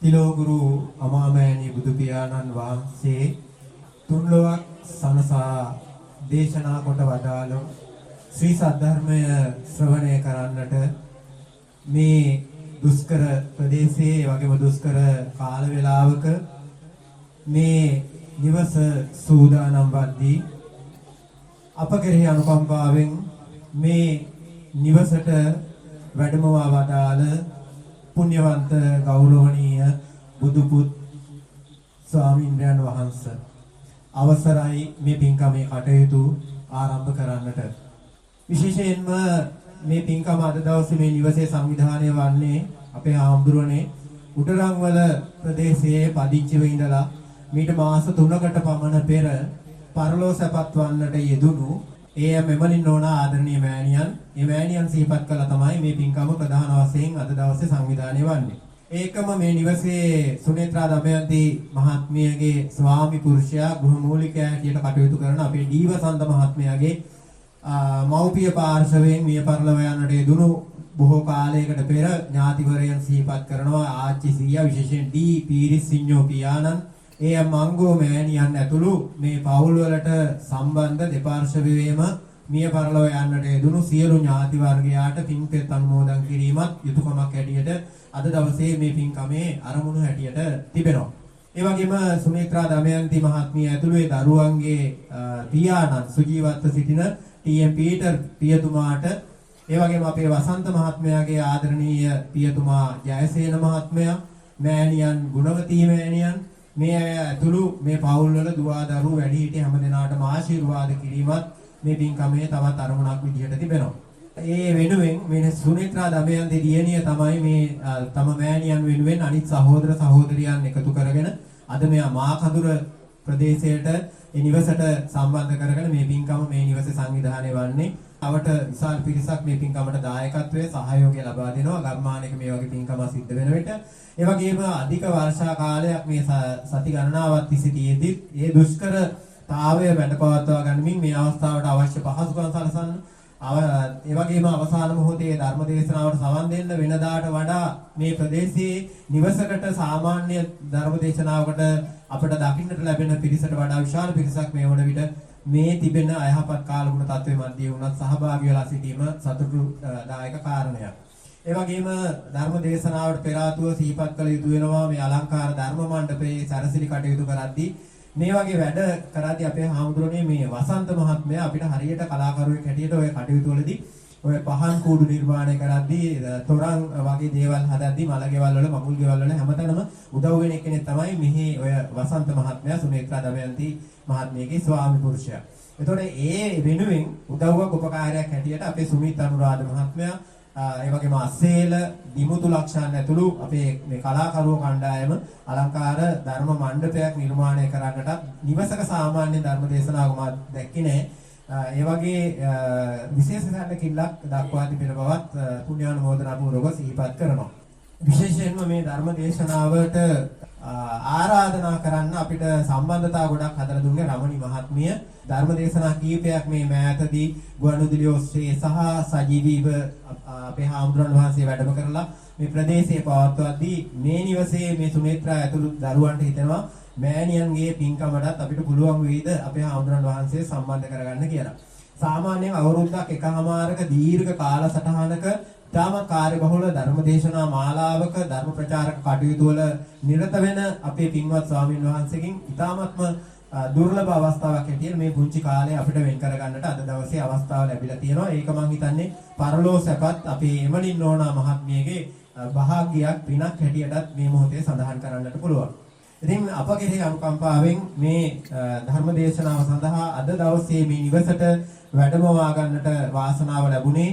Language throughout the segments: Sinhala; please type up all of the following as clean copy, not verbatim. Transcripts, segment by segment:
තිලෝගුරු අමාමෑණී බුදු පියාණන් වහන්සේ තුන්ලොවක් සනසා දේශනා කොට වදාළ ශ්‍රී සද්ධර්මය ශ්‍රවණය කරන්නට මේ දුෂ්කර ප්‍රදේශයේ වගේම දුෂ්කර කාල වේලාවක මේ නිවස සූදානම් වද්දී අප කෙරෙහි අනුකම්පාවෙන් මේ නිවසට වැඩමවා වදාළ පුණ්‍යවන්ත ගෞරවනීය බුදුපුත් ස්වාමීන්ද්‍රයන් වහන්සේ අවසරයි මේ පින්කමේ කටයුතු ආරම්භ කරන්නට. විශේෂයෙන්ම මේ පින්කම අද දවසේ මේ නිවසේ සංවිධානය වන්නේ අපේ ආම්දුරනේ උඩරංවල ප්‍රදේශයේ පදිංචිව ඉඳලා මීට මාස 3කට පමණ පෙර පරලෝ සැපත් වන්නට යෙදුණු මෙමලින් නෝන ආදරණීය මෑණියන් මේ මෑණියන් සිහිපත් කළා තමයි මේ පින්කම ප්‍රධාන වශයෙන් අද දවසේ සංවිධානය වන්නේ. ඒකම මේ නිවසේ සුනේත්‍රා දමයන්ති මහත්මියගේ ස්වාමි පුරුෂයා ගෘහමූලිකයා හැටියට කටයුතු කරන අපේ දීවසන්ත මහත්මයාගේ මව්පිය පාර්ශවයෙන් මිය පරලව යන්නට යෙදුණු බොහෝ කාලයකට පෙර ඥාතිවරයන් සිහිපත් කරනවා ආච්චි සීයා විශේෂයෙන් ඩී පීරිස් සිඤ්ඤෝ පියාණන් මංගෝ මෑණියන් ඇතුළු මේ පවුල් වලට සම්බන්ධ දෙපාර්ශවයේම මිය පරලොව යන්නට යෙදුණු සියලු ඥාති වර්ගයාට පින්පෙත් අනුමෝදන් කිරීමත් යුතුයකමක් හැටියට අද දවසේ මේ පින්කමේ ආරමුණු හැටියට තිබෙනවා. ඒ වගේම සුනේත්‍රා දමයන්ති මහත්මිය ඇතුළු ඒ දරුවන්ගේ පියාණන් සුජීවත්ව සිටින ටී.එම්. පීටර් පියතුමාට ඒ වගේම අපේ වසන්ත මහත්මයාගේ ආදරණීය පියතුමා ජයසේන මහත්මයා මෑණියන් ගුණවතී මෑණියන් මේ ඇතුළු මේ පවුල් වල දුවා දරුවෝ වැඩිහිටි හැම දිනාටම ආශිර්වාද කිරීමත් මේ පින්කමේ තවත් අරමුණක් විදිහට තිබෙනවා. ඒ වෙනුවෙන් මේ සුනේත්‍රා දමයන්ති දියණිය තමයි මේ තම මෑණියන් වෙනුවෙන් අනිත් සහෝදර සහෝදරියන් එකතු කරගෙන අද මෙයා මාකදුර ප්‍රදේශයට ඒ නිවසට සම්බන්ධ කරගෙන මේ පින්කම මේ නිවසේ සංවිධානය වන්නේ. අවට විශාල පිරිසක් මේ පින්කමට දායකත්වයේ සහයෝගය ලබා දෙනවා. ගම්මානයක මේ වගේ පින්කම සිද්ධ වෙන විට ඒ වගේම අධික වර්ෂා කාලයක් මේ සති ගණනාවක් තිසිතියෙදි ඒ දුෂ්කරතාවය වැඩපවත්වා ගනිමින් මේ අවස්ථාවට අවශ්‍ය පහසුකම් සලසන්න ඒ වගේම අවසාන මොහොතේ ධර්ම දේශනාවට සවන් දෙන්න වෙනදාට වඩා මේ ප්‍රදේශයේ නිවසකට සාමාන්‍ය ධර්ම දේශනාවකට අපට දකින්නට ලැබෙන පිරිසට වඩා විශාල පිරිසක් මේ වන විට මේ තිබෙන අයහපත් කාලගුණ තත්ත්වයේ මැදදී වුණත් සහභාගී වෙලා සිටීම සතුටුදායක කාරණයක්. ඒ වගේම ධර්ම දේශනාවට පෙර ආතුව සිහිපත් කළ යුතු වෙනවා මේ අලංකාර ධර්ම මණ්ඩපයේ සැරසිලි කටයුතු කරද්දී මේ වගේ වැඩ කරද්දී අපේ හාමුදුරනේ මේ වසන්ත මහත්මයා අපිට හරියට කලාකරුවෙක් හැටියට ඔය කටයුතු වලදී ඔය පහන් කූඩු නිර්මාණය කරද්දී තොරන් වගේ දේවල් හදද්දී මල ගෙවල් වල මකුල් ගෙවල් වල හැමතැනම උදව් වෙන කෙනෙක් තමයි මෙහි ඔය වසන්ත මහත්මයා සුනේත්‍රා දමයන්ති මහත්මියගේ ස්වාමි පුරුෂයා. එතකොට ඒ වෙනුවෙන් උදව්වක් උපකාරයක් හැටියට අපේ සුමිත් අනුරාධ මහත්මයා ඒ වගේම අසේල දිමුතු ලක්ෂණ ඇතුළු අපේ මේ කලාකරුවෝ කණ්ඩායම අලංකාර ධර්ම මණ්ඩපයක් නිර්මාණය කරන්නට නිවසක සාමාන්‍ය ධර්ම දේශනාවක මා දැක්කේ නැහැ. ඒ වගේ විශේෂ සැලකිල්ලක් දක්වා තිබෙන බවත් පුණ්‍යානුමෝදනා පූර්වක සිහිපත් කරනවා. විශේෂයෙන්ම මේ ධර්ම දේශනාවට ආරාධනා කරන්න අපිට සම්බන්ධතා ගොඩක් හදලා දුන්නේ රමණී මහත්මිය. ධර්ම දේශනා කීපයක් මේ මෑතදී ගුවන්විදුලි ඔස්සේ සහ සජීවීව අපේ හාමුදුරන් වහන්සේ වැඩම කරලා මේ ප්‍රදේශයේ පවත්වද්දී මේ නිවසේ මේ සුනේත්‍රා ඇතුළු දරුවන්ට හිතෙනවා මෑණියන්ගේ පින්කමටත් අපිට පුළුවන් වෙයිද අපේ හාමුදුරන් වහන්සේ සම්බන්ධ කරගන්න කියලා. සාමාන්‍යයෙන් අවුරුද්දක් එකමාරක දීර්ඝ කාලසටහනක ඉතාමත් කාර්යබහුල ධර්මදේශනා මාලාවක ධර්ම ප්‍රචාරක කටයුතු වල නිරත වෙන අපේ පින්වත් ස්වාමීන් වහන්සේකින් ඉතාමත්ම දුර්ලභ අවස්ථාවක් හැටියට මේ පුංචි කාලය අපිට වෙන් කරගන්නට අද දවසේ අවස්ථාව ලැබිලා තියෙනවා. ඒක මම හිතන්නේ පරලෝ සැපත් අපේ එමලින් නෝනා මහත්මියගේ භාග්‍යයක් පිනක් හැටියටත් මේ මොහොතේ සඳහන් කරන්නට පුළුවන්. ඉතින් අප කෙරෙහි අනුකම්පාවෙන් මේ ධර්ම දේශනාව සඳහා අද දවසේ මේ නිවසට වැඩමවා ගන්නට වාසනාව ලැබුණේ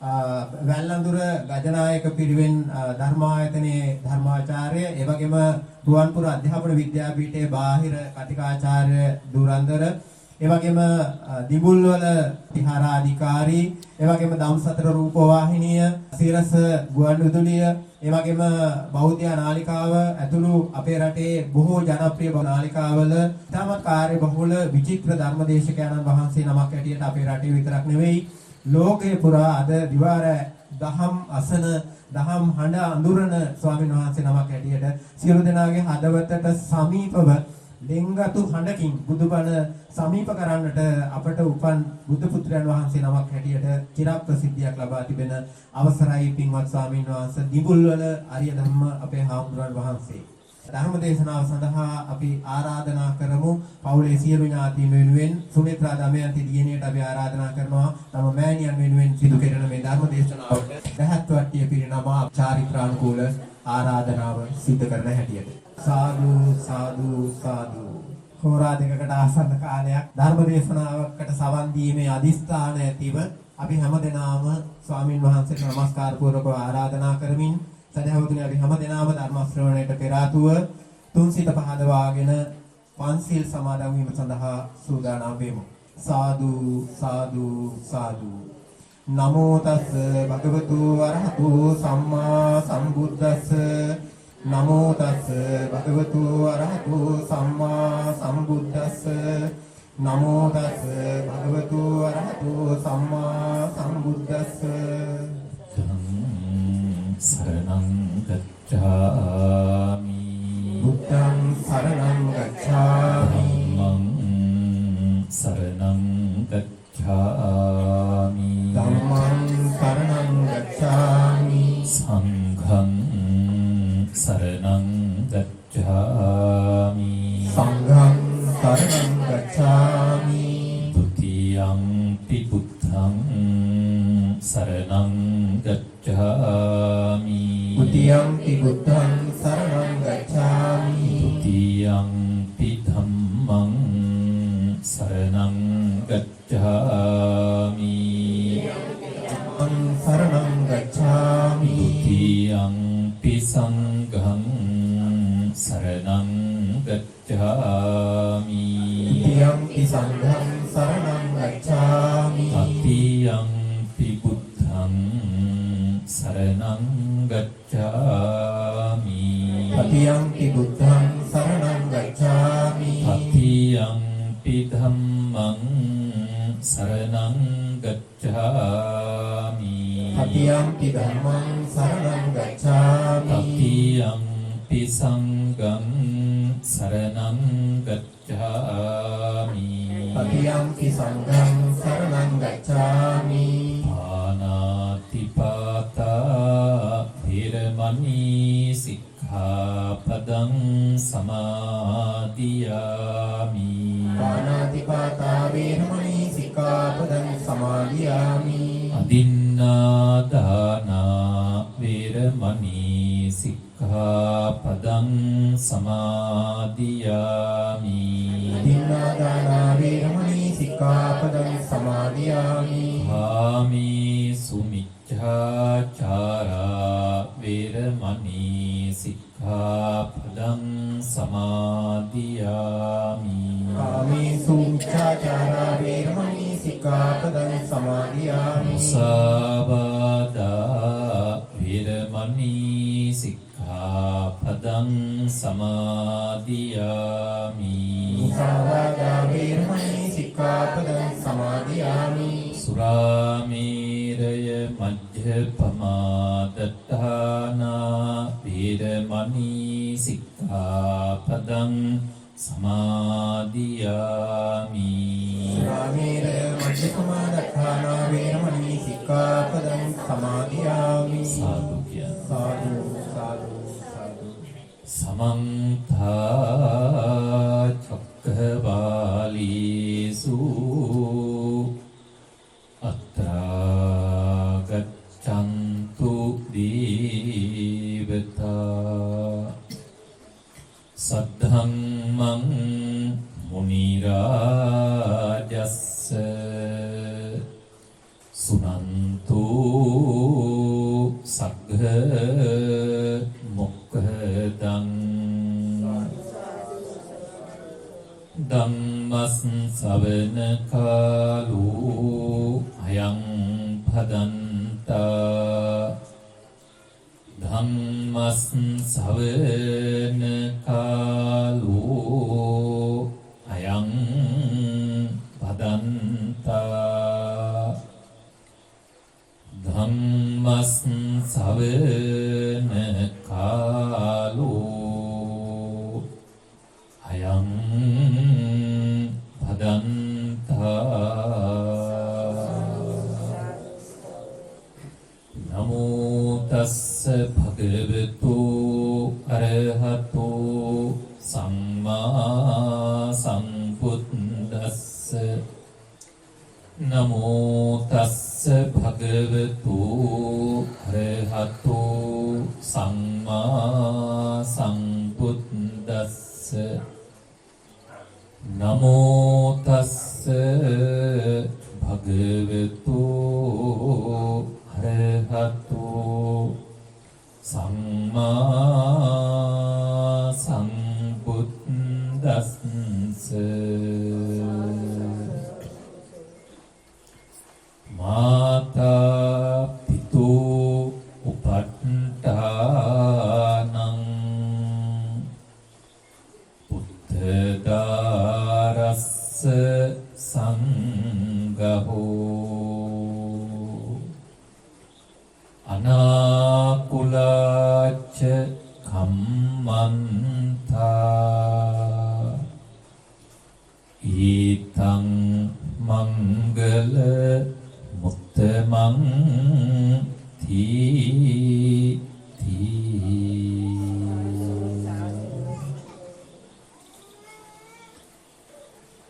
වැල්ලඳුර ගජනායක පිරිවෙන් ධර්මායතනයේ ධර්මාචාර්ය ඒ වගේම රුවන්පුර අධ්‍යාපන විද්‍යාපීඨයේ බාහිර කතිකාචාර්ය දුරන්දර ඒ වගේම දිඹුල්වල විහාරාධිකාරී ඒ වගේම දම්සතර රූපවාහිනිය සිරස ගුවන්විදුලිය ඒ වගේම බෞද්ධ නාලිකාව ඇතුළු අපේ රටේ බොහෝ ජනප්‍රිය නාලිකාවල ඉතාමත් කාර්යබහුල විචිත්‍ර ධර්මදේශකයන්න් වහන්සේ නමක් හැටියට අපේ රටේ විතරක් නෙවෙයි ලෝකේ පුරා අද දිවාර දහම් අසන දහම් හඬ අඳුරන ස්වාමීන් වහන්සේ නමක් හැටියට සියලු දෙනාගේ හදවතට සමීපව දෙංගතු හඬකින් බුදුබණ සමීප කරන්නට අපට උපන් බුදු පුත්‍රයන් වහන්සේ නමක් හැටියට චිරප්‍රසිද්ධියක් ලබා තිබෙන අවසරයි පින්වත් ස්වාමීන් වහන්සේ දිඹුල්වල ආර්ය ධම්ම අපේ හාමුදුරන් වහන්සේ ධර්ම දේශනාව සඳහා අපි ආරාධනා කරමු පවුලේ සියලු ඥාතීන් වෙනුවෙන් සුමිත්‍රා දමයන්ති දියණියට අපි ආරාධනා කරනවා තම මෑණියන් වෙනුවෙන් සිදු කෙරෙන මේ ධර්ම දේශනාවට දහත් වට්ටිය පිරිනම චාරිත්‍රානුකූල ආරාධනාව සිදු කරන හැටියට සාදු සාදු සාදු හෝරා දෙකකට ආසන්න කාලයක් ධර්ම දේශනාවකට සවන් දීමේ අදිස්ථාන ඇතිව අපි හැමදෙනාම ස්වාමින් වහන්සේට නමස්කාර පූර්වකව ආරාධනා කරමින් සදහවතුනි අපි හැමදෙනාම ධර්ම ශ්‍රවණයට පෙර ආතුව තුන් සිත පහදවාගෙන පන්සිල් සමාදන් වීම සඳහා සූදානම් වෙමු සාදු සාදු සාදු නමෝ තස් භගවතු වරහතු සම්මා සම්බුද්දස්ස නමෝ තස් භගවතු අරහතු සම්මා සම්බුද්දස්ස නමෝ තස් භගවතු අරහතු සම්මා සම්බුද්දස්ස සරණං ගච්ඡාමි බුද්ධං සරණං ගච්ඡාමි ධම්මං සරණං ගච්ඡාමි ධම්මං සරණං ගච්ඡාමි සංඝං සරණං ගච්ඡාමි සංඝං සරණං ගච්ඡාමි ဒ ුතියං පි බුද්ධං සරණං ගච්ඡාමි ဒ ුතියං පි බුද්ධං සරණං ගච්ඡාමි ဒ ුතියං පි ධම්මං සරණං ගච්ඡාමි සරණං ගච්ඡාමි ဒ ුතියං පි සංඝං සරණං ගච්ඡාමි ဒ ුතියං පි සංඝං සරණං ගච්ඡාමි තතියං පි බුද්ධං සරණං ගච්ඡාමි තතියං පි බුද්ධං සරණං ගච්ඡාමි තතියං පි ධම්මං සරණං ගච්ඡාමි තතියං පි ධම්මං සරණං ගච්ඡාමි තතියං පි සංඝං සරණං ගච්ඡාමි තතියං පි සංඝං සරණං ගච්ඡාමි පානාතිපාතා විරමණී සික්ඛාපදං සමාදියාමි පානාතිපාතා වේරමණී සික්ඛාපදං සමාදියාමි අදින්නාදානා විරමණී සික්ඛාපදං සමාදියාමි අදින්නාදානා වේරමණී සික්ඛාපදං සමාදියාමි කාමී සුමිච්ඡාචාරා වේරමණී සික්ඛාපදං සමාදියාමි කාමේසු මිච්ඡාචාරා වේරමණී සික්ඛාපදං සමාදියාමි මුසාවාදා වේරමණී සික්ඛාපදං සමාදියාමි මුසාවාදා වේරමණී සික්ඛාපදං සමාදියාමි සුරාමේරය මජ්ජපමාදත්තානා වේරමණී සික්ඛාපදං සමාදියාමි සුරාමේර මජ්ජපමාදත්තානා වේරමණී සික්ඛාපදං සමාදියාමි සාදු කියන සාදු සාදු සාදු සමන්ත චක්කවාලීසු අත්‍රා ගච්ඡන්තු දීවතා සද්ධම්මං මුනි රාජස්ස සුනන්තු සග්ග මොක්ඛදං ධම්මස් සවන කාලෝ අයං භදන්තා ධම්මස් සවන කාලෝ අයං භදන්තා ධම්මස් සවන කාලෝ අයං භදන්තා නමෝ තස්ස භගවතු අරහතෝ සම්මා සම්බුද්දස්ස නමෝ තස්ස භගවතු අරහතෝ සම්මා සම්බුද්දස්ස නමෝ තස්ස භගවතු අරහතෝ සම්මා සම්බුද්දස්ස මාතා පිතෝ උපට්ඨානං පුත්තදාරස්ස සංඝෝ අනාකුලාච්ච කම්මන්තා ඊතං මංගල මුත්තමං තීති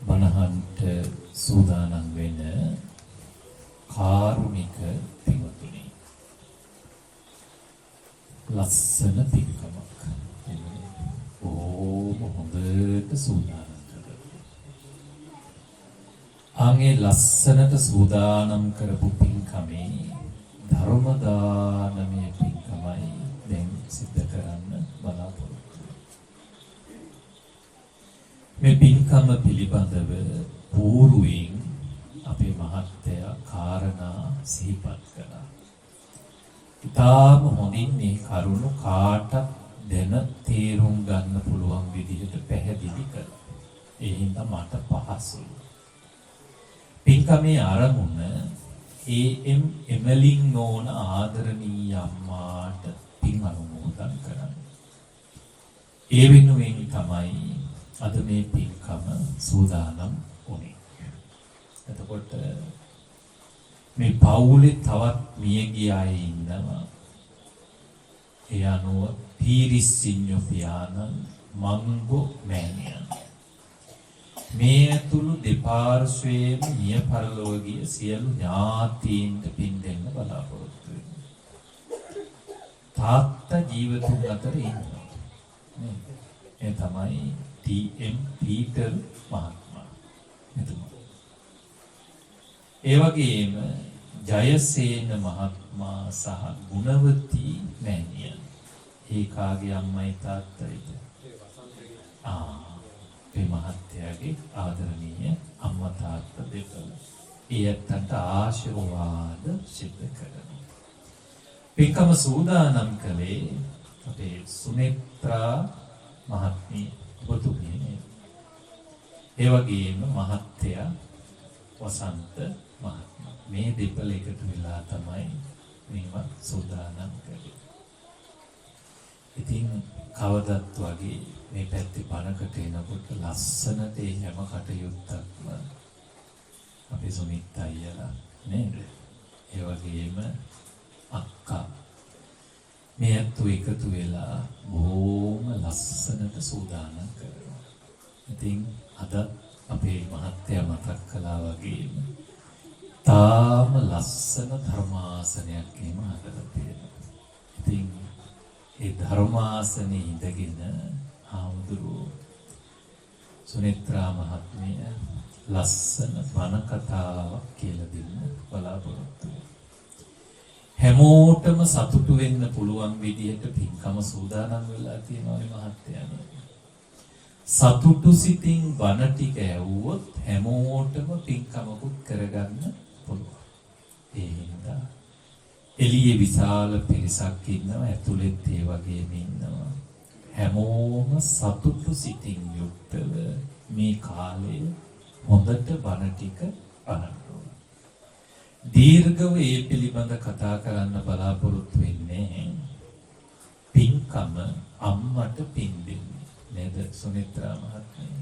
බණහන්ට සූදානම් වෙන කාරුණික පින්වතුනි ලස්සන පින්කමක් ඕම හොඳට සූදානම් කරගන්න. ආන්ගේ ලස්සනට සූදානම් කරපු පින්කමේ ධර්ම දානමය පින්කමයි දැන් සිද්ධ කරන්න බලාපොරොත්තු මේ පින්කම පිළිබඳව පූර්වයෙන් අපේ මහත්තයා කාරණා සිහිපත් කළා. ඉතාම හොඳින් මේ කරුණු කාටත් දැන තේරුම් ගන්න පුළුවන් විදිහට පැහැදිලි කළා. ඒ හින්දා මට පහසුයි. පින්කමේ ආරමුණ ඒ.එම්. එමලින් නෝන ආදරණීය අම්මාට පින් අනුමෝදන් කරන්න. ඒ වෙනුවෙන් තමයි අද මේ පින්කම සූදානම් වුණේ. එතකොට මේ පවුලේ තවත් මියගිය අය ඉන්නවා. ඒ අනුව පීරිස්සිඤ්ඤෝ පියාණන් මංගෝ මෑණියන් මේ ඇතුළු දෙපාර්ශ්වයේම මිය පරලොවගිය සියලු ඥාතීන්ට පින් දෙන්න බලාපොරොත්තු වෙනවා. තාත්තා ජීවතුන් අතර ඉන්නවා. ඒ තමයි ටී.එම්. පීටර් මහත්මයා. එතුමා. ඒ වගේම ජයසේන මහත්මයා සහ ගුණවති මෑණියන්. ඒ කාගේ අම්මයි තාත්තයිද? මේ මහත්තයාගේ ආදරණීය අම්මා තාත්තා දෙපළ. ඊයන්ට ආශිර්වාද සිද්ධ කරනවා. පින්කම සූදානම් කළේ අපේ සුනේත්‍රා මහත්මිය ඔබතුමිය. ඒ වගේම මහත්තයා වසන්ත මහත්මයා. මේ දෙපළ එකතු වෙලා තමයි මේවා සූදානම් කළේ. ඉතින් කවදත් වගේ මේ පැත්තේ බණකට එනකොට ලස්සනට ඒ හැම කටයුත්තක්ම අපේ සුමිත් අයියලා නේද? ඒ වගේම අක්කා මේ අතු එකතු වෙලා බොහොම ලස්සනට සූදානම් කරනවා. ඉතින් අද අපේ මහත්තයා මතක් කළා වගේම තාම ලස්සන ධර්මාසනයක් එහෙම හදලා තියෙනවා. ඉතින් ඒ ධර්මාසනේ ඉඳගෙන ආමුදුරු සුනේත්‍රා මහත්මිය ලස්සන බණ කතාවක් කියලා දෙන්න බලාපොරොත්තු වෙනවා. හැමෝටම සතුටු වෙන්න පුළුවන් විදිහට පින්කම සූදානම් වෙලා තියෙනවා මේ මහත්තයානේ. සතුටු සිතින් බණ ටික ඇහුවොත් හැමෝටම පින්කමකුත් කරගන්න පුළුවන්. ඒ හින්දා එළියේ විශාල පිරිසක් ඉන්නවා, ඇතුළෙත් ඒ වගේම ඉන්නවා. හැමෝම සතුටු සිතින් යුක්තව මේ කාලේ හොඳට බණ ටික අහන්න. දීර්ඝව ඒ පිළිබඳ කතා කරන්න බලාපොරොත්තු වෙන්නේ පින්කම අම්මට පින් දෙන්නේ නේද සුනිත්‍රා මහත්මිය?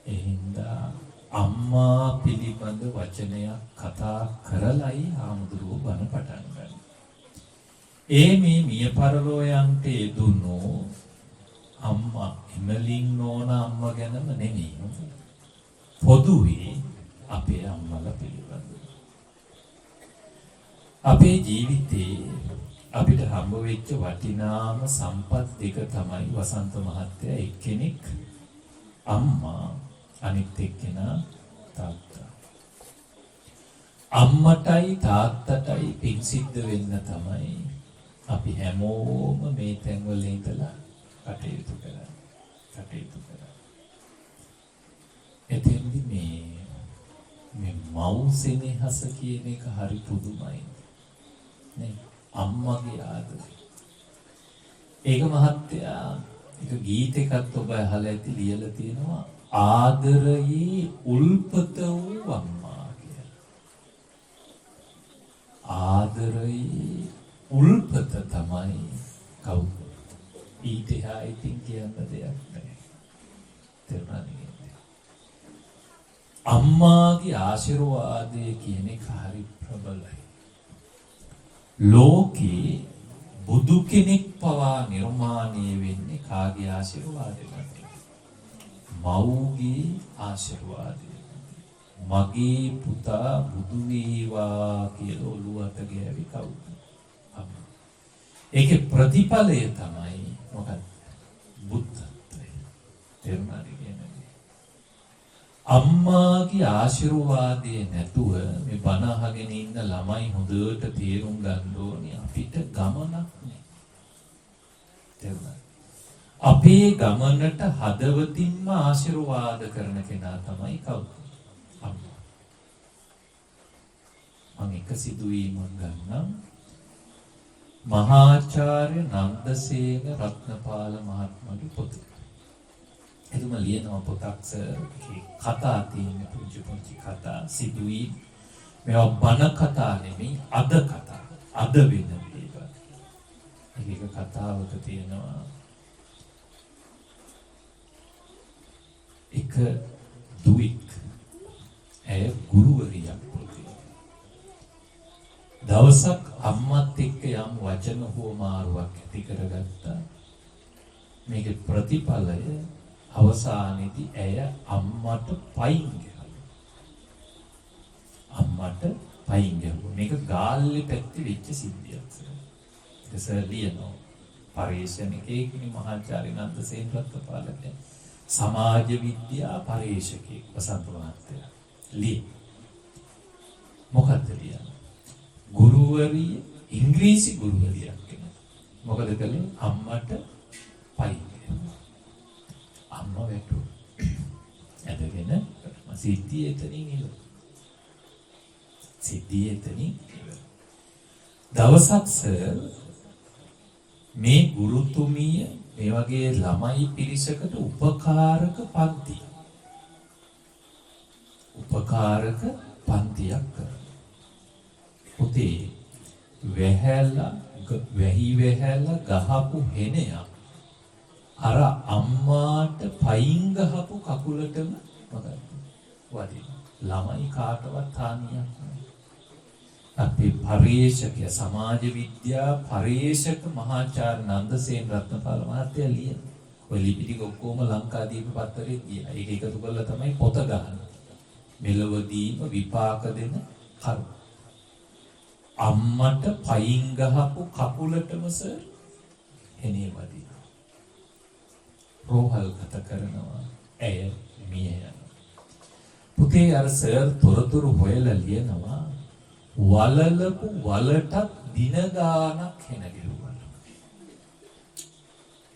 ඒ හින්දා අම්මා පිළිබඳ වචනයක් කතා කරලයි ආමුදුරුව බණ පටන් ගන්න. ඒ මේ මිය පරලෝ යන්ට යෙදුණු අම්මා එමලින් නෝන අම්මා ගැනම නෙමෙයි. පොදුවේ අපේ අම්මලා පිළිබඳ අපේ ජීවිතේ අපිට හම්බ වෙච්ච වටිනාම සම්පත් දෙක තමයි වසන්ත මහත්තයා එක්කෙනෙක් අම්මා අනිත් එක්කෙනා තාත්තා. අම්මටයි තාත්තටයි පින් සිද්ධ වෙන්න තමයි අපි හැමෝම මේ තැන්වල ඉඳලා කටයුතු කරා. එතෙන්දි මේ මව්සෙනෙහස කියන එක හරි පුදුමයි. නේ අම්මගේ ආදරය. ඒක මහත්තයා එක ගීතයකට ඔබ අහලා ඇති ලියලා තියෙනවා ආදරයේ උල්පත වූ අම්මා කියලා. ආදරයේ උල්පත තමයි කවුද? ඊට එහා ඉතින් කියන්න දෙයක් නැහැ. තේරුණාද? අම්මාගේ ආශිර්වාදය කියන එක හරි ප්‍රබලයි. ලෝකේ බුදු කෙනෙක් පවා නිර්මාණය වෙන්නේ කාගේ ආශිර්වාදයෙන්ද? මව්ගේ ආශිර්වාදයෙන්. මගේ පුතා බුදු වේවා කියලා ඔළුවට ගෑවි කවුද? අම්මා. ඒකේ ප්‍රතිඵලය තමයි මොකක්ද? බුද්ධත්වය. තේරුණාද කියන්නේ? අම්මාගේ ආශිර්වාදය නැතුව මේ බණ අහගෙන ඉන්න ළමයි හොඳට තේරුම් ගන්න ඕනේ අපිට ගමනක් නෑ. තේරුණාද? අපේ ගමනට හදවතින්ම ආශිර්වාද කරන කෙනා තමයි කවුද? අම්මා. මම එක සිදුවීමක් ගන්නම්. මහාචාර්ය නන්දසේන රත්නපාල මහත්මයාගේ පොත. එතුම ලියනවා පොතක් කතා තියෙන පුංචි කතා සිදුවීම්. මේවා බණ කතා නෙමෙයි අද කතා. අද වෙන දේවල්. ඒක කතාවක තියෙනවා එක දුවෙක් ඇය ගුරුවරියක් පොතේ. දවසක් අම්මත් එක්ක යම් වචන හුවමාරුවක් ඇති කරගත්තා. මේකේ ප්‍රතිඵලය අවසානයේදී ඇය අම්මට පයින් ගැහුවා. මේක ගාල්ලේ පැත්තේ වෙච්ච සිද්ධියක්. ඒක ලියනවා පරිශ්‍රණිකේ මහාචාර්ය නන්දසේන රත්නපාලගේ සමාජ විද්‍යා පරිශ්‍රකේ වසන්ත මහත්තයා ලිය. මොකක්ද ලියන්නේ? ගුරුවරිය ඉංග්‍රීසි ගුරුවරියක් කෙනෙක්. මොකද කළේ? අම්මට පයින් ගැහුවා. අම්මා වැටුණා. ඇදගෙන සිද්ධිය එතනින් ඉවර. දවසක් සර් මේ ගුරුතුමිය මේ වගේ ළමයි පිරිසකට උපකාරක පන්තියක් කරනවා. පුතේ වැහි වැහැලා ගහපු හෙනයක් අර අම්මාට පයින් ගහපු කකුලටම මොකද වදිනවා. ළමයි කාටවත් හානියක් නැහැ. අපේ පරිේශක සමාජ විද්‍යා පරිේශක මහාචාර්ය නන්දසේන රත්නපාල මහත්තයා ලියන ඔය ලිපි ටික ඔක්කොම ලංකාදීප පත්තරේ ගියා. ඒක එකතු කරලා තමයි පොත ගහන්නේ. මෙලවදීම විපාක දෙන කරුණ. අම්මට පයින් ගහපු කකුලටම සර් එනේ වදිනවා. රෝහල් ගත කරනවා. ඇය මිය යනවා. පුතේ අර සර් තොරතුරු හොයලා ලියනවා වලලපු වලටත් දින ගානක් හෙන ගෙවුවා.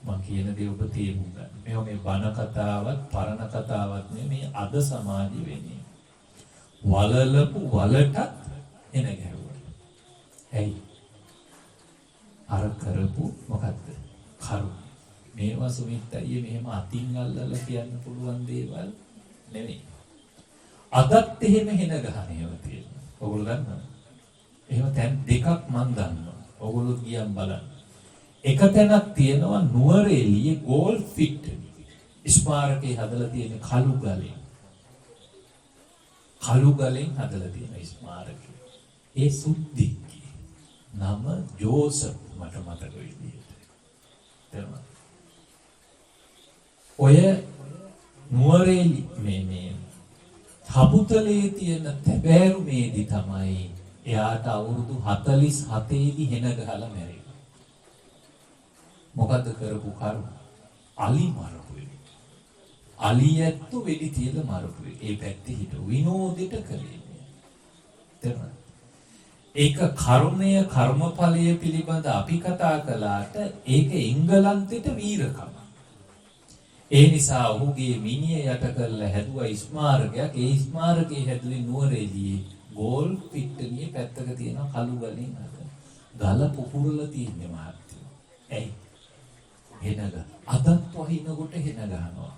මම කියන දේ ඔබ තේරුම් ගන්න. මේ බණ කතාවත් පරණ කතාවත් නෙමෙයි අද සමාජෙ වෙන්නේ. වලලපු වලටත් හෙන ගැහුවා. ඇයි? අර කරපු මොකද්ද? කරුණ. මේවා සුමිත් අයියේ මෙහෙම අතින් අල්ලලා කියන්න පුළුවන් දේවල් නෙමෙයි. අදත් එහෙම හෙන ගහන ඒවා තියෙනවා. ඔයගොල්ලෝ දන්නවද? එහෙම තැන් දෙකක් මන් දන්නවා. ඔයගොල්ලෝ ගියන් බලන්න. එක තැනක් තියෙනවා නුවරඑළියේ ගෝල් ෆිට් ස්මාරකේ හදලා තියෙන කළු ගලෙන්. කළු ගලෙන් හදලා තියෙන ස්මාරකය. ඒ සුද්දික්ගේ නම ජෝසප් මට මතක විදියට. තේරුණාද? ඔය නුවරඑළි මේ හබුතලේ තියෙන තැබෑරුමේදී තමයි එයාට අවුරුදු 47 දී හෙන ගහලා මැරෙන්නේ. මොකද්ද කරපු කරුණ? අලි මරපුවේ. අලියැත්තු වෙඩි තියලා මරපුවේ. ඒ පැත්තේ හිටු විනෝදෙට කරේ. තේරුණාද? ඒක කර්මය කර්මඵලය පිළිබඳ අපි කතා කළාට ඒක එංගලන්තෙට වීරකම. ඒ නිසා ඔහුගේ මිනිය යට කරලා හැදුවා ස්මාරකයක්. ඒ ස්මාරකයේ හැදුවේ නුවරඑළියේ ගෝල් පිට්ටනියේ පැත්තක තියෙන කළු ගලින් හදලා. ගල පුපුරලා තියෙන්නේ මහත්තයෝ. ඇයි? හෙනග. අදත් වහිනකොට හෙන ගහනවා.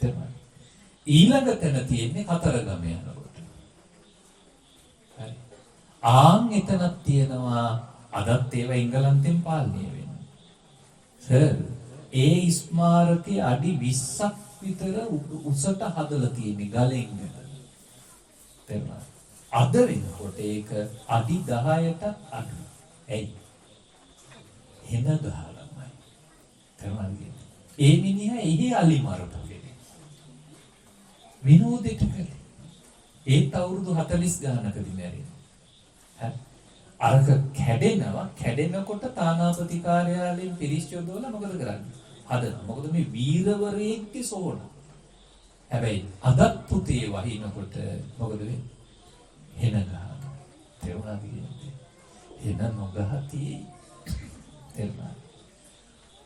තමයි. ඊළඟ තැන තියෙන්නේ කතරගම යනකොට. හරි. ආන් එතනක් තියෙනවා අදත් ඒවා එංගලන්තෙන් පාලනය වෙනවා. සර් ඒ ස්මාරකයේ අඩි 20ක් විතර උසට හදලා තියෙන්නේ ගලෙන්. තේරුණාද? අද වෙනකොට ඒක අඩි 10ට අඩු. ඇයි? හෙන ගහලාමයි. තේරුණාද? ඒ මිනිහා එහි අලි මරපු කෙනෙක්. විනෝදෙට කළේ. ඒත් අවුරුදු 40 ගානකදී මැරෙන්නේ. හරි. අරක කැඩෙනකොට තානාපති කාර්යාලයෙන් පිරිස් යොදවලා මොකද කරන්නේ? හදනවා. මොකද මේ වීරවරයෙක්ගේ සෝන. හැබැයි අදත් පුතේ වහිනකොට මොකද වෙන්නේ? හෙන ගහනවා. තේරුණාද කියන්නේ? හෙන නොගහතියි. තේරුණාද?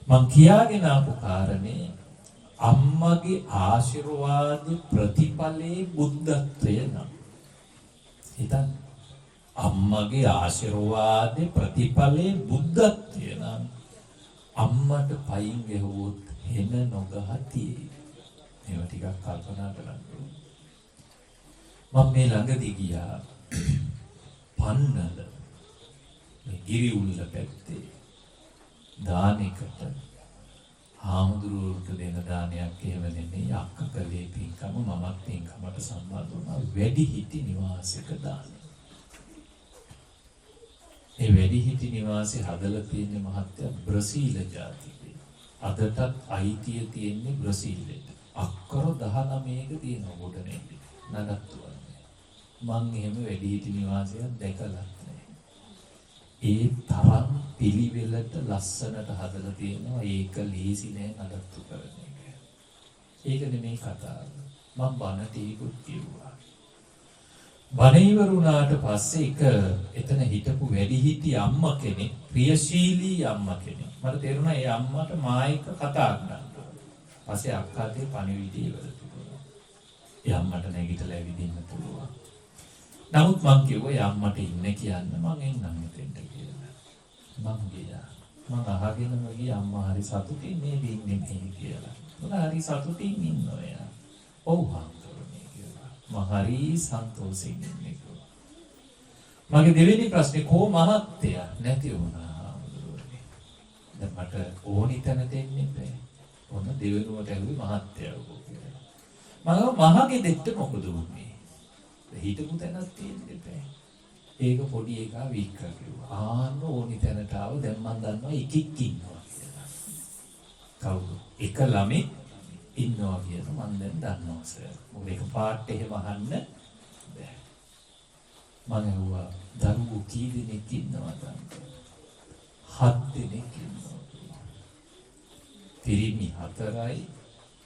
මං කියාගෙන ආපු කාරණේ අම්මගේ ආශිර්වාද ප්‍රතිඵලයේ බුද්ධත්වය නම්. හිතන්න. අම්මගේ ආශිර්වාද ප්‍රතිඵලයේ බුද්ධත්වය නම් අම්මට පයින් ගැහුවොත් හෙන නොගහතියි. මේවා ටිකක් කල්පනා කරන්න ඕනේ. මම මේ ළඟදී ගියා පන්නල මේ ගිරි උල්ල පැත්තේ දානෙකට හාමුදුරුවෝට දෙන දානයක් එහෙම නෙමෙයි අක්ක කලේ පින්කම මමත් පින්කමට සම්බන්ධ වුණා වැඩිහිටි නිවාසයක දානෙ. ඒ වැඩිහිටි නිවාසය හදලා තියෙන මහත්තයා බ්‍රසීල ජාතිකේ. අදටත් අයිතිය තියෙන්නේ බ්‍රසීලෙට. අක්කර 19ක තියෙනවා ගොඩනේ නඩත්තු වන්නේ. මං එහෙම වැඩිහිටි නිවාසයක් දැකලා නැහැ. ඒ තරම් පිළිවෙලට ලස්සනට හදලා තියෙනවා. ඒක ලීසි නෑ නඩත්තු කරන එක. ඒක නෙමෙයි කතාව. මං බණ ටිකකුත් කිව්වා. බණ ඉවර වුණාට පස්සේ එතන හිටපු වැඩිහිටි අම්මා කෙනෙක්, ප්‍රියශීලී අම්මා කෙනෙක්. මට තේරුණා ඒ අම්මට මායික කතා කරන්න. පස්සේ අක්කාගේ පණිවිඩය ඉවර තිබුණා. ඒ අම්මට නැගිටලා ඇවිදින්න පුළුවන්. නමුත් මං කිව්වා ඒ අම්මට ඉන්න කියන්න මං එන්නම් මෙතෙන්ට කියලා. මං ගියා. මං අහගෙනම ගියා අම්මා හරි සතුටින් මේ ඉන්නේ මේ කියලා. මොකද හරි සතුටින් ඉන්නවා එයා. ඔව් හාමුදුරනේ කියලා. මං හරි සන්තෝෂෙන් ඉන්නේ කියලා. මගේ දෙවෙනි ප්‍රශ්නේ කෝ මහත්තයා නැති වුණා හාමුදුරනේ. දැන් මට ඕනි තැන දෙන්නේ නැහැ. ඔන්න දෙවෙනුවට ඇහුවේ මහත්තයා කියලා. මම මහගේ දෙට්ට මොකද වුනේ? හිටපු තැනක් තියෙන්නේ බෑ. ඒක පොඩි එකා වීක්ක කිව්වා. ආන්න ඕනි තැනට ආව දැන් මම දන්නවා එකෙක් ඉන්නවා කියලා. කවුද? එක ළමෙක් ඉන්නවා කියලා මම දැන් දන්නවා සර්. මොකද ඒක පාට් එහෙම අහන්න බෑ. මම ඇහුවා දරුවෝ කී දෙනෙක් ඉන්නවද? 7 දෙනෙක් ඉන්නවා. පිරිමි 4යි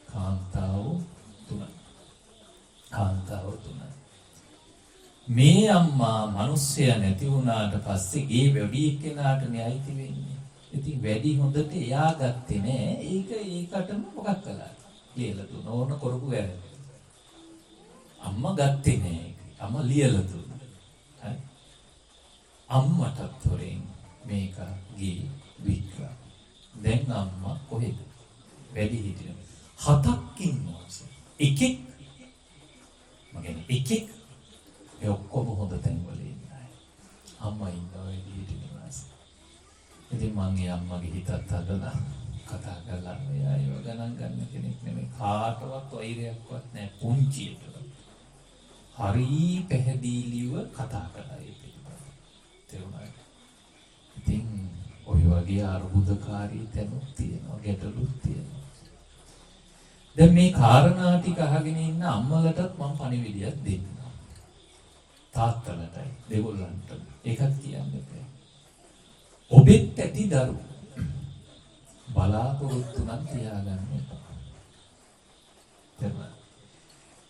කාන්තාවෝ 3යි. කාන්තාවෝ 3යි. මේ අම්මා මිනිස්සයා නැති වුණාට පස්සේ ගේ වැඩි එක්කෙනාටනේ අයිති වෙන්නේ. ඉතින් වැඩි හොඳට එයා ගත්තේ නෑ. ඒකටම මොකක් කළාද? ලියලා දුන්න ඕන කරපු වැරද්ද. අම්මා ගත්තේ නෑ ඒක. අම්මා ලියලා දුන්නා. හරි. අම්මටත් හොරෙන් මේක ගේ වික්‍රා. දැන් අම්මා කොහෙද? වැඩි හිටියෝ 7ක් ඉන්නවා. එකෙක් මගේනේ එකෙක් ඒ ඔක්කොම හොඳ තැන්වල ඉන්නයි. අම්මා ඉන්නවා ඒ විදිහට නිවාසේ. ඉතින් මං ඒ අම්මගේ හිතත් හදලා කතා කරලා එයා ඒව ගණන් ගන්න කෙනෙක් නෙමෙයි. කාටවත් වෛරයක්වත් නැහැ පුංචියට. හරි පැහැදිලිව කතා කළා ඒ පිළිබඳව. තේරුණාද? ඉතින් ඔය වගේ අරුබුදකාරී තැනුත් තියෙනවා, ගැටලුත් තියෙනවා. දැන් මේ කාරණා ටික අහගෙන ඉන්න අම්මලටත් මම පණිවිඩයක් දෙන්නවා. තාත්තලටයි දෙගොල්ලන්ට ඒකත් කියන්නේ බෑ. ඔබෙත් ඇති දරුවෝ බලාපොරොත්තු නම් තියාගන්න එපා.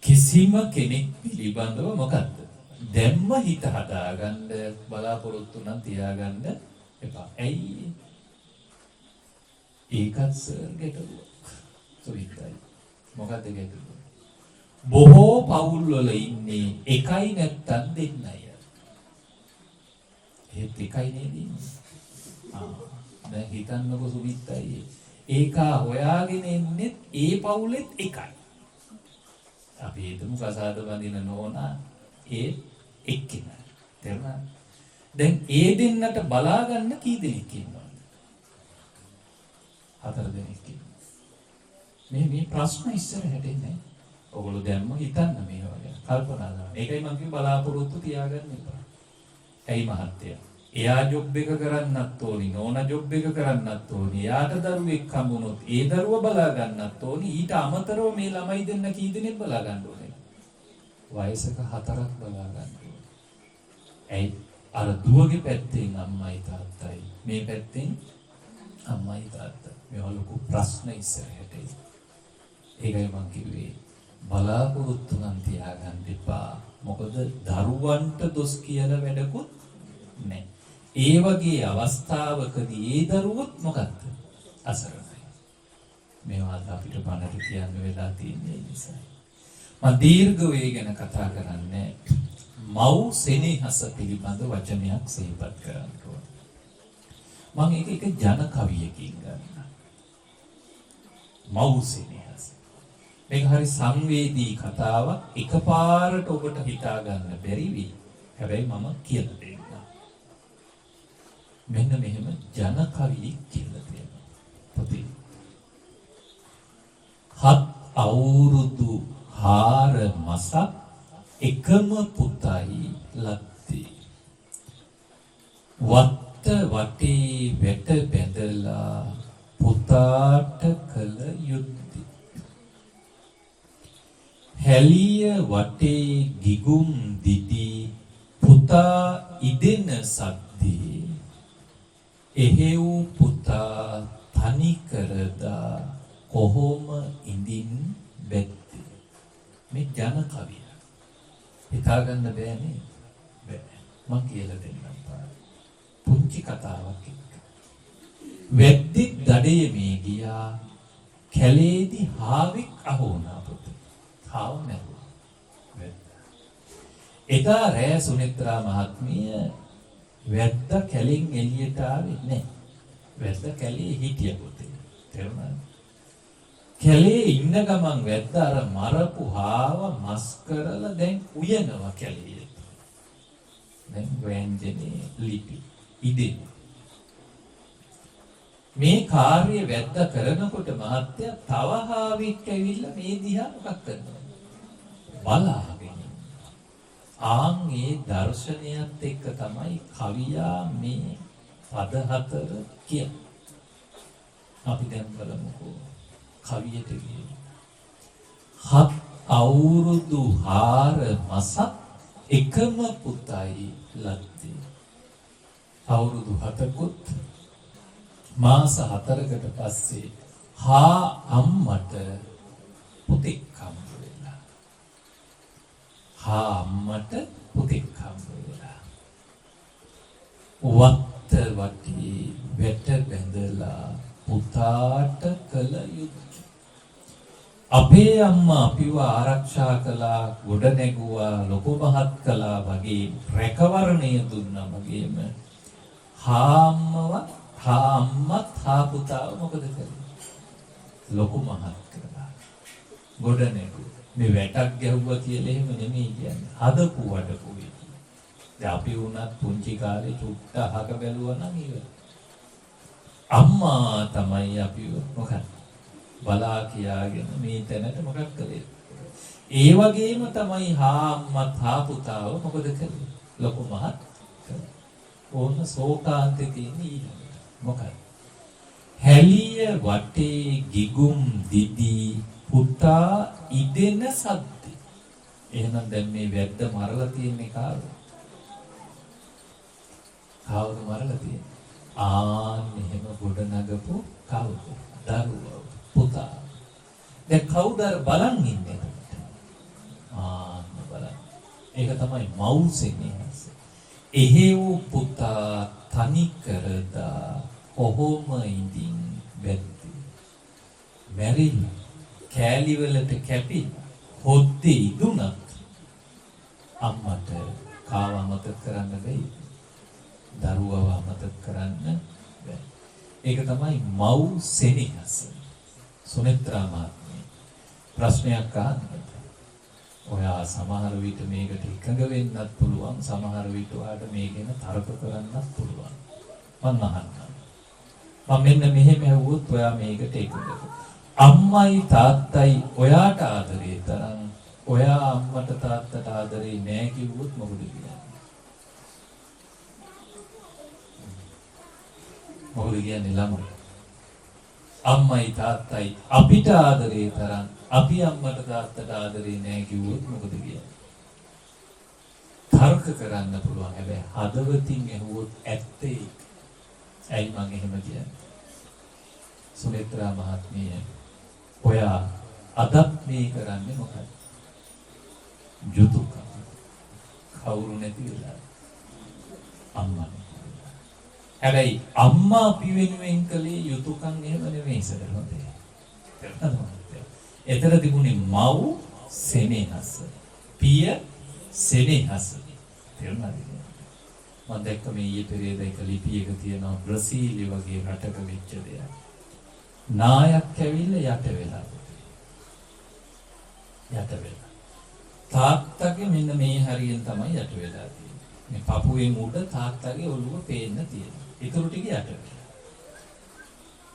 කිසිම කෙනෙක් පිළිබඳව මොකද්ද? දැම්ම හිත හදාගන්න බලාපොරොත්තු නම් තියාගන්න එපා. ඇයි? ඒකත් සර් ගැටලුවක්. සුවිතයි. මොකද්ද ගැටලුව? බොහෝ පවුල් වල ඉන්නේ එකයි නැත්තම් දෙන්නයි. ඒත් එකයි නේද ඉන්නේ. දැන් හිතන්නකො සුවිතයි. ඒක හොයාගෙන එන්නේ ඒ පවුලෙත් එකයි. අපි හිතමු කසාද බඳින නෝනා ඒ එක්කෙනා. තේරුණාද? දැන් ඒ දෙන්නට බලා ගන්න කී දෙනෙක් ඉන්නවද? 4 දෙනෙක් ඉන්නවා. මේ ප්‍රශ්න ඉස්සරහට එන්නේ. ඔයගොල්ලෝ දැම්ම හිතන්න මේ වගේ. කල්පනා කරන්න. ඒකයි මම කිව්ව බලාපොරොත්තු තියාගන්න එපා. ඇයි මහත්තයා? එයා ජොබ් එක කරන්නත් ඕනි, නෝනා ජොබ් එක කරන්නත් ඕනි. එයාට දරුවෙක් හම්බුනොත් ඒ දරුවා බලා ගන්නත් ඕනි. ඊට අමතරව මේ ළමයි දෙන්න කී දෙනෙක් බලා ගන්න ඕනේ? වයසක 4ක් බලා ගන්න ඕනේ. ඇයි? අර දුවගේ පැත්තෙන් අම්මයි තාත්තයි, මේ පැත්තෙන් අම්මයි තාත්තයි. මේවා ලොකු ප්‍රශ්න ඉස්සරහට එයි. ඒකයි මම කිව්වේ බලාපොරොත්තු නම් තියාගන්න එපා. මොකද දරුවන්ට දොස් කියලා වැඩකුත් නැහැ. ඒ වගේ අවස්ථාවකදී ඒ දරුවොත් මොකද්ද? අසරණයි. මේවා අපිට බණට කියන්න වෙලා තියෙන නිසා. මම දීර්ඝ වේ ගැන කතා කරන්නේ. මව් සෙනෙහස පිළිබඳ වචනයක් සිහිපත් කරන්න ඕන. මම එක ජන කවියකින් ගන්නවා. මව් සෙනෙහස. මේක හරි සංවේදී කතාවක්. එකපාරට ඔබට හිතා ගන්න බැරි වෙයි. හැබැයි මම කියලා දෙන්නම්. මෙන්න මෙහෙම ජන කවියෙක් කියලා තියෙනවා. පොතේ. 7 අවුරුදු 4 මාසක් එකම පුතයි ලද්දේ. වත්ත වටේ වැට බැඳලා පුතාට කළ යුද්ධේ. හැලිය වටේ ගිගුම් දිදි පුතා ඉදෙන සද්දේ. එහෙව් පුතා තනි කරදා කොහොම ඉඳින් බැද්දේ. මේ ජන කවිය. හිතා ගන්න බෑනේ. බෑ. මම කියලා දෙන්නම් පාර. පුංචි කතාවක් එක්ක. වැද්දෙක් දඩේ මේ ගියා. කැලේදී හාවෙක් අහුණා පුතේ. හාව නැරුවා. වැද්දා. එදා රෑ සුනිත්‍රා මහත්මිය වැද්දා කැලෙන් එළියට ආවේ නැහැ. වැද්දා කැලේ හිටිය පුතේ. තේරුණාද? කැලේ ඉන්න ගමන් වැද්දා අර මරපු හාව මස් කරලා දැන් උයනවා කැලේ. දැන් වෑංජනේ ලිපි ඉදේ. මේ කාර්ය වැද්දා කරනකොට මහත්තයා තව හාවෙක් ඇවිල්ලා මේ දිහා මොකක් කරනවද? බලාගෙන. ආන්ගේ දර්ශනයත් එක්ක තමයි කවියා මේ පද 4 කියන්නේ. අපි දැන් බලමුකෝ කවියට කියන්නේ. 7 අවුරුදු 4 මාසක් එකම පුතයි ලද්දේ. අවුරුදු 7කුත් මාස 4කට පස්සේ හා අම්මට පුතෙක් හම්බ වෙලා. හා අම්මට පුතෙක් හම්බ වෙලා. වත්ත වටේ වැට බැඳලා පුතාට කළ යුද්ධ. අපේ අම්මා අපිව ආරක්ෂා කළා, ගොඩ නැගුවා, ලොකු මහත් කළා වගේ රැකවරණය දුන්නා වගේම අම්මත් පුතාව මොකද කළේ? ලොකු මහත් කළා. ගොඩ නැගුවා. මේ වැටක් ගැහුවා කියලා එහෙම නෙමෙයි කියන්නේ. හදපු වඩපු වෙයි. දැන් අපි වුණත් පුංචි කාලේ චුට්ට අහක බැලුවා නම් ඉවරයි. අම්මා තමයි අපිව මොකක්ද බලා කියාගෙන මේ තැනට මොකක් කළේ. ඒ වගේම තමයි අම්මත් පුතාව මොකද කළේ. ලොකු මහත් ඕන සෝකාන්තේ තියෙන ඊළඟ මොකක්ද. හැලිය වටේ ගිගුම් දිදි පුතා ඉදෙන සද්ද. එහෙනම් දැන් මේ වැද්ද මරලා තියෙන්නේ කාවද? කවුද මරලා තියෙන්නේ? එහෙම ගොඩ නගපු කවුද? දරුවා පුතා. දැන් කවුද බලන් ඉන්නේ? බලන්න. ඒක තමයි මවුසෙන්නේ. එහෙව් පුතා තනි කරදා කොහොම ඉඳින් වැද්දි. මැරිලා කෑලි වලට කැපි හොද්දේ ඉදුණත් අම්මට කාව අමතක කරන්න බැයි. දරුවව අමතක කරන්න බැහැ. ඒක තමයි මව් සෙනෙහස. සුනෙත්‍රා මහත්මිය ප්‍රශ්නයක් අහන්න. ඔයා සමහර විට මේකට එකඟ වෙන්නත් පුළුවන්, සමහර විට ඔයාට මේ ගැන තර්ක කරන්නත් පුළුවන්. මම අහන්නම්. මම මෙන්න මෙහෙම ඇහුවොත් ඔයා මේකට එකඟද? අම්මයි තාත්තයි ඔයාට ආදරේ තරම් ඔයා අම්මට තාත්තට ආදරේ නෑ කිව්වොත් මොකද කියන්නේ? මොකද කියන්නේ ළමයි? අම්මයි තාත්තයි අපිට ආදරේ තරම් අපි අම්මට තාත්තට ආදරේ නෑ කිව්වොත් මොකද කියන්නේ? තර්ක කරන්න පුළුවන්. හැබැයි හදවතින් ඇහුවොත් ඇත්තේ. ඇයි මං එහෙම කියන්නේ? සුනෙත්‍රා මහත්මිය ඔයා අදත් මේ කරන්නේ මොකක්ද? යුතුයකම. කවුරු නැති වෙලා අම්මා. හැබැයි අම්මා අපි වෙනුවෙන් කළේ යුතුයකම් එහෙම නෙවෙයි සරලවදී. එතන තිබුණේ මව් සෙනෙහස, පිය සෙනෙහස. තේරුණාද? මම දැක්ක මේ ඊයේ පෙරේද එක ලිපියක තියෙනවා බ්‍රසීලිය වගේ රටක වෙච්ච දෙයක්. නායක් ඇවිල්ලා යට වෙලා. තාත්තගේ මෙන්න මේ හරියෙන් තමයි යට වෙලා තියෙන්නේ. මේ පපුවේ මුඩ තාත්තගේ ඔළුව පේන්න තියෙනවා. ඒකරු ටික යට වෙලා.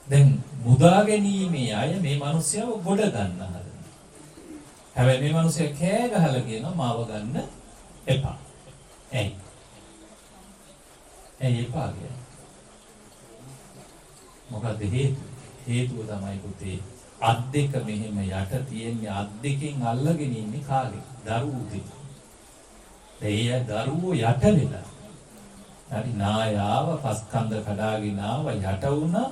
දැන් මුදා ගැනීමේ අය මේ මිනිස්සයව ගොඩ ගන්න හදනවා. හැබැයි මේ මිනිස්සයා කෑ ගහලා කියනවා මාව ගන්න එපා. ඇයි එපා කියන්නේ? මොකද හේතුව තමයි පුතේ අත් දෙක මෙහෙම යට තියෙන්නේ අත් දෙකෙන් අල්ලගෙන ඉන්නේ කාගේ? දරුවෝගේ. ඒ දරුවෝ යට වෙලා. හරි නායාව පස්කන්ද කඩාගෙන ආව යට වුණා.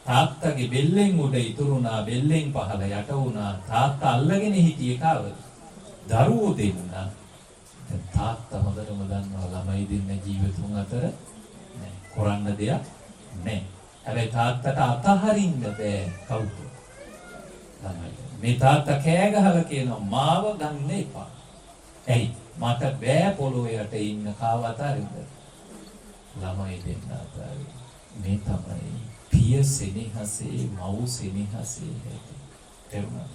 තාත්තගේ බෙල්ලෙන් උඩ ඉතුරුනා බෙල්ලෙන් පහළ යට වුණා. තාත්තා අල්ලගෙන හිටියේ කාවද? දරුවෝ දෙන්නා. දැන් තාත්තා හොඳටම දන්නවා ළමයි දෙන්න ජීවිතුන් අතර නෑ කරන්න දෙයක් නෑ. හැබැයි තාත්තට අතහරින්න බෑ කවුද? ළමයි. මේ තාත්තා කෑ ගහලා කියනවා මාව ගන්න එපා. ඇයි? මට බෑ පොළොවේ යට ඉන්න කාව අතරින්ද? ළමයි දෙන්න අතරින්. මේ තමයි පිය සෙනෙහසේ මව් සෙනෙහසේ ඇති. තේරුණා?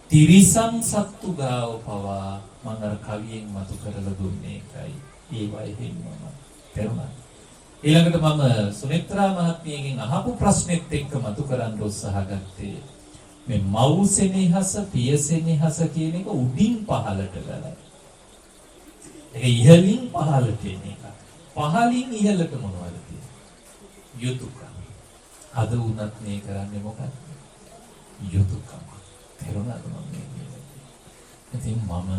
තිරිසන් සත්තු ගාව පවා මම අර කවියෙන් මතු කරලා දුන්නේ ඒකයි. ඒ වයිහින්ම තේරුණා? ඊළඟට මම සුනෙත්‍රා මහත්මියගෙන් අහපු ප්‍රශ්නෙත් එක්ක මතු කරන්න උත්සාහ ගත්තේ මේ මව් සෙනෙහස පිය සෙනෙහස කියන එක උඩින් පහළට ගලයි. ඒක ඉහළින් පහළට එන එක. පහළින් ඉහළට මොනවද තියෙන්නේ? යුතුයකම්. අද උනත් මේ කරන්නේ මොකක්ද? යුතුයකම්. තේරුණාද මම කියන්නේ? ඉතින් මම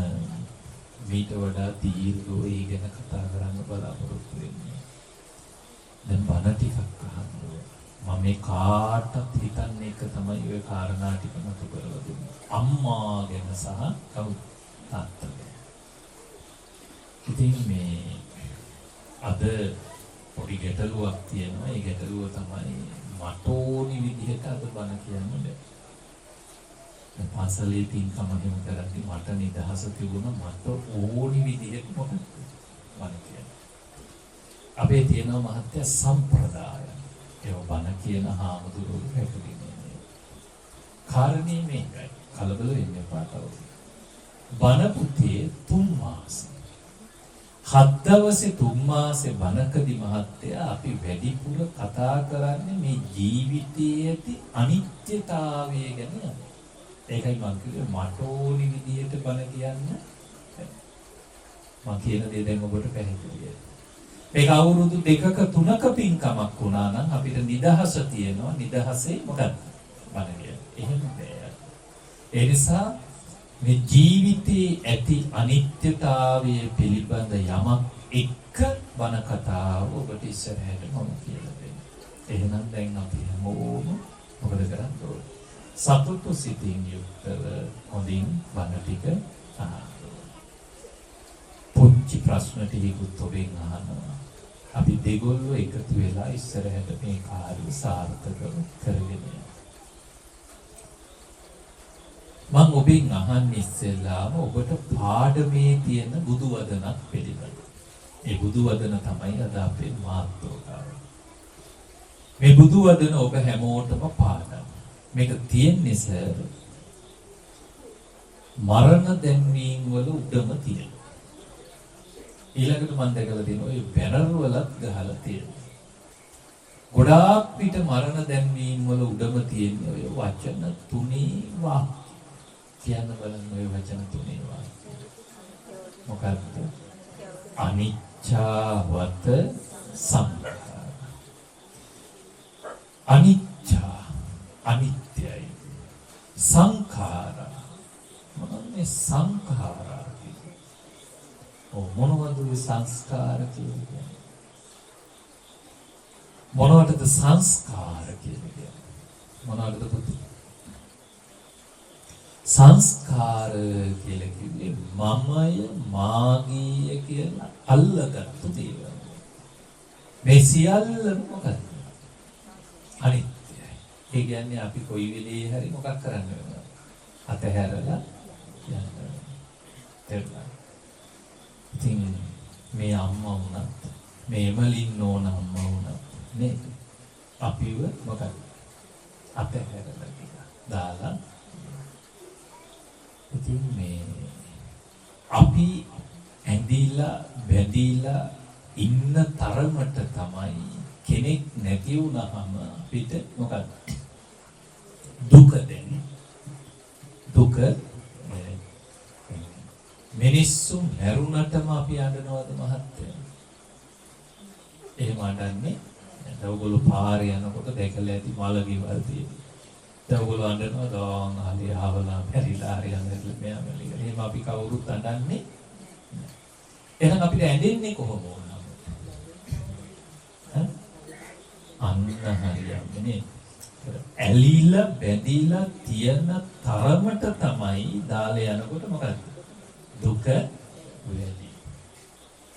මීට වඩා දීර්ඝව ඒ ගැන කතා කරන්න බලාපොරොත්තු වෙන්නේ. දැන් බණ ටිකක් අහන්න. මම මේ කාටත් හිතන්නේ එක තමයි ඔය කාරණා ටික මතු කරලා දුන්නේ. අම්මා ගැන සහ කවුද? තාත්තා ගැන. ඉතින් මේ අද පොඩි ගැටලුවක් තියෙනවා. ඒ ගැටලුව තමයි මට ඕනි විදිහට අද බණ කියන්න බැහැ. පාසලේ පින්කම හිම කරද්දී මට නිදහස තිබුණා මට ඕනි විදිහට මොකද බණ කියන්න. අපේ තියෙනවා මහත්ය සම්ප්‍රදාය. ඒ බණ කියන හාමුදුරුවෝ හැටිනේ. කාරණේ මේකයි. කලබල වෙන්න එපා තව. බණ පුතේ 3 මාසෙ. 7 දවසේ 3 මාසෙ බණකදී මහත්තයා අපි වැඩිපුර කතා කරන්නේ මේ ජීවිතයේ ඇති අනිත්‍යතාවය ගැන. ඒකයි මම කිව්වේ මට ඕනි විදියට බණ කියන්න. මම කියන දේ දැන් ඔබට පැහැදිලියි. මේක අවුරුදු 2ක 3ක පින්කමක් වුණා නම් අපිට නිදහස තියෙනවා. නිදහසේ මොකක්ද? බණ කියන්නේ. එහෙම බෑ. ඒ නිසා මේ ජීවිතයේ ඇති අනිත්‍යතාවය පිළිබඳ යමක් එක්ක බණ කතාව ඔබට ඉස්සරහට මම කියලා දෙන්න. එහෙනම් දැන් අපි හැමෝම මොකද කරන්න ඕනේ? සතුටු සිතින් යුක්තව හොඳින් බණ ටික අහන්න. පුංචි ප්‍රශ්න ටිකකුත් ඔබෙන් අහනවා. අපි දෙගොල්ලෝ එකතු වෙලා ඉස්සරහට මේ කාර්ය සාර්ථකව කරගෙන යමු. මම ඔබෙන් අහන්නේ ඉස්සෙල්ලාම ඔබට පාඩමේ තියෙන බුදු වදනක් පිළිබඳ. ඒ බුදු වදන තමයි අද අපේ මාතෘකාව. මේ බුදු වදන ඔබ හැමෝටම පාඩම්. මේක තියෙන්නේ සර් මරණ දැන්වීම් වල උඩම තියෙනවා. ඊළඟට මම දැකලා තියෙනවා ඔය බැනර් වලත් ගහලා තියෙනවා. ගොඩාක් පිට මරණ දැන්වීම් වල උඩම තියෙන ඔය වචන තුනේ වාක්‍ය. කියන්න බලන්න ඔය වචන තුනේ වාක්‍ය. මොකක්ද? අනිච්චවත සංඛාර. අනිච්චා අනිත්‍යයි. සංඛාර මොනවානේ සංඛාර? මොනවද සංස්කාර කියන්නේ? මොනවටද සංස්කාර කියන්නේ? මොනවටද පුතේ? සංස්කාර කියලා කිව්වේ මමය මාගීය කියලා අල්ලගත්තු දේවල්. මේ සියල්ලම මොකක්ද? අනිත්‍යයි. ඒ කියන්නේ අපි කොයි වෙලේ හරි මොකක් කරන්න වෙනවද? අතහැරලා යන්න. තේරුණා? ඉතින් මේ අම්මා වුණත් මේ එමලින් ඕන අම්මා වුණත් නේ අපිව මොකද අතහැරලා ගියා දාලා. ඉතින් මේ අපි ඇඳිලා බැඳිලා ඉන්න තරමට තමයි කෙනෙක් නැති වුණාම අපිට මොකද දුක දෙන්නේ. දුක මිනිස්සු මරුණටම අපි අඬනවද මහත්තයා? එහෙම අඬන්නේ නැත්නම් ඔයගොල්ලෝ පාරේ යනකොට දැකලා ඇති මල ගෙවල් තියෙනවා. දැන් ඔයගොල්ලෝ අඬනවා ගාන් අහලේ ආවලා පරිලා හරි යන්නේ මෙයා මෙලික. එහෙම අපි කවුරුත් අඬන්නේ. එහෙනම් අපිට ඇඬෙන්නේ කොහොමද? අන්න හරියන්නේ. ඇලිලා බැඳිලා තියෙන තරමට තමයි දාලා යනකොට මොකද්ද? දුක වෙලයි.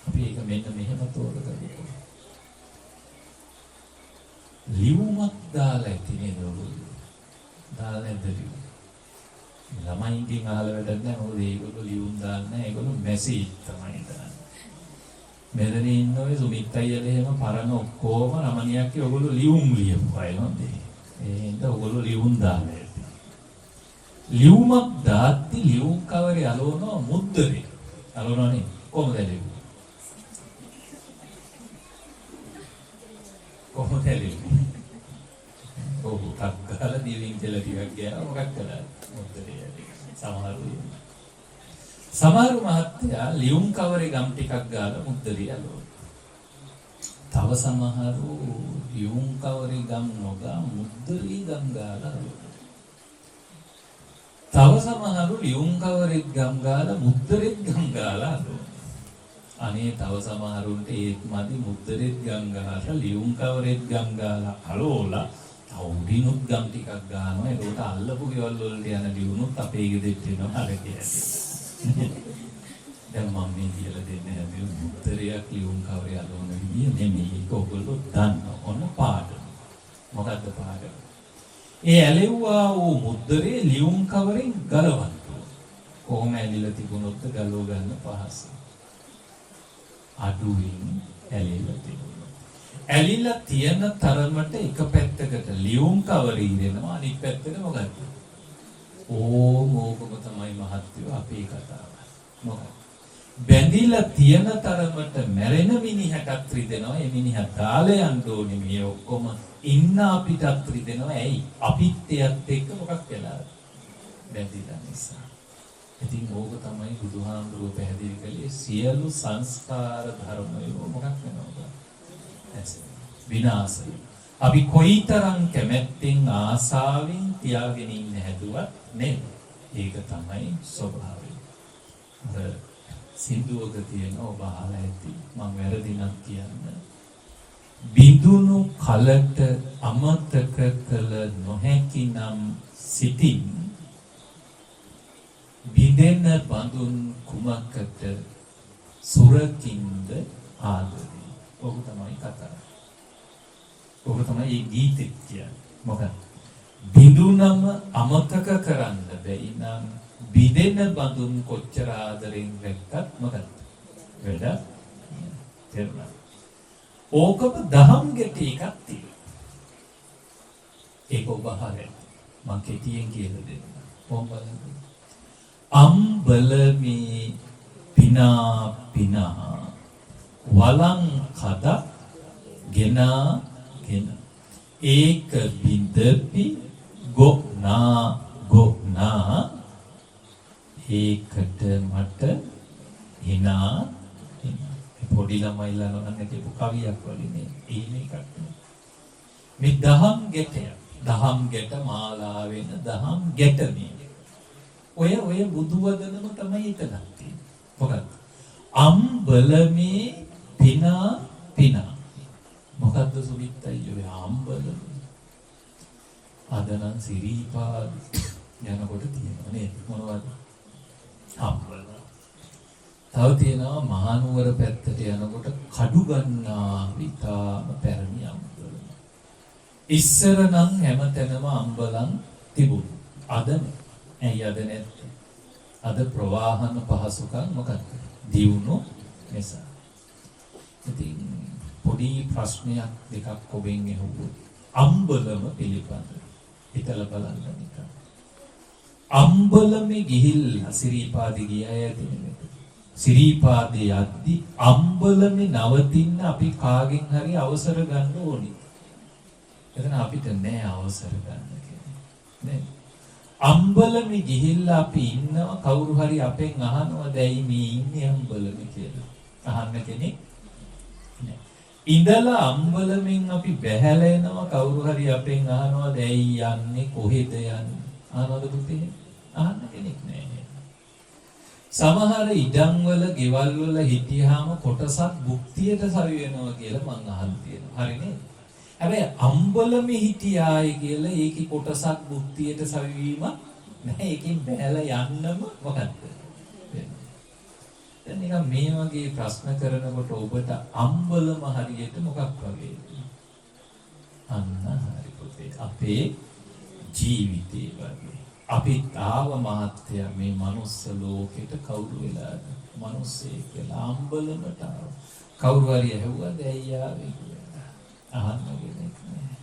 අපි ඒක මෙන්න මෙහෙම තෝරගමු. ලියුමක් දාලා ඇති නේද ඔයගොල්ලෝ? දාලා නැද්ද ලියුම? ළමයින්ගෙන් අහලා වැඩක් නැහැ. මොකද ඒගොල්ලෝ ලියුම් දාන්නේ නැහැ. ඒගොල්ලෝ මැසේජ් තමයි දාන්නේ. මෙතන ඉන්න ඔය සුමිත් අයියලා එහෙම පරණ ඔක්කොම රමණියක්ගේ ඔයගොල්ලෝ ලියුම් ලියපු අය නෝනේ. ඒ හින්දා ඔයගොල්ලෝ ලියුම් දාලා ඇති. ලියුමක් දාatti ලියුම් කවරේ අලවනවා මුද්දරේ. අලවනවනේ කොහොමද ලියුම? කොහොමද ලියුම? ඔව් ටක්ගාලා දිලින් කියලා ටිකක් ගියා මොකක් කළා? මුද්දරේ. සමහරු මහත්තයා ලියුම් කවරේ ගම් ටිකක් ගාලා මුද්දරේ අලවනවා. තව සමහරු ලියුම් කවරේ ගම් නොගා මුද්දරේ ගම් ගාලා අලවනවා. තව සමහරු ලියුම් කවරෙක් ගම් ගාලා මුද්දරෙත් ගම් ගාලා අලවනවා. අනේ තව සමහරුන්ට ඒත් මදි මුද්දරෙත් ගම් ගාලා ලියුම් කවරෙත් ගම් ගාලා අලවලා තවුඩිනුත් ගම් ටිකක් ගන්නවා. ඒකට අල්ලපු ගෙවල් වලට යන ලියුමුත් අපේ ගෙදෙට්ට එනවා අර කියන්නේ. දැන් මම මේ කියලා දෙන්නේ හැබැයි මුද්දරයක් ලියුම් කවරේ අලවන විදිය නෙමෙයි. ඒක ඔයගොල්ලෝ දන්නවා. ඔන්න පාඩම. මොකද්ද පාඩම? ඒ ඇලෙව්වා වූ මුද්දරේ ලියුම් කවරෙන් ගලවන්න. කොහොම ඇලිලා තිබුණොත් ගලව ගන්න පහසුයි. අඩුවෙන් ඇලිලා තිබුණා. ඇලිලා තියෙන තරමට එක පැත්තකට ලියුම් කවරේ ඉරෙනවා අනිත් පැත්තට මොකක්ද? ඕකම තමයි මහත්යෝ අපේ කතාව. මොකද බැඳිලා තියෙන තරමට මැරෙන මිනිහටත් රිදෙනවා. ඒ මිනිහා දාලා යන්න ඕනේ මේ ඔක්කොම ඉන්න අපිටත් රිදෙනවා. ඇයි? අපිත් එයත් එක්ක මොකක් වෙලාද? බැඳිලා නිසා. ඉතින් ඕක තමයි බුදුහාමුදුරුවෝ පැහැදිලි කළේ සියලු සංස්කාර ධර්මය මොකක් වෙනවද? විනාශය. අපි කොයිතරම් කැමැත්තෙන් ආසාවෙන් තියාගෙන ඉන්න හැදුවත් නේද? ඒක තමයි ස්වභාවය. සින්දුවක තියෙන ඔබ අහලා ඇති මම වැරදි නම් කියන්න. බිඳුණු කලට අමතක කළ නොහැකි නම් සිටින් බිඳෙන බඳුන් කුමකට සුරකින්ද ආදරේ. ඔබ තමයි කතාව. ඔබ තමයි මේ ගීතෙත් කියන්නේ. මොකක්ද? බිඳුනම අමතක කරන්න බැයි නම් බිඳෙන බඳුන් කොච්චර ආදරෙන් රැක්කත් මොකක්ද? වැඩ තේරුණා. ඕකම දහම් ගැටි එකක් තියෙනවා. ඒක ඔබ අහලා මම කෙටියෙන් කියලා දෙන්න. කොහොමද? අම්බලමේ පිනා පිනා වලං කද ගෙනා ගෙන ඒක බින්දපි ගොනා ගොනා ඒකට මට හිනා පොඩි ළමයිලා නෝනන්නේ කියපු කවියක් වගේ නේ. එහෙම එකක් මේ දහම් ගැටය. දහම් ගැට මාලා වෙන දහම් ගැට මේ. ඔය බුදුවදනම තමයි එතනක් තියෙන්නේ. මොකක්ද? අම්බලමේ පිනා පිනා. මොකද්ද සුමිත්තයි ඔය අම්බලම? අදනම් සිරිපාද යනකොට තියෙනවා නේද? මොනවද? අම්බල. තව තියෙනවා මහනුවර පැත්තට යනකොට කඩු ගන්නා විතාම පැරණි අම්බල. ඉස්සර නම් හැමතැනම අම්බලන් තිබුණා. අද නෑ. ඇයි අද නැත්තේ? අද ප්‍රවාහන පහසුකම් මොකක්ද? දියුණු නිසා. ඉතින් පොඩි ප්‍රශ්නයක් දෙකක් ඔබෙන් අහුවොත් අම්බලම පිළිබඳ හිතලා බලන්න නිකන්. අම්බලමේ ගිහිල්ලා සිරිපාදේ ගියා ඇතිනේ. සිරිපාදේ යද්දි අම්බලමේ නවතින්න අපි කාගෙන් හරි අවසර ගන්න ඕනේ. එතන අපිට නෑ අවසර ගන්න කියන්නේ. නේ? අම්බලමේ ගිහිල්ලා අපි ඉන්නවා කවුරු හරි අපෙන් අහනවා දැයි මේ ඉන්නේ අම්බලමේ කියලා. අහන්න කෙනෙක් නෑ. ඉඳලා අම්බලමෙන් අපි බැහැලා එනවා කවුරු හරි අපෙන් අහනවා දැයි යන්නේ කොහෙද යන්නේ? අහනවද පුතේ? අහන්න කෙනෙක් නෑ. සමහර ඉඩම් වල ගෙවල් වල හිටියාම කොටසක් භුක්තියට සවි වෙනවා කියලා මං අහලා තියෙනවා. හරි නේද? හැබැයි අම්බලමේ හිටියායි කියලා ඒකේ කොටසක් භුක්තියට සවිවීම නැහැ. ඒකෙන් බැහැලා යන්නම මොකද්ද? දැන් නිකන් මේ වගේ ප්‍රශ්න කරනකොට ඔබට අම්බලම හරියට මොකක් වගේද? අන්න හරි පුතේ. අපේ ජීවිතේ වගේ. අපි තාව මහත්ය මේ මනුස්ස ලෝකෙට කවුරු වෙලාද? මිනිස්සේ කියලා අම්බලමට ආව. කවුරු හරි ඇහුවද ඇයි ආවේ කියලා? අහන්න කෙනෙක් නෑ.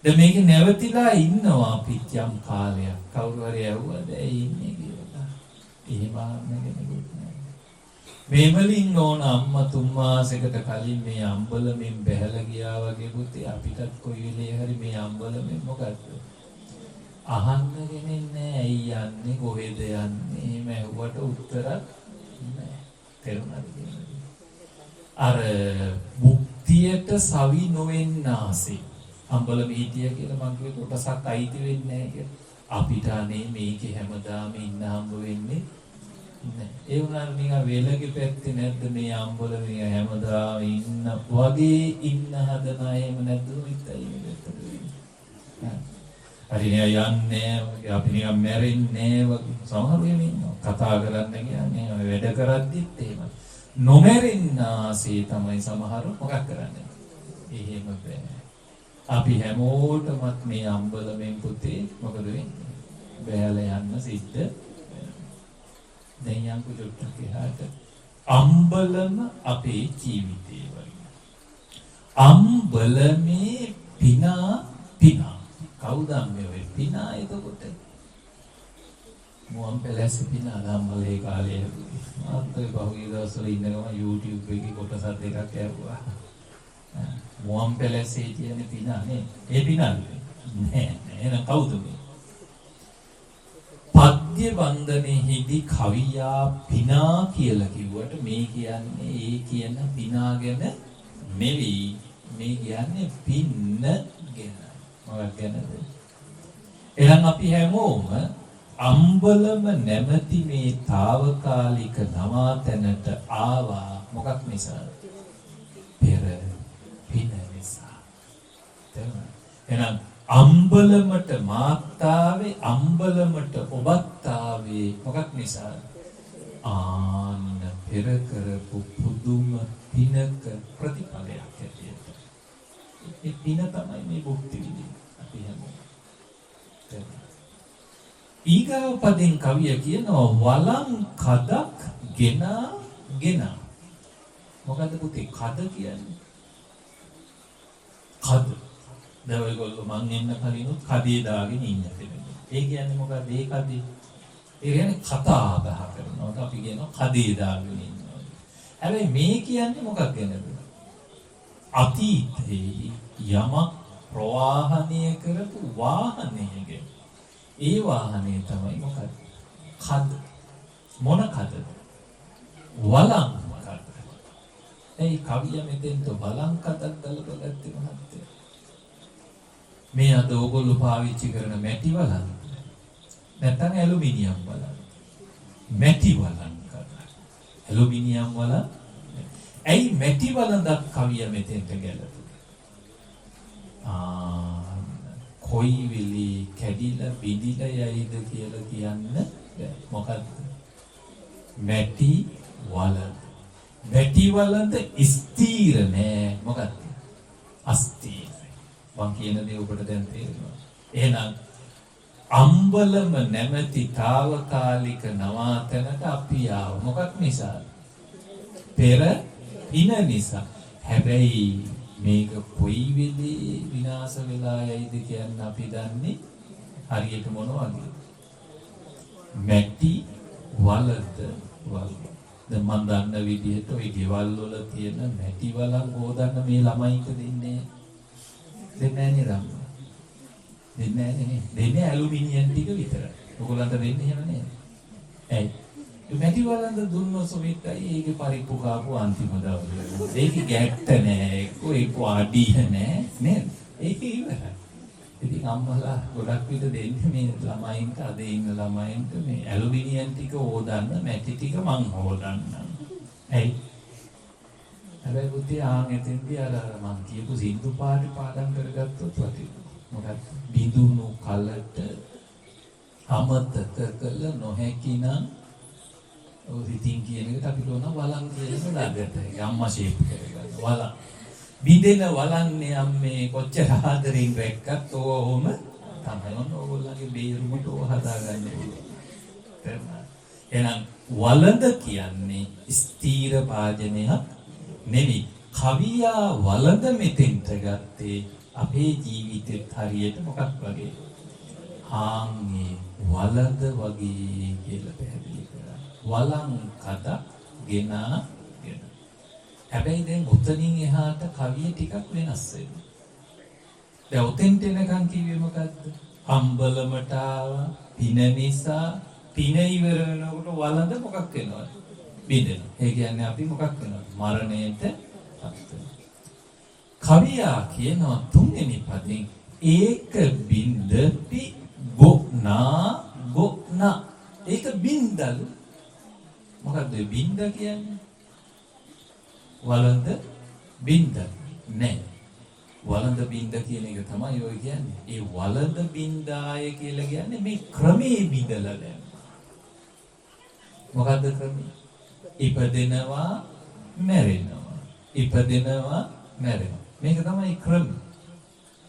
දැන් මේක නැවතිලා ඉන්නවා අපි යම් කාලයක්. කවුරු හරි ඇහුවද ඇයි ඉන්නේ කියලා? එහෙම අහන්න කෙනෙකුත් නෑ. මේවලින් ඕන අම්මා 3 මාසයකට කලින් මේ අම්බලමෙන් බැහැලා ගියා වගේ පුතේ අපිටත් කොයි වෙලේ හරි මේ අම්බලමෙන් මොකද්ද? අහන්න කෙනෙක් නෑ. ඇයි යන්නේ කොහෙද යන්නේ? එහෙම ඇහුවට උත්තරයක් නෑ. තේරුණාද කියන්නේ? අර මුක්තියට සවි නොවෙන්නාසේ අම්බලම හිටිය කියලා මම කිව්වේ කොටසක් අයිති වෙන්නේ නැහැ කියලා. අපිට අනේ මේකේ හැමදාම ඉන්න හම්බ වෙන්නේ නැහැ. ඒ වුණාට නිකන් වේලගේ පැත්තේ නැද්ද මේ අම්බලමේ හැමදාම ඉන්න වගේ ඉන්න හදන අය එහෙම නැද්ද මිත්තයි මේකට. හරි නෑ යන්නේ අපි නිකන් මැරෙන්නේ වගේ සමහර වෙලාවෙ ඉන්නවා. කතා කරන්න කියන්නේ වැඩ කරද්දිත් එහෙම. නොමැරෙන්නාසේ තමයි සමහරව මොකක් කරන්නේ. එහෙම බෑ. අපි හැමෝටමත් මේ අම්බලමෙන් පුතේ මොකද වෙන්නේ? බෑලා යන්න සිද්ධ දැන් යන්කු චුට්ටක් එහාට අම්බලම අපේ ජීවිතේ වගේ. අම්බලමේ පිනා පිනා. කවුද මේ පිනා එතකොට? මුවන් පැලැස්ස පින අදම්මලේ කාලේ මාත්‍රේ පහුගිය දවස්වල ඉඳනවා YouTube එකේ කොටසක් දෙකක් ඇහුවා. මුවන් පැලැස්සේ තියෙන පින නේ. ඒ පින නෑ එහෙනම් කවුද මේ? පද්‍ය වන්දනයේදී කවියා පිනා කියලා කිව්වට මේ කියන්නේ ඒ කියන පිනා ගැන නෙවෙයි. මේ කියන්නේ පින්න ගැන. මොකක් ගැනද? එහෙනම් අපි හැමෝම අම්බලම නැමැති මේ తాවකාලික නවාතැනට ආවා මොකක් නිසාද? පෙර පින නිසා. එහෙනම් අම්බලමට මාත්තාවේ අම්බලමට ඔබත්තාවේ මොකක් නිසාද? ආන්න පෙර කරපු පුදුම පිනක ප්‍රතිඵලයක් ඇටියට. ඒ පින තමයි මේ භුක්ති විඳින්නේ අපි හැමෝම. ඊගාව පදෙන් කවිය කියනවා වලං කදක් ගෙන. මොකද්ද පුතේ කද කියන්නේ? කද. දැන් ඔයගොල්ලෝ මං එන්න කලිනුත් කදේ දාගෙන ඉන්න කෙනෙක්. ඒ කියන්නේ මොකද්ද? ඒ කදේ. ඒ කියන්නේ කතා බහ කරනවා. අපි කියනවා කදේ දාගෙන ඉන්නවා. හැබැයි මේ කියන්නේ මොකක් ගැනද? අතීතයේ යමක් ප්‍රවාහණය කරපු වාහනය ගැන. ඒ වාහනේ තමයි මොකද? කද. මොන කද? වලං කද. ඒ කවිය මෙතෙන්ට වලං කදක් දාලා ගත්තේ මහත්තයා. මේ අද ඕගොල්ලෝ පාවිච්චි කරන මැටි වලං. නැත්නම් ඇලුමිනියම් වලං. මැටි වලං කද. ඇලුමිනියම් වලං. ඇයි මැටි වලඳක් කවිය මෙතෙන්ට ගැලපුවේ? කොයි වෙලේ කැඩිලා බිඳිලා යයිද කියලා කියන්න මොකද්ද? මැටි වලඳ. මැටි වලඳ ස්ථීර නෑ. මොකද්ද? අස්ථීර. මං කියන දේ ඔබට දැන් තේරෙනවා. එහෙනම් අම්බලම නැමැති తాවකාලික නවාතැනට අපි ආව. මොකක් නිසාද? පෙර පින නිසා. හැබැයි මේක කොයි වෙලේ විනාශ වෙලා යයිද කියන්න අපි දන්නේ හරියට මොන වගේ? මැටි වලද වල. දැන් මම දන්න විදිහට ওই ගෙවල් වල තියෙන මැටි වලන් හොදන්න මේ ළමයින්ට දෙන්නේ නැහැ නේද? දෙන්නේ නැහැ. දෙන්නේ ඇලුමිනියම් ටික විතරයි. ඔයගොල්ලන්ට දෙන්නේ එහෙම නේද? ඇයි? මැටි වලඳ දුන්නොත් සොමිටයි ඒකේ පරිප්පු කාපු අන්තිම දවසේ. ඒකේ ගැට්ට නෑ, ඒක අඩිය නෑ නේද? ඒක ඉවරයි. ඉතින් අම්මලා ගොඩක් විට දෙන්නේ මේ ළමයින්ට අද ඉන්න ළමයින්ට මේ ඇලුමිනියම් ටික හොදන්න, මැටි ටික මං හොදන්නම්. ඇයි? හැබැයි බුද්ධිය එතෙන්දී අර මං කියපු සින්දු පාටි පාඩම් කරගත්තොත් වටි. මොකක්ද? බිඳුණු කලට අමතක කළ නොහැකි නම් ඔය ඉතින් කියන එකට අපි කියනවා වලං කියන දාගත්තා. අම්මා ෂේප් කරගන්න. වලං. බින්දෙන වලන්නේ අම්මේ කොච්චර ආදරෙන් රැක්කත් ඕවම තමයි ඕගොල්ලන්ගේ බේරුමට ඕව හදාගන්න ඕන. එහෙනම් වලඳ කියන්නේ ස්ථීර වාදනයක් නෙවෙයි. කවියා වලඳ මෙතෙන්ට ගත්තේ අපේ ජීවිතෙත් හරියට මොකක් වගේ? ආන්නේ වලඳ වගේ කියලා පැහැදිලි කරා. වලං කද ගෙන. හැබැයි දැන් උතනින් එහාට කවිය ටිකක් වෙනස් වෙනවා. දැන් උතෙන්ට එනකන් කිව්වේ මොකද්ද? අම්බලමට ආවා පින නිසා. පින ඉවර වෙනකොට වලඳ මොකක් වෙනවද? බිඳෙනවා. ඒ කියන්නේ අපි මොකක් වෙනවද? මරණයට පත් වෙනවා. කවියා කියනවා තුන්වෙනි පදයෙන් ඒක බින්දපි ගොනා. ඒක බින්දලු. මොකද්ද බින්ද කියන්නේ? වලඳ බින්ද නෑ. වලඳ බින්ද කියන එක තමයි ඔය කියන්නේ. ඒ වලඳ බින්දාය කියලා කියන්නේ මේ ක්‍රමේ බිඳලා දැන්. මොකද්ද ක්‍රමේ? ඉපදෙනවා මැරෙනවා. ඉපදෙනවා මැරෙනවා. මේක තමයි ක්‍රම.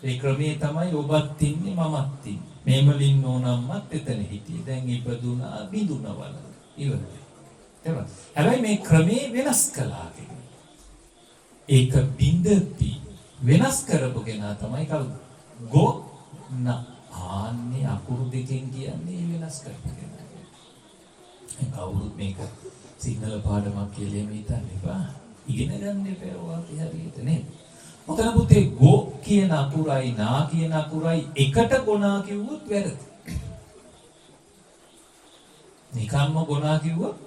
ඒ ක්‍රමේ තමයි ඔබත් ඉන්නේ මමත් ඉන්නේ. මේමලින් නෝනම්මත් එතන හිටියේ. දැන් ඉපදුනා බිඳුනා වලඳ. ඉවරයි. හැබැයි මේ ක්‍රමේ වෙනස් කළා කියන්නේ. ඒක බින්දපි වෙනස් කරපු කෙනා තමයි කවුද? ගොන. ආන්නේ අකුරු දෙකෙන් කියන්නේ වෙනස් කරපු කෙනා. කවුරුත් මේක සිංහල පාඩමක් කියලා එහෙම හිතන්න එපා. ඉගෙන ගන්න එපා ඔයා හරියට නේද? ඔතන පුතේ ගෝ කියන අකුරයි නා කියන අකුරයි එකට ගොනා කිව්වොත් වැරදි. නිකම්ම ගොනා කිව්වොත්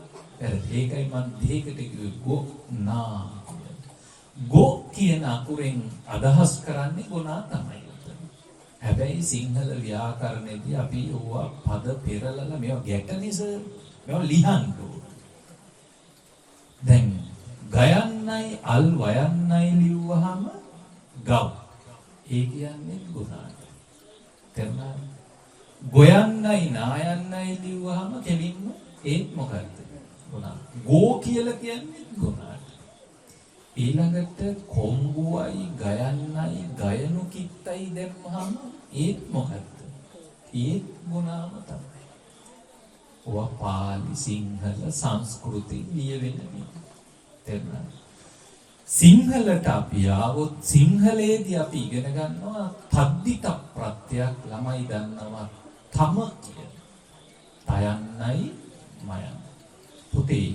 වැරදි. ඒකයි මම දෙයකට කිව්වේ ගෝ නා. ගෝ කියන අකුරෙන් අදහස් කරන්නේ ගොනා තමයි. හැබැයි සිංහල ව්‍යාකරණයේදී අපි ඕවා පද පෙරලලා මේවා ගැටනිස මේවා ලියන්න ඕන. දැන් ගයන්නයි අල් වයන්නයි ලිව්වහම ගව්. ඒ කියන්නේ ගුණාට. තේරුණාද? ගොයන්නයි නායන්නයි ලිව්වහම කෙලින්ම ඒත් මොකක්ද? ගුණා. ගෝ කියලා කියන්නේ ගුණාට. ඊළඟට කොම්බුවයි ගයන්නයි ගයනු කිත්තයි දැම්මහම ඒත් මොකක්ද? ඒත් ගුණාම තමයි. ඔවා පාලි සිංහල සංස්කෘති ලියවෙන විදිහ. තේරුණාද? සිංහලට අපි ආවොත් සිංහලයේදී අපි ඉගෙන ගන්නවා තද්දිත ප්‍රත්‍යක් ළමයි දන්නවා තම කියන. තයන්නයි මයන්. පුතේ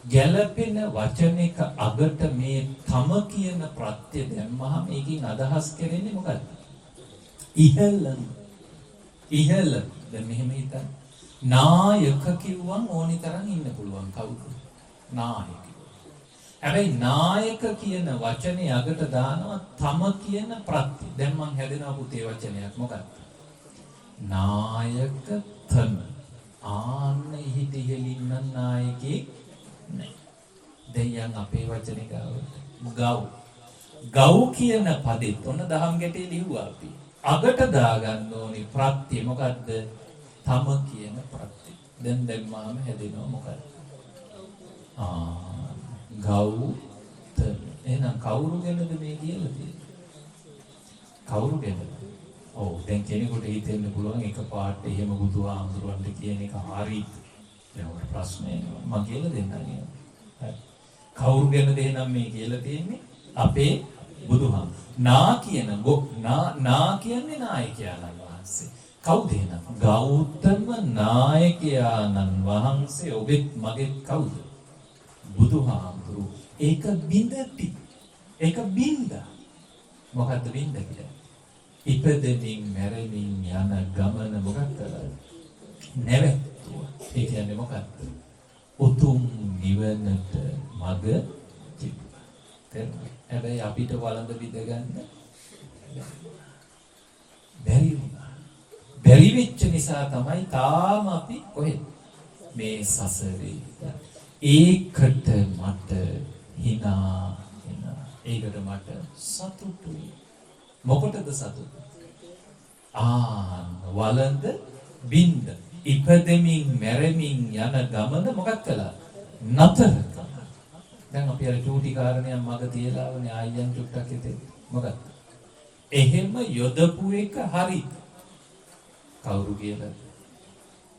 ගැළපෙන වචනයක අගට මේ තම කියන ප්‍රත්‍ය දැම්මහම ඒකෙන් අදහස් කරන්නේ මොකක්ද? ඉහළම. ඉහළ. දැන් මෙහෙම හිතන්න. නායක කිව්වම ඕනි තරම් ඉන්න පුළුවන් කවුද? නායක. හැබැයි නායක කියන වචනේ අගට දානවා තම කියන ප්‍රත්‍ය. දැන් මං හැදෙනවා පුතේ වචනයක් මොකක්ද? නායක තම. ආන්න හිත ඉහෙලින්න නායකේ නෑ. දෙයයන් අපේ වචනේ ගාවට. ගව්. ගව් කියන පදෙත් ඔන්න දහම් ගැටේ ලිව්වා අපි. අගට දාගන්න ඕනි ප්‍රත්‍ය මොකද්ද? තම කියන ප්‍රත්‍ය. දැන් දැම්මාම හැදෙනවා මොකද්ද? ගෞතම. එහෙනම් කවුරු ගැනද මේ කියලා තියෙන්නේ? කවුරු ගැනද? ඔව් දැන් කෙනෙකුට හිතෙන්න පුළුවන් එකපාරට එහෙම බුදුහාමුදුරන්ට කියන එක හරියි. දැන් ඔය ප්‍රශ්නේ මම කියලා දෙන්නම් නේද? හරි. කවුරු ගැනද එහෙනම් මේ කියලා තියෙන්නේ? අපේ බුදුහාමුදුරන්. නා කියන නා කියන්නේ නායකයාණන් වහන්සේ. කවුද එහෙනම්? ගෞතම නායකයාණන් වහන්සේ ඔබෙත් මගෙත් කවුද? බුදුහාමුදුරු. ඒක බින්දටි. ඒක බින්ද. මොකද්ද බින්ද කියන්නේ? ඉපදෙමින් මැරෙමින් යන ගමන මොකක්ද? නැවැත්තුවා. ඒ කියන්නේ මොකක්ද? උතුම් නිවනට මඟ තිබුණා. තේරුණා? හැබැයි අපිට වළඳ බිඳ ගන්න බැරි වුණා. බැරි වෙච්ච නිසා තමයි තාම අපි කොහෙද මේ සසරේ. ඒකට මට hina. ඒකට මට සතුටුයි. මොකටද සතුටු? වළඳ බින්ද ඉපදෙමින් මැරෙමින් යන ගමන මොකක් කළා? නතර කළා. දැන් අපි අර චූටි කාරණයක් මග තියලාවනේ ආයයන් චුට්ටක් හිතේ. මොකක්ද? එහෙම යොදපු එක හරි. කවුරු කියලා?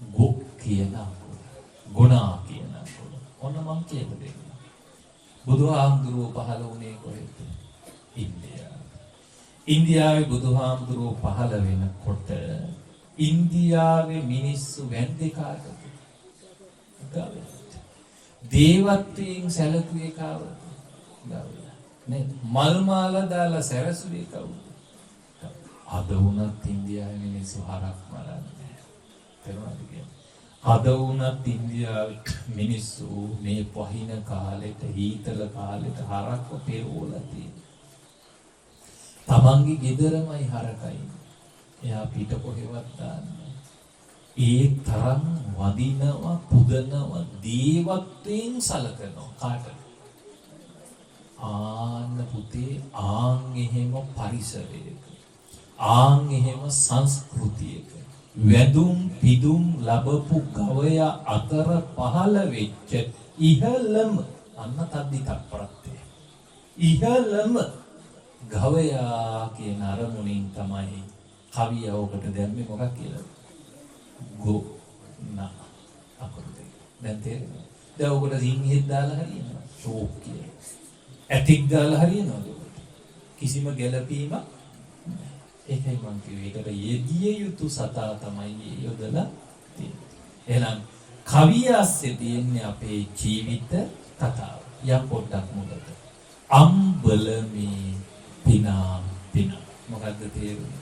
ගොක් කියන අකුර. ගුණා කියන අකුර. ඔන්න මම කියලා දෙන්නම්. බුදුහාමුදුරුවෝ පහළ වුණේ කොහෙද? ඉන්දියාවේ බුදුහාමුදුරුවෝ පහළ වෙනකොට ඉන්දියාවේ මිනිස්සු වැන්දේ කාටද? ගවයාට. දේවත්වයෙන් සැලකුවේ කාවද? ගවයා. නේද? මල් මාලා දාලා සැරසුවේ කවුද? අද වුණත් ඉන්දියාවේ මිනිස්සු හරක් මරන්නේ. තේරුණාද කියන්නේ? අද වුණත් ඉන්දියාවේ මිනිස්සු මේ පහින කාලෙට හීතල කාලෙට හරක්ව පෙරෝලා තියෙනවා. තමන්ගේ ගෙදරමයි හරකයි. එයා පිට කොහෙවත් දාන්නේ. ඒ තරම් වදිනවා පුදනවා දේවත්වයෙන් සලකනවා කාටද? ආන්න පුතේ එහෙම පරිසරයක එහෙම සංස්කෘතියක වැදුම් පිදුම් ලැබපු ගවයා අතර පහළ වෙච්ච ඉහළම අන්න තද්දිත ප්‍රත්‍ය ඉහළම ගවයා කියන අරමුණින් තමයි කවිය ඔකට දැම්මේ මොකක් කියලා? ගොනා අකුරු දෙක. දැන් තේරෙනවද? දැන් ඔකට සිංහෙත් දාලා හරියනවා. ෂෝක් කියලා. ඇටික් දාලා හරියනවද? කිසිම ගැළපීමක් ඒකයි මම කිව්වේ. ඒකට යෙදිය යුතු සතා තමයි යොදලා තියෙන්නේ. එහෙනම් කවියස්සේ තියෙන්නේ අපේ ජීවිත කතාව. යම් පොඩ්ඩක් මුලට. අම්බලමේ පිනා පිනා. මොකද්ද තේරුම?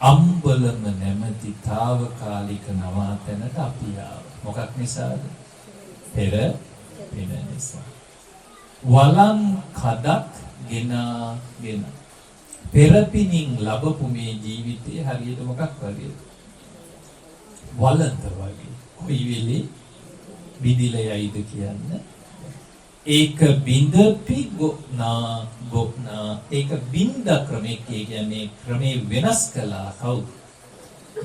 අම්බලම නැමැති තාවකාලික නවාතැනට අපි ආවා. මොකක් නිසාද? පෙර පින නිසා. වලං කඩක් ගෙනාගෙන පෙරපිනින් ලැබපු මේ ජීවිතේ හරියට මොකක් වගේද? වලන්ත වගේ. කොයි වෙලේ විදිලා යයිද කියන්නේ? ඒක බින්දපි ගොනා ඒක බින්ද ක්‍රමයේ කියන්නේ ක්‍රමේ වෙනස් කළා කවුද?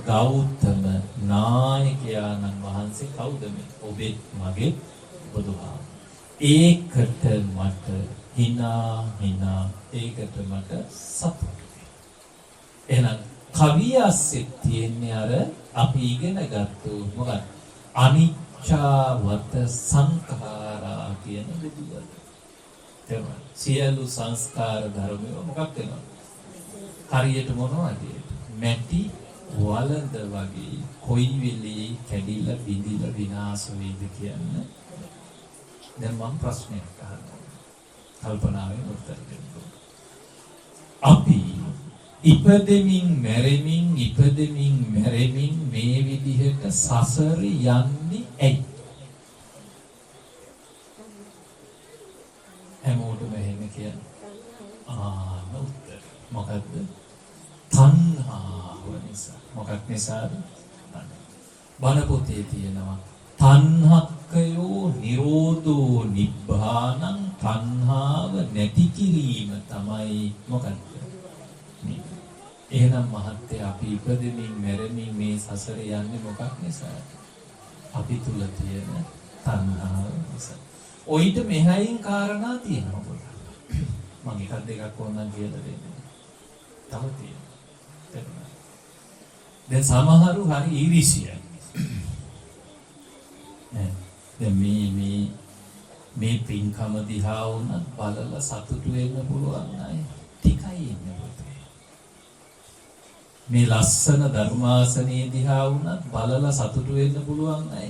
ගෞතම නායකයාණන් වහන්සේ කවුද මේ? ඔබේ මගේ බුදුහාම. ඒකට මට හිනා ඒකට මට සතුටුයි. එහෙනම් කවියස්සේ තියෙන්නේ අර අපි ඉගෙන ගත්තු මොකක්ද? අනිච්චවත සංඛාරා කියන බුදුදහම. තමයි සියලු සංස්කාර ධර්මය මොකක්ද වෙනවද? හරියට මොනවද? මැටි වලඳ වගේ කොයි වෙලේ කැඩිලා බිඳිලා විනාශ වෙයිද කියන්නේ. දැන් මම ප්‍රශ්නයක් අහනවා. කල්පනාවෙන් උත්තර දෙන්න. අපි ඉපදෙමින් මැරෙමින් මේ විදිහට සසර යන්නේ ඇයි? හැමෝටම එහෙම කියන්නේ. උත්තර. මොකද්ද? තණ්හාව නිසා. මොකක් නිසාද? බණ පොතේ තියෙනවා තණ්හක්කයෝ නිරෝධෝ නිබ්බානං තණ්හාව නැති කිරීම තමයි මොකක්ද? එහෙනම් මහත්තයා අපි ඉපදෙමින් මැරෙමින් මේ සසර යන්නේ මොකක් නිසාද? අපි තුල තියෙන තණ්හාව නිසා. ඔයිට මෙහයින් කාරණා තියෙනවා පොඩ්ඩක්. මම එකක් දෙකක් ඕනනම් කියලා දෙන්න. තව තියෙනවා. දැන් සමහරු හරි ඊර්ෂ්‍යයි. දැන් මේ පින්කම දිහා වුණත් බලලා සතුටු වෙන්න පුළුවන් අය ටිකයි ඉන්නේ. මේ ලස්සන ධර්මාසනයේ දිහා වුණත් බලලා සතුටු වෙන්න පුළුවන් අය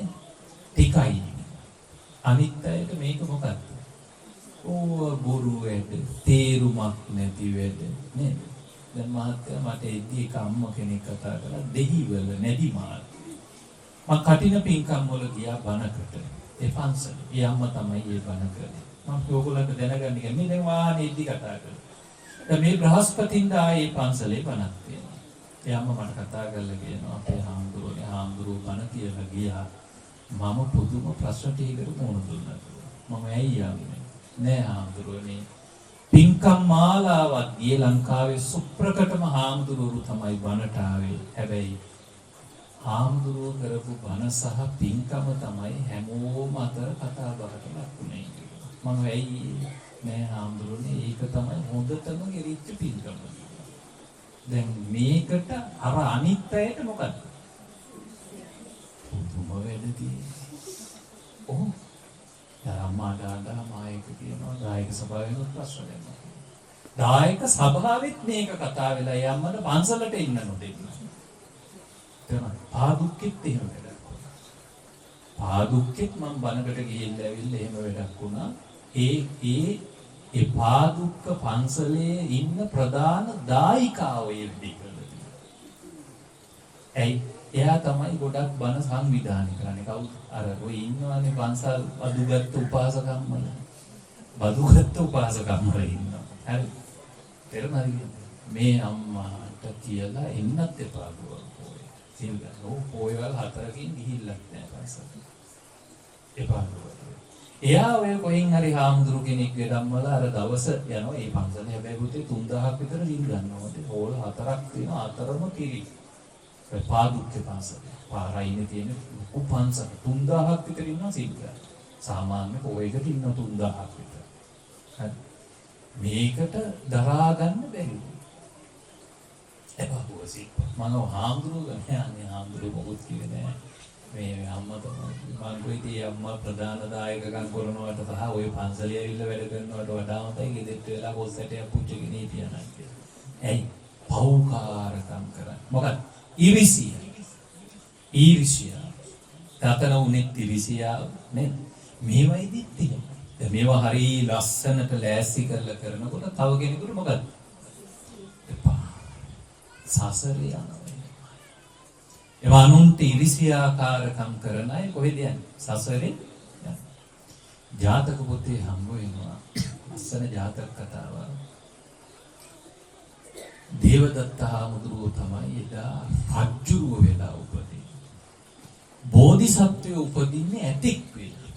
ටිකයි. අනිත් අයට මේක මොකක්ද? ඕව බොරු වැඩ, තේරුමක් නැති වැඩ නේද? දැන් මහත්තයා මට එද්දි එක අම්ම කෙනෙක් කතා කරලා දෙහිවල නැදිමාල්. මම කටින පින්කම් වල ගියා බණකට. ඒ පන්සල. ඒ අම්මා තමයි ඒ බණ කරේ. මම ඕගොල්ලන්ට දැනගන්න ගියා. මේ දැන් වාහනේ එද්දි කතා කරලා. දැන් මේ බ්‍රහස්පතින්දා ආයේ පන්සලේ බණක් තියෙනවා. ඒ අම්මා මට කතා කරලා කියනවා අපේ හාමුදුරුවෝ බණ කියලා ගියා. මම පුදුම ප්‍රශ්න ටිකකට මුහුණ දුන්නා. මම ඇයි යන්නේ? නෑ හාමුදුරුවනේ. පින්කම් මාලාවක් ගියේ ලංකාවේ සුප්‍රකටම හාමුදුරුවෝ තමයි බණට ආවේ. හැබැයි හාමුදුරුවෝ කරපු බණ සහ පින්කම තමයි හැමෝම අතර කතා බහට ලක්ුණේ. මම ඇයි නෑ හාමුදුරුවනේ ඒක තමයි හොඳටම ගෙරිච්ච පින්කම. දැන් මේකට අර අනිත් අයට මොකද? පුදුම වෙලදී. ඔව්. අම්මා දාලා මායක කියනවා දායක සභාවෙනුත් ප්‍රශ්න දෙනවා. දායක සභාවෙත් මේක කතා වෙලා යම්මද පන්සලට ඉන්න නොදෙන්න. තමයි පාදුක්කෙත් එහෙම වැඩක් වුණා. පාදුක්කෙත් මම බණකට ගිහිල්ලා ඇවිල්ලා එහෙම වැඩක් වුණා. ඒ පාදුක්ක පන්සලේ ඉන්න ප්‍රධාන දායිකාව එල්දී කළා. ඇයි? එයා තමයි ගොඩක් බණ සංවිධානය කරන්නේ. කවුද? අර ඔය ඉන්නවනේ පන්සල් බදුගත් උපාසකම්මල. බදුගත් උපාසකම්මල ඉන්නවා. හරි. තේරුණාද? මේ අම්මාට කියලා එන්නත් එපා ගෝල්. සිල් ගන්න. පොය වල 4කින් ගිහිල්ලක් නෑ පන්සල්. එපා ගෝල්. එයා ඔය කොහෙන් හරි හාමුදුරු කෙනෙක් ගෙඩම්මල අර දවස යනවා. ඒ පන්සලේ හැබැයි පුතේ 3000ක් විතර සිල් ගන්නවා. හෝල් 4ක් තියෙනවා. අතරම කිරි. පාදුක්කේ පන්සල. පාරයිනේ තියෙන උපන්සල 3000ක් විතර ඉන්නවා සිල් ගන්න. සාමාන්‍ය පොයකට ඉන්න 3000ක් විතර. හරි. මේකට දරා ගන්න බැරි. එපා ගෝසි. මම හාමුදුරුවෝ ගන්නේ හාමුදුරුවෝ මොකුත් කිව්වේ නෑ. මේ අම්මා තමයි මම කොයිදී අම්මා ප්‍රධාන දායකකම් කරනවට සහ ওই පන්සලේ ඇවිල්ලා වැඩ කරනවට වඩා හොඳයි ගෙදරට වෙලා පොස්සටයක් පුච්චගෙන හිටියනම් කියලා. ඇයි? පෞකාරකම් කරන්නේ. මොකද? ඊර්ෂ්‍ය. තතන උනේ තිරිසියාව නේද? මේවයිදිත් තියෙනවා. දැන් මේවා හරි ලස්සනට ලෑස්ති කරලා කරනකොට තව කෙනෙකුට මොකද? එපා. සසරේ යනවා. එවනුන්ට ඉරිසියාකාරකම් කරන අය කොහෙද යන්නේ? සසරේ යනවා. ජාතක පොතේ හම්බ වෙනවා ලස්සන ජාතක කතාවක්. දේවදත්ත හාමුදුරුවෝ තමයි එදා රජ්ජුරුව වෙලා උපදින්නේ. බෝධිසත්වයෝ උපදින්නේ ඇතෙක් වෙලා.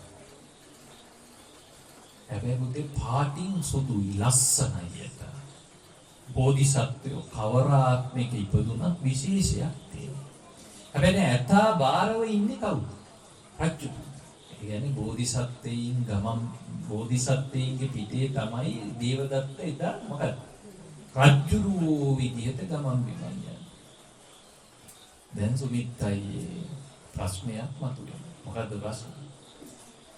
හැබැයි මුතේ පාටින් සුදුයි ලස්සනයි ඒක. බෝධිසත්වයෝ කවර ආත්මික ඉපදුනත් විශේෂයක් තියෙනවා. හැබැයි ඇතා බාරව ඉන්නේ කවුද? රජ්ජු. ඒ කියන්නේ බෝධිසත්වයින් ගමම් බෝධිසත්වයින්ගේ පිටේ තමයි දේවදත්ත එදා මොකද? රජ්ජුරුවෝ විදිහට ගමන් බිමන් යනවා. දැන් සුමිත්තයි ප්‍රශ්නයක් මතුවෙනවා. මොකද්ද ප්‍රශ්නේ?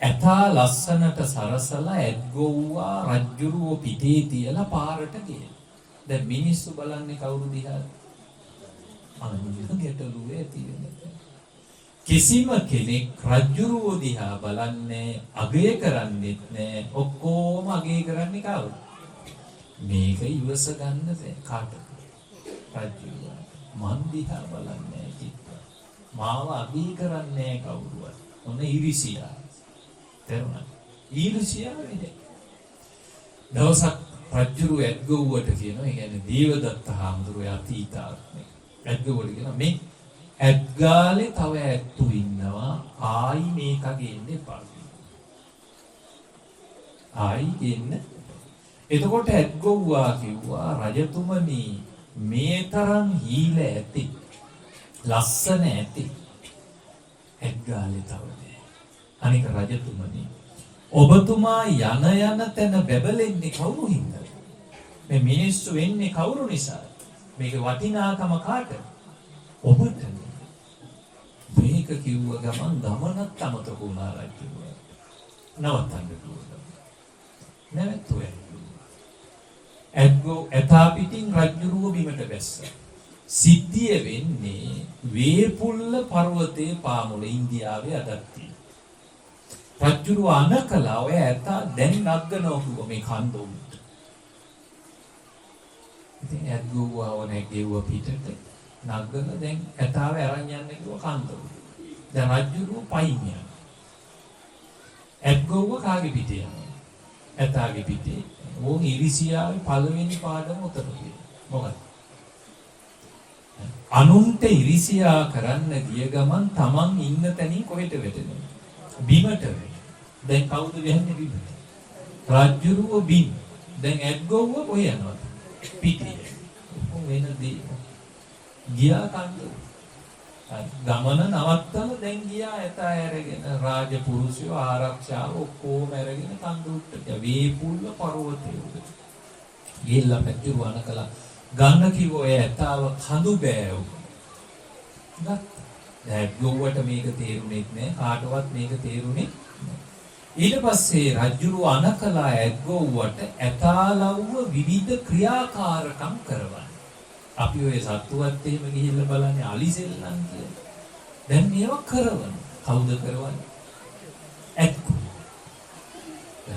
ඇතා ලස්සනට සරසලා ඇද්ගොව්වා රජ්ජුරුවෝ පිටේ තියලා පාරට ගියා. දැන් මිනිස්සු බලන්නේ කවුරු දිහාද? අනිත් ගැටලුවේ තියෙන්නේ. කිසිම කෙනෙක් රජ්ජුරුවෝ දිහා බලන්නේ අගය කරන්නේත් නෑ. ඔක්කොම අගය කරන්නේ කවුද? මේක ඉවස ගන්න බෑ කාටද? රජ්ජුරුවෝ. මන් දිහා බලන්නේ කිව්ව. මාව අගය කරන්නේ කවුරුවත්. ඔන්න ඉරිසියා. තේරුණා? ඊර්ෂ්‍යාව නෙද. දවසක් රජ්ජුරුවෝ ඇද්ගොව්වට කියනවා. ඒ කියන්නේ දේවදත්ත හාමුදුරුවෝ අතීතාත්මේ. ඇද්ගොව්වට කියනවා මේ ඇද්ගාලේ තව ඇත්තු ඉන්නවා. ආයි මේක ගේන්න එපා. ආයි ගෙන්න. එතකොට ඇද්ගොව්වා කිව්වා රජතුමනි මේ තරම් හීල ඇති ලස්සන ඇති ඇද්ගාලේ තව නෑ. අනික රජතුමනි ඔබතුමා යන තැන බැබලෙන්නේ කවුරු හින්දාද? මේ මිනිස්සු වෙන්නේ කවුරු නිසාද? මේක වටිනාකම කාටද? ඔබට. මේක කිව්ව ගමන් ගමනක් අමතක වුණා රජුගේ. නවත්තන්න කිව්වා. නැවතුනේ. ඇද්ගෝ එතා පිටින් රජුරුව බිමට බැස්සා. සිද්ධිය වෙන්නේ වේපුල්ල පර්වතයේ පාමුල ඉන්දියාවේ අදක් තියෙනවා. රජුරුව අනකලා ඔය ඇතා දැන් නග්ගනවා කිව්වා මේ කන්ද උන්ට. ඉතින් ඇද්ගෝවව නැගෙව්ව පිටට නග්ගන දැන් ඇතාව අරන් යන්න කිව්වා කන්ද උන්ට. දැන් රජුරුව පයින් යනවා. ඇද්ගෝව කාගේ පිටේ යනවා? ඇතාගේ පිටේ. ඕන් ඉරිසියාවේ පළවෙනි පාඩම උතර තියෙනවා. මොකද? අනුන්ට ඉරිසියා කරන්න ගිය ගමන් තමන් ඉන්න තැනින් කොහෙට වැටෙනවද? බිමට වැටෙනවා. දැන් කවුද වෙන්නේ බිමට? රජ්ජුරුව බිම්. දැන් ඇද්ගොව්ව කොහෙ යනවද? පිටිය. වෙනදී ගියා කන්ද. ගමන නවත්තලා දැන් ගියා ඇතා ඇරගෙන රාජපුරුෂයෝ ආරක්ෂාව ඔක්කොම ඇරගෙන කන්ද උට්ට වේපුල්ල පර්වතයේ උඩ. ගිහිල්ලා පැතිරුව අනකලා ගන්න කිව්ව ඔය ඇතාව කඳු බෑවු. ගත්තා. දැන් ගොව්වට මේක තේරුණෙත් නෑ කාටවත් මේක තේරුණේ නෑ. ඊට පස්සේ රජුරු අනකලා ඇද්ගොව්වට ඇතාලව්ව විවිධ ක්‍රියාකාරකම් කරවන්න. අපි ඔය සත්තුවත් එහෙම ගිහිල්ලා බලන්නේ අලිසෙල්ලන් කියලා. දැන් මේවා කරවන. කවුද කරවන්නේ? ඇද්ගොව්.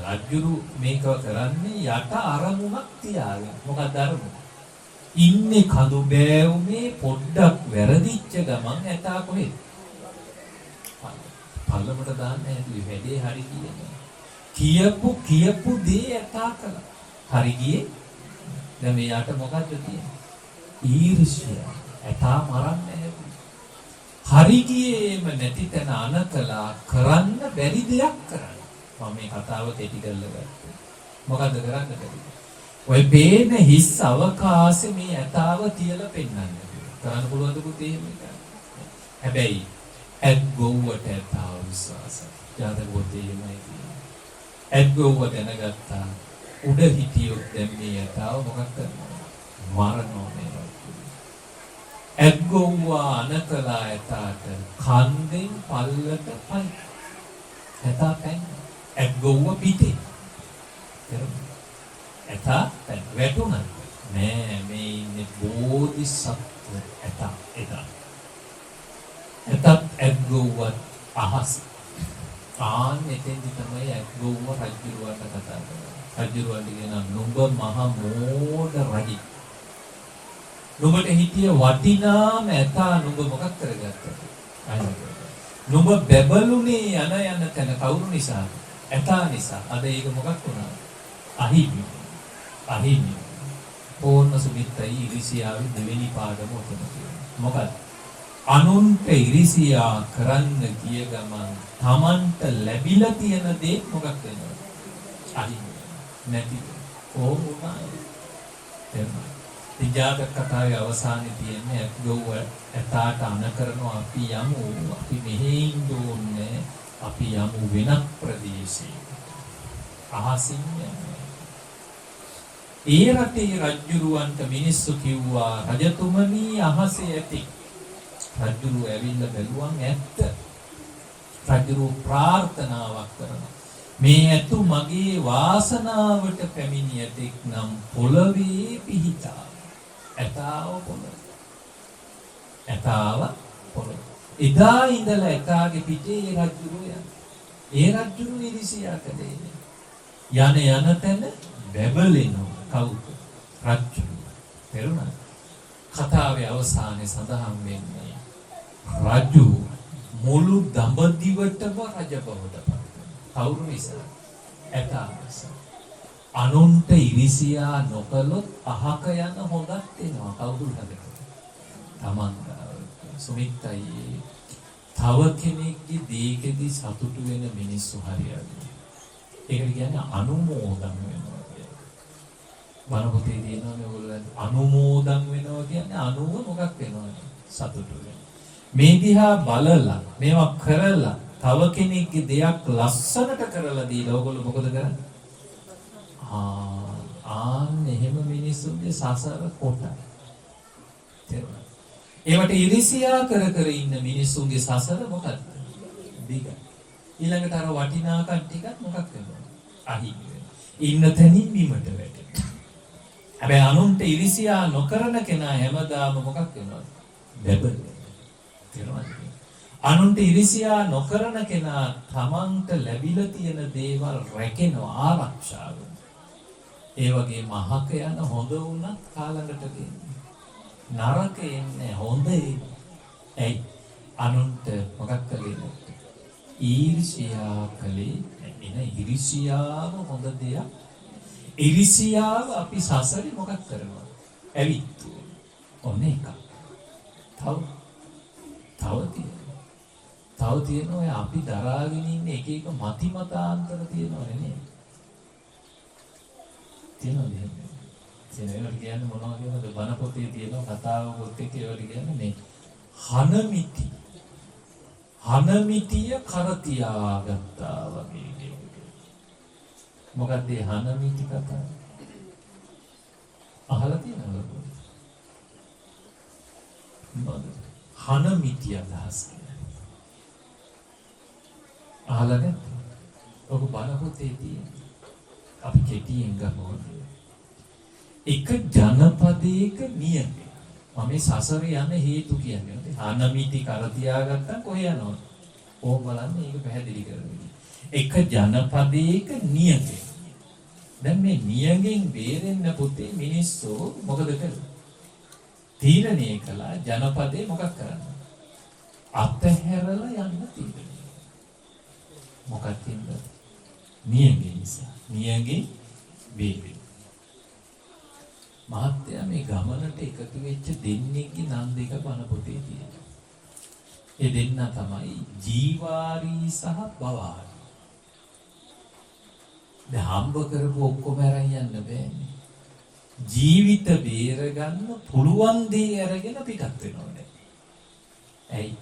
රජුරු මේක කරන්නේ යට අරමුණක් තියාගෙන. මොකක්ද අරමුණ? ඉන්නේ කඳු බෑවුනේ පොඩ්ඩක් වැරදිච්ච ගමන් ඇතා කොහෙද? පල්ලමට දාන්න හැදුවේ වැඩේ හරි කියන්නේ. කියපු දේ ඇතා කළා. හරි ගියේ. දැන් මේ යට මොකද්ද තියෙන්නේ? ඊර්ෂ්‍යා. ඇතා මරන්න හැදුවේ. හරි ගියේම නැති තැන අනකලා කරන්න බැරි දෙයක් කරන්න. මම මේ කතාව කෙටි කරලා ගත්තා. මොකද්ද කරන්න බැරි? ඔය බේන හිස් අවකාශේ මේ ඇතාව තියලා පෙන්නන්න. කරන්න පුළුවන්ද පුතේ මේක? හැබැයි ඇද්ගොව්වට ඇතාව විශ්වාසයි. ජාතක පොතේ එමය තියෙනවා. ඇද්ගොව්ව දැනගත්තා උඩ හිටියොත් දැන් මේ ඇතාව මොකක් කරනවද? මරනවා නේද? ඇද්ගොව්ව අනකලා ඇතාට කන්දෙන් පල්ලට පයි. ඇතා පැන්න. ඇද්ගොව්ව පිටේ. ඇතා වැටුණා නෑ මේ ඉන්නේ බෝධිසත්ව ඇතා එදා. ඇතත් ඇද්ගොව්වත් අහස. එතෙන්දි තමයි ඇක්ගොව්ව රජුරවන්ට කතා කරන්නේ. රජුරවන්ට කියන නුඹ මහ මෝඩ රජෙක්. නුඹට හිටිය වටිනාම ඇතා නුඹ මොකක් කරගත්තද? නුඹ බැබළුනේ යන තැන කවුරු නිසා? ඇතා නිසා. අද ඒක මොකක් වුණා? අහිමි. ඕන්න සුමිත්තයි ඉරිසියාවේ දෙවෙනි පාඩම ඔතන තියෙනවා. මොකද අනුන්ට ඉරිසියා කරන්න ගිය ගමන් Tamanට ලැබිලා තියෙන දේ මොකක් වෙනවද? අහිමි. නැති. ඕම උනායි. ඉජාත කතාවේ අවසානයේ තියෙන්නේ ඇත්ගොව්ව ඇතාට අන කරනවා අපි යමු. අපි මෙහෙ ඉන්න ඕනේ. අපි යමු වෙනත් ප්‍රදේශයකට. අහසින් යන්නේ. ඒ රටේ රජුරවන්ට මිනිස්සු කිව්වා රජතුමනි අහසේ ඇති. රජුරු ඇවිල්ලා බැලුවන් ඇත්ත. රජුරු ප්‍රාර්ථනාවක් කරනවා. මේ ඇතු මගේ වාසනාවට පැමිණියතෙක් නම් පොළවේ පිහිටා. ඇතාව පොළොව. එදා ඉඳලා ඇතාගේ පිටේ රජුරු යන. ඒ රජුරු ඉරිසියා කළේ. යන තැන බැබලෙනවා. කවුද? රජුරු. තේරුණාද? කතාවේ අවසානයේ සඳහන් වෙන්නේ රජු මුළු දඹදිවටම රජ බවට පත්. කවුරු නිසා? ඇතා නිසා. අනුන්ට ඉරිසියා නොකළොත් අහක යන හොඳක් එනවා. කවුරුද? තමන්. සුමිත්තයි තව කෙනෙක්ගේ දේකදී සතුටු වෙන මිනිස්සු හරියට. ඒකට කියන්නේ අනුමෝදන් වෙනවා කියලා. බණ පොතේ තියෙනවා මේගොල්ලන් අනුමෝදන් වෙනවා කියන්නේ අනුව මොකක් වෙනවද? සතුටු වෙනවා. මේ දිහා බලලා මේවා කරලා තව කෙනෙක්ගේ දෙයක් ලස්සනට කරලා දීලා ඕගොල්ලෝ මොකද කරන්නේ? එහෙම මිනිස්සුන්ගේ සසර කොටයි. තේරුණාද? ඒවට ඉරිසියා කර ඉන්න මිනිස්සුන්ගේ සසර මොකක්ද? දිගයි. ඊළඟට අර වටිනාකම් ටිකක් මොකක් වෙනවද? අහිමි වෙනවා. ඉන්න තැනින් බිමට වැටෙනවා. හැබැයි අනුන්ට ඉරිසියා නොකරන කෙනා හැමදාම මොකක් වෙනවද? බැබලෙනවා. තේරුණාද? අනුන්ට ඉරිසියා නොකරන කෙනා තමන්ට ලැබිලා තියෙන දේවල් රැකෙනවා, ආරක්ෂා වෙනවා. ඒ වගේ මහක යන හොඳ වුණත් කාලකට දෙන්නේ. නරක එන්නේ හොඳයි. ඇයි? අනුන්ට මොකක් කළේ නැත්තේ? ඊර්ෂ්‍යා කළේ නැන්නේ. ඊර්ෂ්‍යාව හොඳ දෙයක්. ඊර්ෂ්‍යාව අපි සසරේ මොකක් කරනවා? ඇවිත්. ඔන්න එක. තව තියෙනවා අපි දරාගෙන ඉන්න එක මති මතාන්තර තියෙනවනේ නේද? තියෙනවද? ඒවට කියන්නේ මොනවා කියලාද? බණ පොතේ තියෙන කතාව පොත් එකේ ඒවට කියන්නේ මේ හනමිටිය කර තියාගත්තා වගේ. මොකක්ද මේ හනමිටි කතාව? අහලා තියෙනවද? හනමිටිය අදහස් කියන්නේ. අහලා නැද්ද? ඔබ බණ පොතේ තියෙන. අපි කෙටියෙන් ගමු. එක ජනපදයක නියම. මම මේ සසරේ යන හේතු කියන්නේ. හනමිටි කර තියාගත්තා කොහේ යනවද? ඕක බලන්න මේක පැහැදිලි කරගන්න. එක ජනපදයක නියම. දැන් මේ නියගෙන් බේරෙන්න පුතේ මිනිස්සු මොකද කළේ? තීරණය කළා ජනපදේ මොකක් කරන්න? අතහැරලා යන්න තීරණය. මොකක්ද? නියගේ නිසා. නියගේ බේරෙන්න. මහත්තයා මේ ගමනට එකතු වෙච්ච දෙන්නෙක්ගේ නම් දෙක බණ පොතේ තියෙනවා. ඒ දෙන්න තමයි ජීවාරී සහ බවාරී. දැන් හම්බ කරපු ඔක්කොම අරන් යන්න බෑනේ. ජීවිත බේරගන්න පුළුවන් දේ අරගෙන පිටත් වෙනවනේ. ඇයි?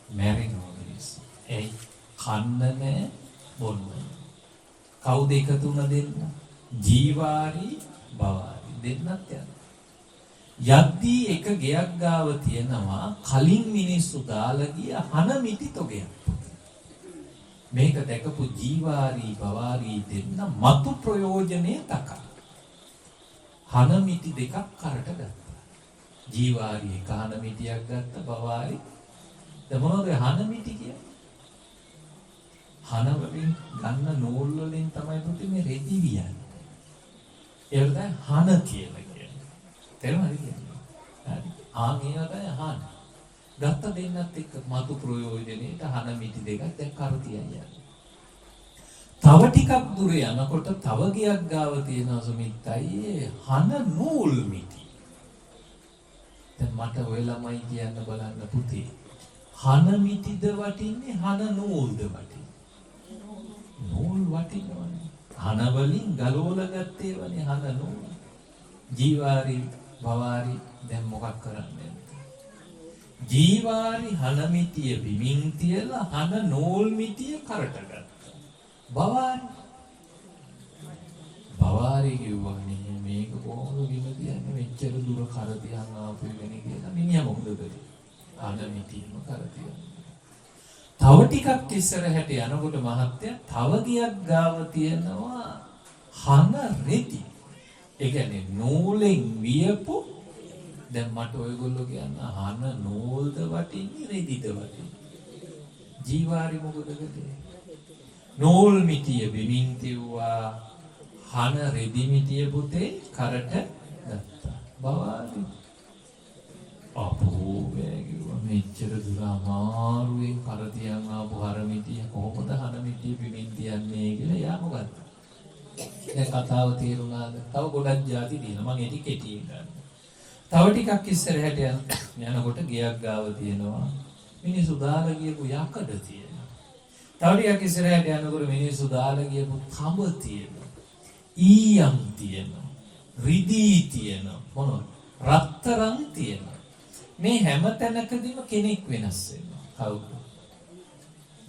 මැරෙනවා මිනිස්සු. ඇයි? කන්න නෑ බොන්න. කවුද එකතු වුණ දෙන්න? ජීවාරී බවාරී දෙන්නත් යනවා. යද්දී එක ගෙයක් ගාව තියෙනවා කලින් මිනිස්සු දාලා ගිය හනමිටි තොගයක්. මේක දැකපු ජීවාරී බවාරී දෙන්න මතු ප්‍රයෝජනේ තකා. හනමිටි දෙකක් කරට ගත්තා. ජීවාරී එක හනමිටියක් ගත්ත බවාරී. මොනවද හනමිටි කියන්නේ? හන වලින් ගන්න නූල් වලින් තමයි පුතේ මේ රෙදි වියන්නේ. ඒකට තමයි හන කියලා කියන්නේ. තේරුණාද කියන්නේ? හරි. ඒවා තමයි හන. ගත්ත දෙන්නත් එක්ක මතු ප්‍රයෝජනෙට හන මිටි දෙකක් දැන් කර තියන්නේ. තව ටිකක් දුර යනකොට තව ගියක් ගාව තියෙන සුමිත්තයි හන නූල් මිටි. දැන් මට ඔය ළමයි කියන්න බලන්න පුතේ. හන මිටිද වටින්නේ හන නූල්ද වටින්නේ? නූල් වටිනවනේ. හන වලින් ගලවලා ගත්තේ වනේ හන නූල්. ජීවාරි බවාරි දැන් මොකක් කරන්නේ? ජීවාරි හන මිටිය බිමින් තියලා හන නූල් මිටිය කරට ගත්තා. බවාරි කිව්වනේ මේක කොහොමද බිම තියන්නේ මෙච්චර දුර කර තියන් ආපු වෙන්නේ කියලා මිනිහා මොකද කළේ? හන මිටියම කර තියන්නේ. තව ටිකක් ඉස්සරහට යනකොට මහත්තයා තව ගියක් ගාව තියෙනවා හන රෙදි. ඒ කියන්නේ නූලෙන් වියපු දැන් මට ඔයගොල්ලෝ කියන්න හන නූල්ද වටින්නේ රෙදිද වටින්නේ? ජීවාරි මොකද කළේ? නූල් මිටිය බිමින් තියුවා හන රෙදි මිටිය පුතේ කරට ගත්තා. බවාරි අපෝ වැගිරුවා මෙච්චර දුර අමාරුවෙන් කර තියන් ආපු හර මිටිය කොහොමද හන මිටිය බිමින් තියන්නේ කියලා යා මොකද්ද? දැන් කතාව තේරුණාද? තව ගොඩක් જાති තියෙනවා. මම ඒක කෙටියෙන් ගන්න. තව ටිකක් ඉස්සරහට යනකොට ගියක් ගාව තියෙනවා. මිනිස්සු දාලා ගියපු යකඩ තියෙනවා. තව ටිකක් ඉස්සරහට යනකොට මිනිස්සු දාලා ගියපු තඹ තියෙනවා. ඊයම් තියෙනවා. රිදී තියෙනවා. මොනවද? රත්තරන් තියෙනවා. මේ හැම තැනකදීම කෙනෙක් වෙනස් වෙනවා. කවුද?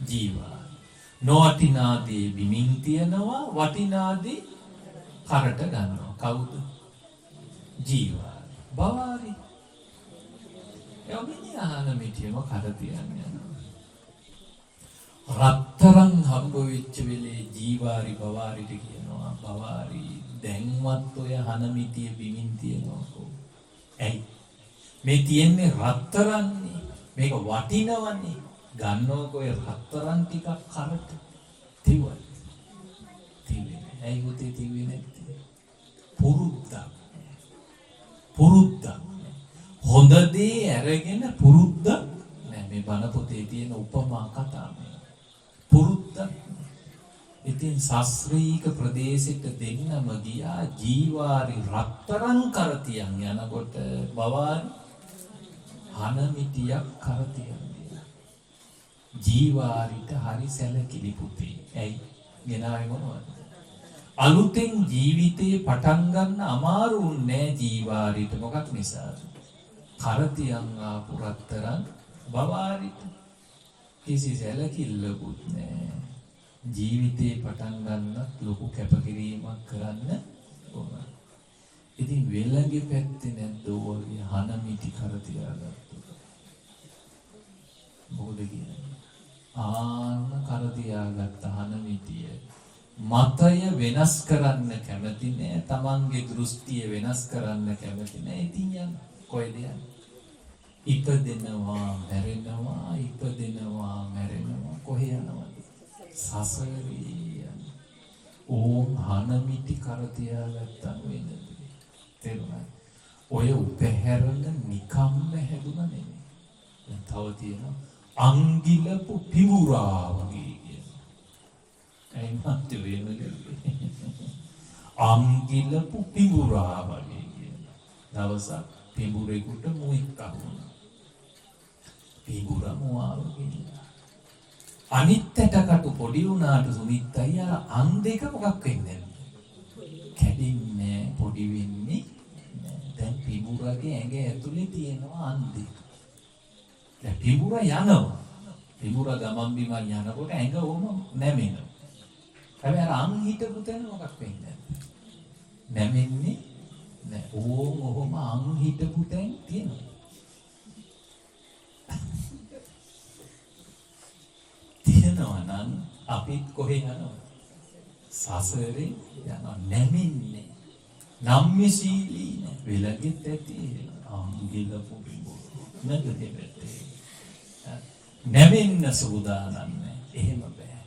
ජීවා. නොවටිනාදී බිමින් තියනවා වටිනාදී කරට ගන්නවා. කවුද? ජීවා. බවාරි. යෝගිනී ආහන මිටියම කර තියන්නේ. රත්තරන් හම්බ වෙච්ච වෙලේ ජීවාරි බවාරිට කියනවා බවාරි දැන්වත් ඔය හන මිටිය බිමින් තියනවාකෝ. ඇයි? මේ තියෙන්නේ රත්තරන්නේ. මේක වටිනවනේ. ගන්නවකෝ ඔය රත්තරන් ටිකක් කරට. තිව්වද? තිව්වේ නෑ. ඇයි පුතේ තිව්වේ නැත්තේ? පුරුද්දක්. හොඳ දේ අරගෙන පුරුද්දක් නෑ. මේ බණ පොතේ තියෙන උපමා කතා මේ. පුරුද්දක්. ඉතින් ශාස්ත්‍රීය ප්‍රදේශෙට දෙන්නම ගියා ජීවාරි රත්තරන් කරතියන් යනකොට බවාරි හන මිටියක් කරතියන්. ජීවාරිට හරි සැලකිලි පුතේ. ඇයි? ගෙනාවේ මොනවද? අලුතෙන් ජීවිතේ පටන් ගන්න අමාරු නෑ ජීවාරිට. මොකක් නිසාද? කරතියන් ආපු රත්තරන් බවාරිට කිසි සැලකිල්ලකුත් නෑ. ජීවිතේ පටන් ගන්නත් ලොකු කැපකිරීමක් කරන්න ඕන. ඉතින් වෙලගේ පැත්තේ නැද්ද ඔයගේ හන මිටි කර තියාගත්තා. මොකද කියන්නේ? ආන්න කර තියාගත්ත හන මිටිය මතය වෙනස් කරන්න කැමති නෑ. තමන්ගේ දෘෂ්ටිය වෙනස් කරන්න කැමති නෑ. ඉතින් යන්න කොහෙද යන්නේ? ඉපදෙනවා මැරෙනවා ඉපදෙනවා මැරෙනවා. කොහෙ යනවද? සසරේ යන. ඕම් හන මිටි කර තියාගත්තා වෙනද? තේරුණාද? ඔය උපහැරන නිකම්ම හැදුනා නෙමෙයි. දැන් තව තියෙනවා අංගිලපු පිඹුරා වගේ කියනවා. ඒ මත් වෙන්නේ. අංගිලපු පිඹුරා වගේ කියනවා. දවසක් පිඹුරෙකුට මුෙක් අහුණා. පිඹුරා මොවාව කියලා. අනිත්‍යටකට පොඩි වුණාට සුමිත්තයි අර අං දෙක මොකක් වෙන්නේ නැද්ද? කැඩින්නේ පොඩි වෙන්නේ. දැන් පිඹුරගේ ඇඟ ඇතුලේ තියෙනවා අං දෙක. දැන් පිඹුර යනවා. පිඹුර ගමන් බිමන් යනකොට ඇඟ ඕම නැමෙනවා. හැබැයි අර අං හිටපු තැන මොකක් වෙන්නේ නැද්ද? නැමෙන්නේ නෑ. ඕම ඔහොම අං හිටපු තැන තියෙනවා. තියෙනවා නම් අපිත් කොහෙ යනවා? සසරේ යනවා. නැමෙන්නේ. නම්මිශීලී නෑ. වෙලගෙත් ඇති අංගිලපු පිඹුර. නැගදෙන්නේ. නැමෙන්න සූදානම් නෑ. එහෙම බෑ.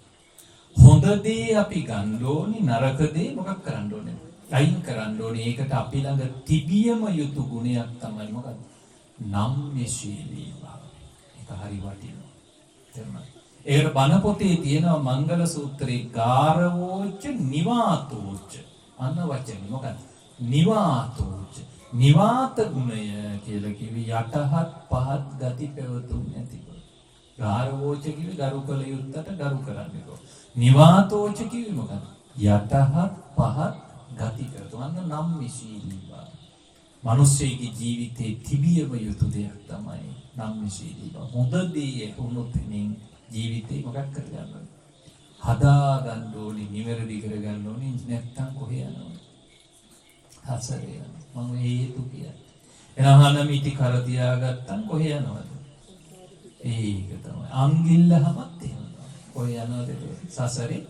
දේ අපි ගන්න ඕනේ නරක දේ මොකක් කරන්න ඕනේ? අයින් කරන්න ඕනේ. ඒකට අපි ළඟ තිබියම යුතු ගුණයක් තමයි මොකක්ද? නම්‍යශීලී භාවය. ඒක හරි වටිනවා. තේරුණාද? ඒකට බණ පොතේ තියෙනවා මංගල සූත්‍රයේ ගාරවෝච්ච නිවාතෝච්ච අන්න වචනේ මොකක්ද? නිවාතෝච්ච. නිවාත ගුණය කියලා කිවි යටහත් පහත් ගති පැවතුම් නැතිව. ගාරවෝච්ච කිවි ගරු කළ යුත්තට ගරු කරන්නේ කො. නිවාතෝච්ච කිවි මොකක්ද? යටහත් පහත් ගති පැවතුම්. අන්න නම්‍යශීලී බව. මිනිස්සෙගේ ජීවිතේ තිබියම යුතු දෙයක් තමයි නම්‍යශීලී බව. හොඳ දේ වුණොත් ජීවිතේ මොකක් කරගන්න ඕනේ? හදා ගන්න ඕනේ, නිවැරදි කරගන්න ඕනේ. නැත්තම් කොහේ යනවද? හසරේ යනවා. මම හේතු කියන්නේ. එනහන මිටි කර තියාගත්තම් කොහේ යනවද? ඒක තමයි. අංගිල්ලහමත් එහෙම. කොහේ යනවද? සසරේ.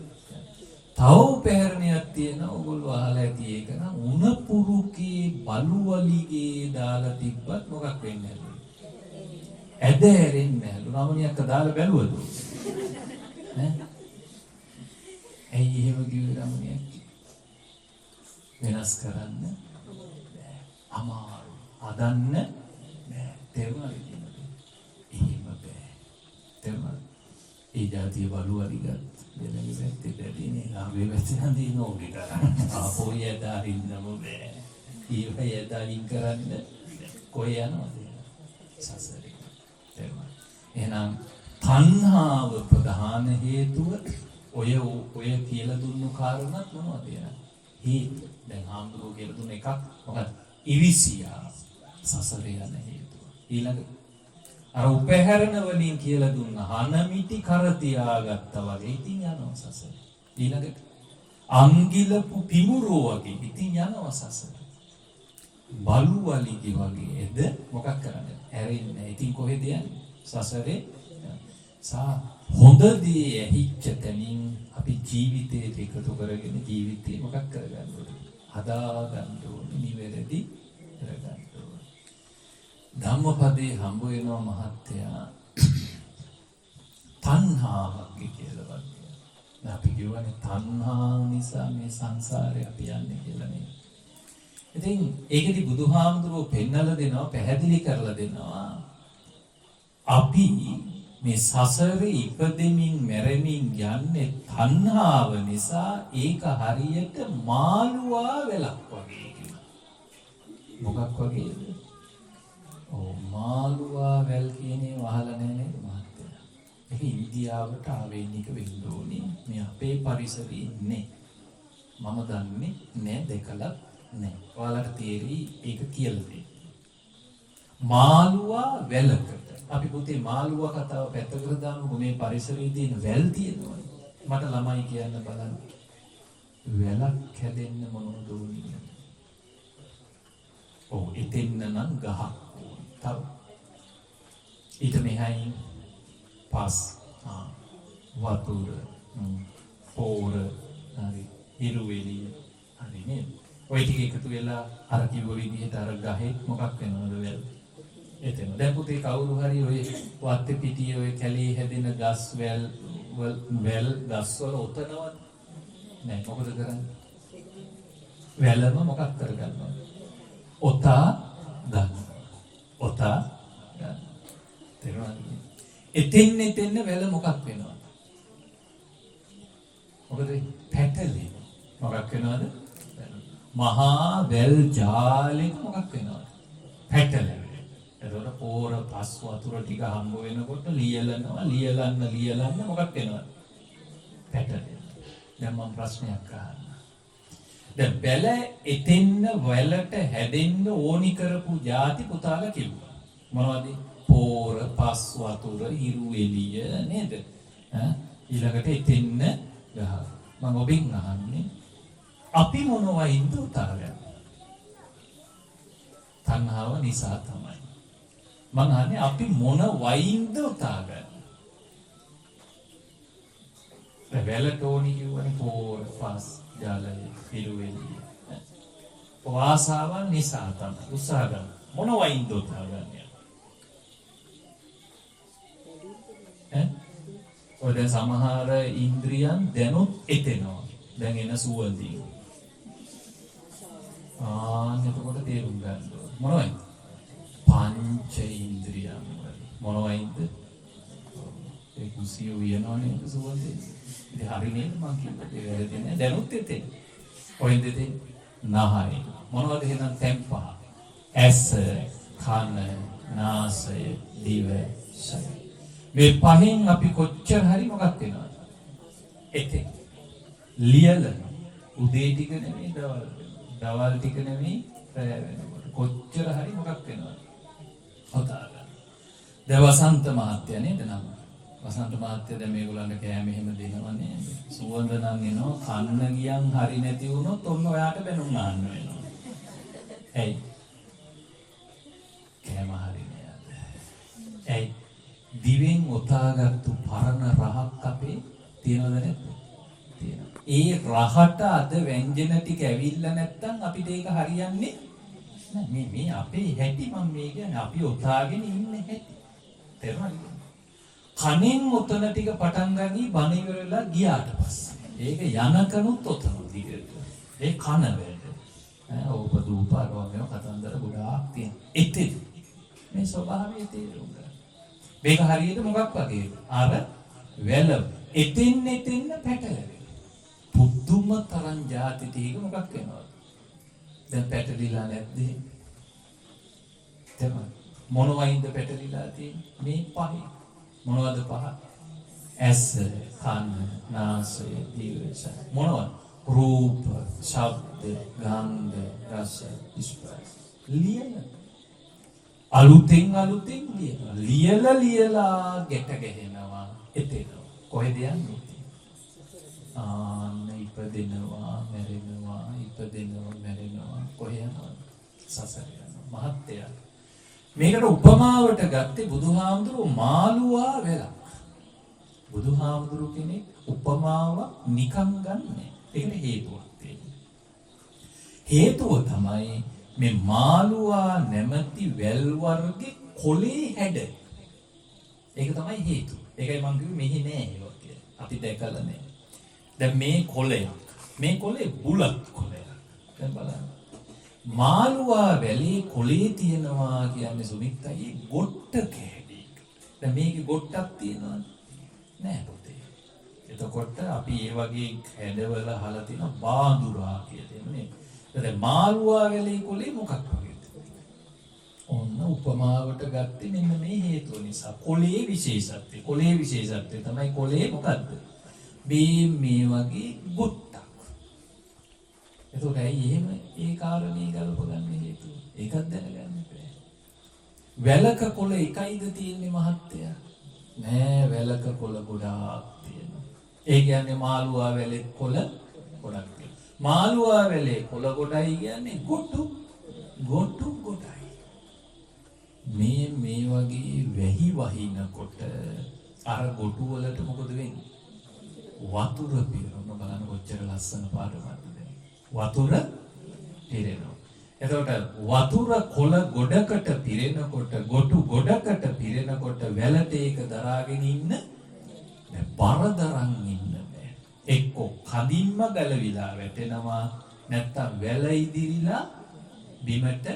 තව පැහැරණයක් තියෙනවා. ඔයගොල්ලෝ අහලා ඇති ඒක නම් උණපුරුකේ බලුවලිගේ දාලා තිබ්බත් මොකක් වෙන්නේ නැද්ද? ඇද ඇරෙන්නේ නැලු. රමණියක් දාලා බැලුවද? ඈ? ඇයි එහෙම කිව්වේ රමණියක්? වෙනස් කරන්න අමාරු. හදන්න බෑ. තේරුණාද කියන්නේ? එහෙම බෑ. තේරුණාද? ඒ જાතිය බලුවලි ගත්ත. දෙලගේ පැත්තේ දැදීනේ ලාභේ වැටෙන දේ නෝගේ කරා. ආපෝ යදාරින්නම බෑ. ඊවය යදාරින් කරන්න කොහේ යනවද? සසරේ. එහෙනම් තණ්හාව ප්‍රධාන හේතුව ඔය කියලා දුන්නු කාරණාත් මොනවද කියලා? හේතු. දැන් ආම්දුරෝ කියලා දුන්න එකක් මොකක්ද? ඉරිසියා සසරේ යන හේතුව. ඊළඟ අර උපහැරණ වලින් කියලා දුන්න හනමිටි කර තියාගත්තා වගේ ඉතින් යනවා සසර. ඊළඟට අංගිලපු පිමුරෝ වගේ ඉතින් යනවා සසර. බලු වලිගේ වගේ එද මොකක් කරන්නේ? ඇරෙන්නේ. ඉතින් කොහෙද යන්නේ? සසරේ. හොඳ දේ ඇහිච්ච තැනින් අපි ජීවිතේ එකතු කරගෙන ජීවිතේ මොකක් කරගන්න ඕනේ? හදා ගන්න ඕනේ, නිවැරදි කරගන්න ඕනේ. ධම්මපදේ හම්බ වෙනවා මහත්තයා තණ්හාවක් කියලා වගේ. අපි කියවනේ තණ්හාව නිසා මේ සංසාරේ අපි යන්නේ කියලා නේ. ඉතින් ඒකෙදි බුදුහාමුදුරුවෝ පෙන්නලා දෙනවා, පැහැදිලි කරලා දෙනවා. අපි මේ සසරේ ඉපදෙමින් මැරෙමින් යන්නේ තණ්හාව නිසා. ඒක හරියට මාළුවා වෙලක් වගේ කියලා. මොකක් වගේද? මාළුවා වැල් කියන්නේ වහලා නැහැ නේද මහත්තයා? ඒක ඉන්දියාවට ආවේනික වෙන්න ඕනේ. මේ අපේ පරිසරයේ ඉන්නේ. මම දන්නේ නෑ, දැකලා නෑ. ඔයාලට තේරි ඒක කියලා දෙන්න. මාළුවා වැලකට. අපි පුතේ මාළුවා කතාව පැත්තකට දාමු. මේ පරිසරයේ තියෙන වැල් තියෙනවා. මට ළමයි කියන්න බලන්න. වැලක් හැදෙන්න මොනවද ඕනේ? එතෙන්න නම් ගහක් ඕනේ. තව ඊට මෙහායින් පස් වතුර පෝර හරි හිරුවෙලිය හරි නේද? ඔය ටික එකතු වෙලා අර කිව්ව විදිහට අර ගහේ මොකක් වෙනවද වැල්? එතන දැන් පුතේ කවුරු හරි ඔය වත්තේ පිටියේ ඔය කැලේ හැදෙන ගස් වැල් ගස් වල ඔතනවත් නෑ. මොකද කරන්නේ? වැලම මොකක් කරගන්නවද? ඔතා ගන්න. ඔතා ගන්න. තේරුණාද? එතෙන්න වැල මොකක් වෙනවද? මොකද පැටලෙන. මොකක් වෙනවද? මහා වැල් ජාලෙක මොකක් වෙනවද? පැටලෙන. එතකොට පෝර පස් වතුර ටික හම්බ වෙනකොට ලියලන්න මොකක් වෙනවද? පැටලෙන. දැන් මම ප්‍රශ්නයක් අහන්න. දැන් වැල එතෙන්න වැලට හැදෙන්න ඕනි කරපු ಜಾති පුතාලා කිව්වා. මොනවද? පෝර, පස් වතුර, හිරු එළිය නේද? ඊළඟට එතෙන්න ගහ. මම ඔබෙන් අහන්නේ අපි මොනවයින්ද උතාගන්නේ? තණ්හාව නිසා තමයි. මං අහන්නේ අපි මොන වයින්ද උතාගන්නේ? වැලට ඕනි කියවනේ පෝර, පස්, ජලය, හිරු එළිය. වාසාවන් නිසා තමයි උත්සාහ ගන්න. මොන වයින්ද උතාගන්නේ? ඔය දැන් සමහර ඉන්ද්‍රියන් දැනුත් එතෙනවා. දැන් එන සුවඳින්. එතකොට තේරුම් ගන්න ඕනේ. මොනවද? පංච ඉන්ද්‍රියන් වල. මොනවයින්ද? ඒ කුසිය උයනවනේ සුවඳේ. ඉතින් හරි නේද මං කිව්වේ. ඒ වැරදි නෑ. දැනුත් එතෙන්. කොහෙන්ද එතෙන්? නහය. මොනවද එහෙනම් තැන් පහ? ඇස, කන, නාසය, දිව, ශරීරය. මේ පහෙන් අපි කොච්චර හරි මොකක් වෙනවද? එතෙන්. ලියල උදේ ටික නෙමෙයි දවල් ටික නෙමෙයි රැය වෙනකොට කොච්චර හරි මොකක් වෙනවද? හොතා ගන්න. දැන් වසන්ත මහත්තයා නේද නම? වසන්ත මහත්තයා දැන් මේගොල්ලන්ට කෑම එහෙම දෙනවා නේද? සුවඳ නම් එනවා කන්න ගියන් හරි නැති වුණොත් ඔන්න ඔයාට බැනුම් ආන්න වෙනවා. ඇයි? කෑම හරි නෑද? ඇයි? දිවෙන් ඔතාගත්තු පරණ රහක් අපේ තියනවද නැද්ද? තියෙනවා. ඒ රහට අද ව්‍යංජන ටික ඇවිල්ලා නැත්තම් අපිට ඒක හරියන්නේ නෑ. මේ අපේ හැටි මම මේ කියන්නේ අපි ඔතාගෙන ඉන්නේ හැටි. තේරුණාද? කනෙන් ඔතන ටික පටන් ගනි බණ ඉවරලා ගියාට පස්සේ. ඒක යනකනුත් ඔතන දිගට. ඒ කන වැඩ. ඕප දූප අරවගෙන කතන්දර ගොඩාක් තියෙන. එතෙන් මේ ස්වභාවය තේරුම් ගන්න. මේක හරියට මොකක් වගේද? අර වැල එතෙන් පැටලෙනවා. පුදුම තරම් જાති ටික මොකක් වෙනවද? දැන් පැටලිලා නැද්ද? තමයි. මොනවයින්ද පැටලිලා තියෙන්නේ? මේ පහේ. මොනවද පහ? ඇස, කන, නාසය, දිව, ශරීරය. මොනවද? රූප, ශබ්ද, ගන්ධ, රස, ස්පර්ශ. ලියන. අලුතෙන් ලියලා ගැට ගැහෙනවා. එතෙනවා. කොහෙද යන්නේ? ඉපදෙනවා, මැරෙනවා, කොහේ යනවද? සසර යනවා. මහත්තයා. මේකට උපමාවට ගත්තේ බුදුහාමුදුරුවෝ මාළුවා වෙලා. බුදුහාමුදුරුවෝ කෙනෙක් උපමාව නිකන් ගන්නෑ. ඒකට හේතුවක් තියෙනවා. හේතුව තමයි මේ මාළුවා නැමැති වැල් වර්ගේ කොලේ හැඩ. ඒක තමයි හේතුව. ඒකයි මම කිව්වේ මෙහි නෑ ඒක කියලා. අපි දැකලා නෑ. දැන් මේ කොලේ බුලත් කොලයක්. දැන් බලන්න. මාළුවා වැලේ කොලේ තියනවා කියන්නේ සුමිත්තයි ගොට්ට කැඩි. දැන් මේකේ ගොට්ටක් තියනවද? නෑ පුතේ. එතකොට අපි මේ වගේ කැඩවල අහලා තියෙන බාඳුරා කියලා නේ. දැන් මාළුවා වැලේ කොලේ මොකක් වගේද? ඔන්න උපමාවට ගත්තේ මෙන්න මේ හේතුව නිසා. කොලේ විශේෂත්වය තමයි කොලේ මොකද්ද? මේ වගේ ගොට්ටක්. එතකොට ඇයි එහෙම ඒ කාරණේ ගලප ගන්න හේතුව? ඒකත් දැනගන්න බෑ. වැලක කොළ එකයිද තියෙන්නේ මහත්තයා? නෑ වැලක කොළ ගොඩාක් තියෙනවා. ඒ කියන්නේ මාළුවා වැලේ කොළ ගොඩක් තියෙනවා. මාළුවා වැලේ කොළ ගොඩයි කියන්නේ ගොටු ගොඩයි. මේ වගේ වැහි වහිනකොට අර ගොටු වලට මොකද වෙන්නේ? වතුර පිරෙනවා. බලන්න කොච්චර ලස්සන පාඩමක්ද දැන්. වතුර පිරෙනවා. එතකොට වතුර කොළ ගොඩකට පිරෙනකොට ගොටු ගොඩකට පිරෙනකොට වැලට ඒක දරාගෙන ඉන්න බර දරන් ඉන්න බෑ. එක්ක කදින්ම ගලවිලා වැටෙනවා නැත්තම් වැල ඉදිරිලා බිමට